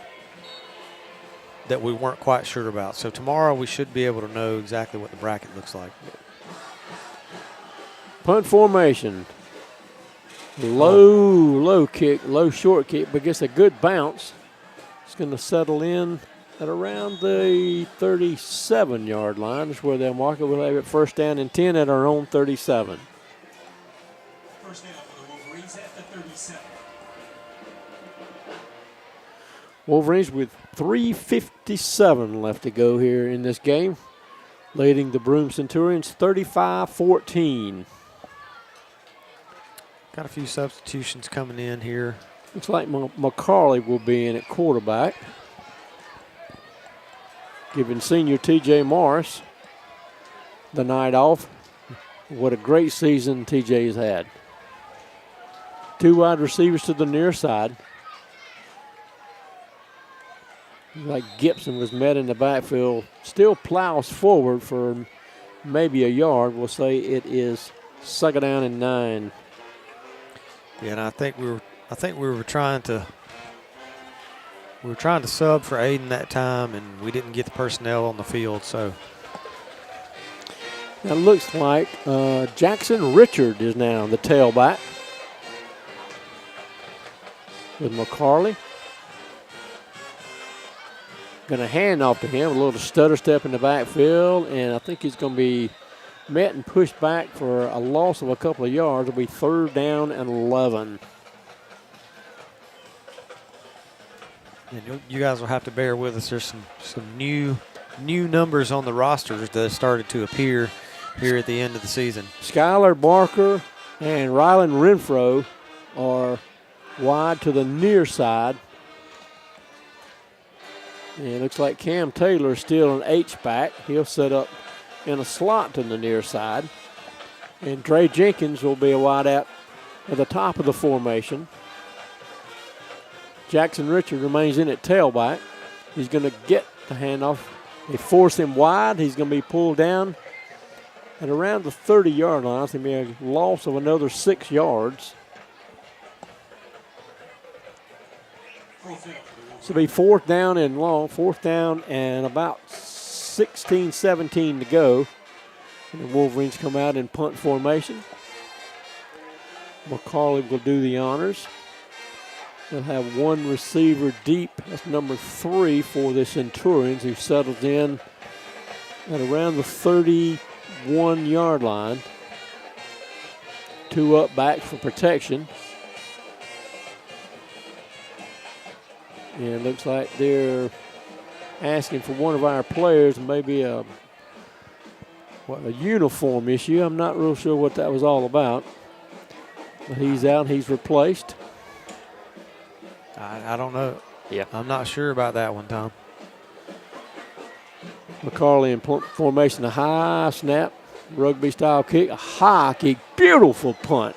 that we weren't quite sure about. So tomorrow we should be able to know exactly what the bracket looks like. Punt formation. Low kick, low short kick, but gets a good bounce. It's going to settle in at around the 37-yard line. Is where they'll mark it. We'll have it first down and 10 at our own 37. First down for the Wolverines at the 37. Wolverines with 3:57 left to go here in this game, leading the Broome Centurions 35-14. Got a few substitutions coming in here. Looks like McCarley will be in at quarterback, giving senior T.J. Morris the night off. What a great season T.J.'s had. 2 wide receivers to the near side. Like Gibson was met in the backfield, still plows forward for maybe a yard. We'll say it is 2nd down and 9. Yeah, and I think we were trying to sub for Aiden that time, and we didn't get the personnel on the field. So now it looks like Jackson Richard is now the tailback with McCarley. Going to hand off to him, a little stutter step in the backfield, and I think he's going to be met and pushed back for a loss of a couple of yards. It'll be 3rd down and 11. And you guys will have to bear with us. There's some new numbers on the rosters that have started to appear here at the end of the season. Skylar Barker and Rylan Renfro are wide to the near side. And it looks like Cam Taylor is still an H-back. He'll set up in a slot to the near side. And Dre Jenkins will be a wide out at the top of the formation. Jackson Richard remains in at tailback. He's going to get the handoff. They force him wide. He's going to be pulled down at around the 30-yard line. It's going to be a loss of another 6 yards. This will be fourth down and long. Fourth down and about 16, 17 to go. And the Wolverines come out in punt formation. McCarley will do the honors. They'll have one receiver deep. That's number 3 for the Centurions, who settles in at around the 31-yard line. 2 up backs for protection. And it looks like they're asking for one of our players, maybe a uniform issue. I'm not real sure what that was all about. But he's out, he's replaced. I don't know. Yeah. I'm not sure about that one, Tom. McCarley in formation, a high snap, rugby style kick, a high kick, beautiful punt.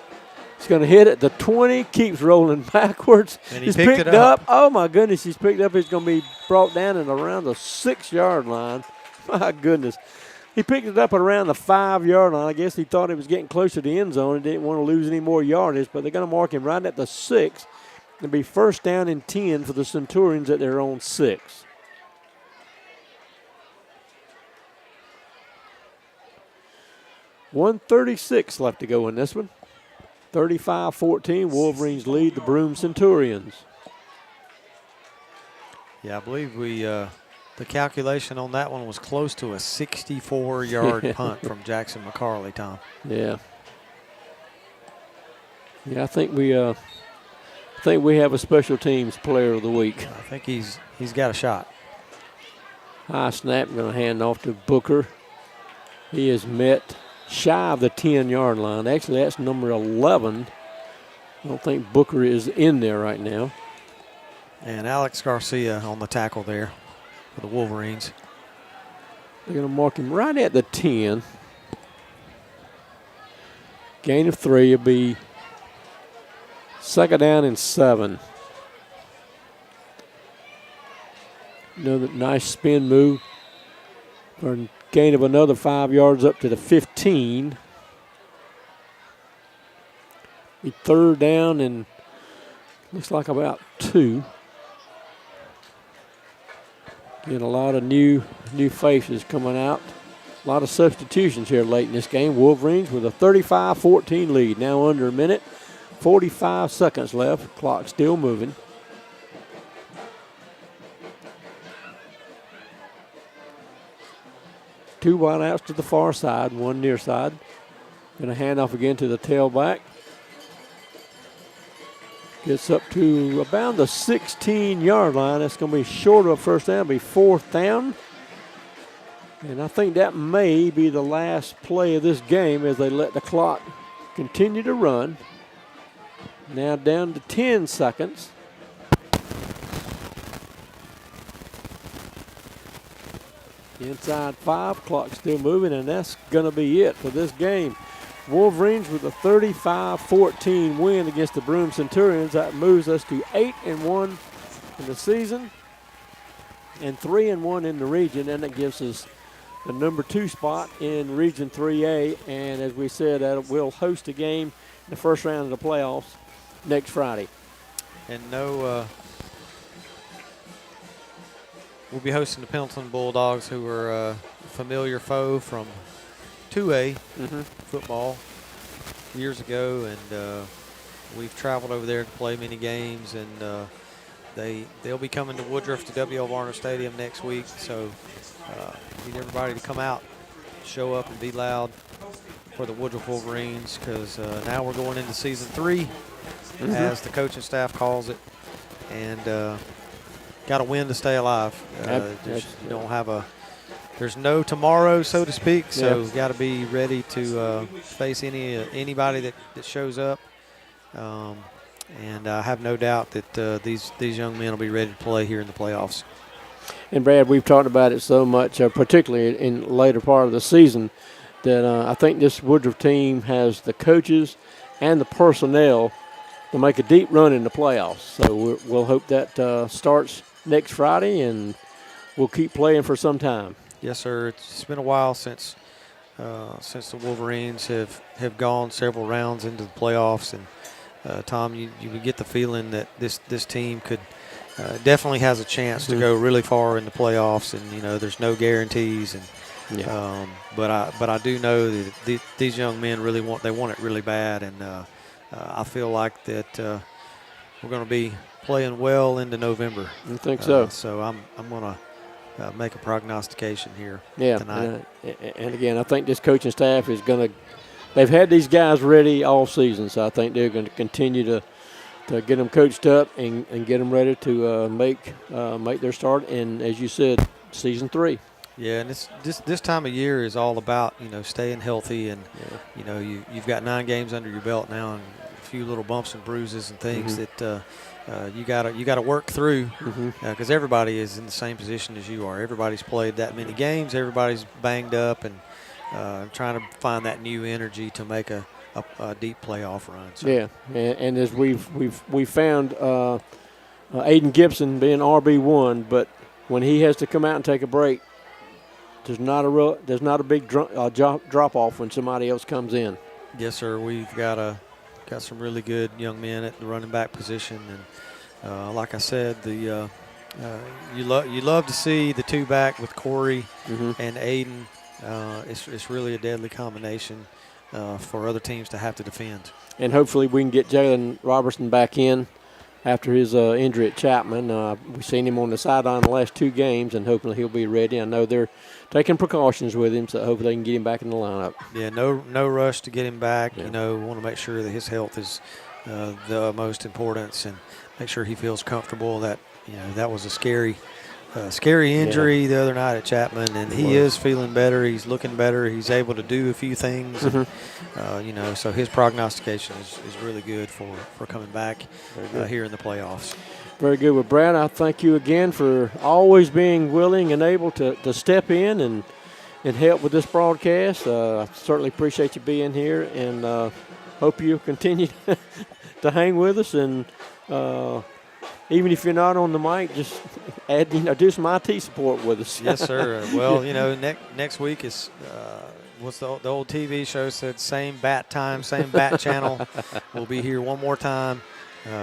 He's going to hit it. The 20 keeps rolling backwards. And he's picked it up. Oh my goodness, he's picked up. He's going to be brought down at around the 6-yard line. My goodness. He picked it up at around the 5-yard line. I guess he thought he was getting close to the end zone and didn't want to lose any more yardage, but they're going to mark him right at the 6. It'll be first down and 10 for the Centurions at their own 6. .136 left to go in this one. 35-14, Wolverines lead the Broome Centurions. Yeah, I believe the calculation on that one was close to a 64-yard punt from Jackson McCarley, Tom. Yeah. Yeah, I think we have a special teams player of the week. I think he's got a shot. High snap, going to hand off to Booker. He is met shy of the 10-yard line. Actually, that's number 11. I don't think Booker is in there right now. And Alex Garcia on the tackle there for the Wolverines. They're going to mark him right at the 10. Gain of 3 will be second down and 7. Another nice spin move for a gain of another 5 yards up to the 15. Be third down and looks like about 2. Getting a lot of new faces coming out. A lot of substitutions here late in this game. Wolverines with a 35-14 lead. Now under a minute. 45 seconds left. Clock still moving. Two wideouts to the far side, one near side. Going to hand off again to the tailback. Gets up to about the 16-yard line. That's going to be short of a first down. It'll be fourth down. And I think that may be the last play of this game as they let the clock continue to run. Now down to 10 seconds. Inside 5, clock still moving, and that's going to be it for this game. Wolverines with a 35-14 win against the Broome Centurions. That moves us to 8-1 in the season and 3-1 in the region, and that gives us the number 2 spot in Region 3A. And as we said, we'll host a game in the first round of the playoffs next Friday. And we'll be hosting the Pendleton Bulldogs, who are a familiar foe from 2A football years ago, and we've traveled over there to play many games, and they'll be coming to Woodruff to W.L. Varner Stadium next week. So need everybody to come out, show up, and be loud for the Woodruff Wolverines, because now we're going into season 3, as the coaching staff calls it, and got to win to stay alive. You don't have there's no tomorrow, so to speak. So got to be ready to face anybody that shows up. And I have no doubt that these young men will be ready to play here in the playoffs. And Brad, we've talked about it so much, particularly in the later part of the season, that I think this Woodruff team has the coaches and the personnel to make a deep run in the playoffs. So we'll hope that starts next Friday, and we'll keep playing for some time. Yes, sir. It's been a while since the Wolverines have gone several rounds into the playoffs, and Tom, you would get the feeling that this team could definitely has a chance to go really far in the playoffs, and there's no guarantees, and but I do know that these young men really want it really bad, and I feel like that we're going to be playing well into November. I think so. So I'm going to make a prognostication here tonight. And again, I think this coaching staff is going to – they've had these guys ready all season, so I think they're going to continue to get them coached up and get them ready to make their start in, as you said, season 3. Yeah, and this time of year is all about staying healthy, and you've got 9 games under your belt now, and a few little bumps and bruises and things that you gotta work through, because everybody is in the same position as you are. Everybody's played that many games. Everybody's banged up, and trying to find that new energy to make a deep playoff run. So. Yeah, and as we've found, Aiden Gibson being RB1, but when he has to come out and take a break, there's not a big drop off when somebody else comes in. Yes, sir. We've got some really good young men at the running back position, and like I said, you love to see the 2 back with Corey and Aiden. It's really a deadly combination for other teams to have to defend. And hopefully we can get Jalen Robertson back in after his injury at Chapman. We've seen him on the sideline the last 2 games, and hopefully he'll be ready. I know they're taking precautions with him, so hopefully they can get him back in the lineup. Yeah, no rush to get him back. Yeah. We want to make sure that his health is the most importance, and make sure he feels comfortable. That that was a scary injury the other night at Chapman, and he is feeling better. He's looking better. He's able to do a few things, and, so his prognostication is really good for coming back here in the playoffs. Very good. Well, Brad, I thank you again for always being willing and able to step in and help with this broadcast. I certainly appreciate you being here, and hope you continue to hang with us, and even if you're not on the mic, just add, do some IT support with us. Yes, sir. Well, next week is what's the old TV show said, same bat time, same bat channel. We'll be here one more time,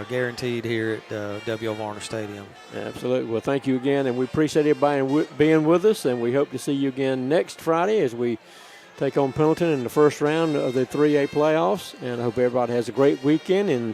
guaranteed here at W.O. Varner Stadium. Absolutely. Well, thank you again, and we appreciate everybody being with us, and we hope to see you again next Friday as we take on Pendleton in the first round of the 3A playoffs. And I hope everybody has a great weekend, and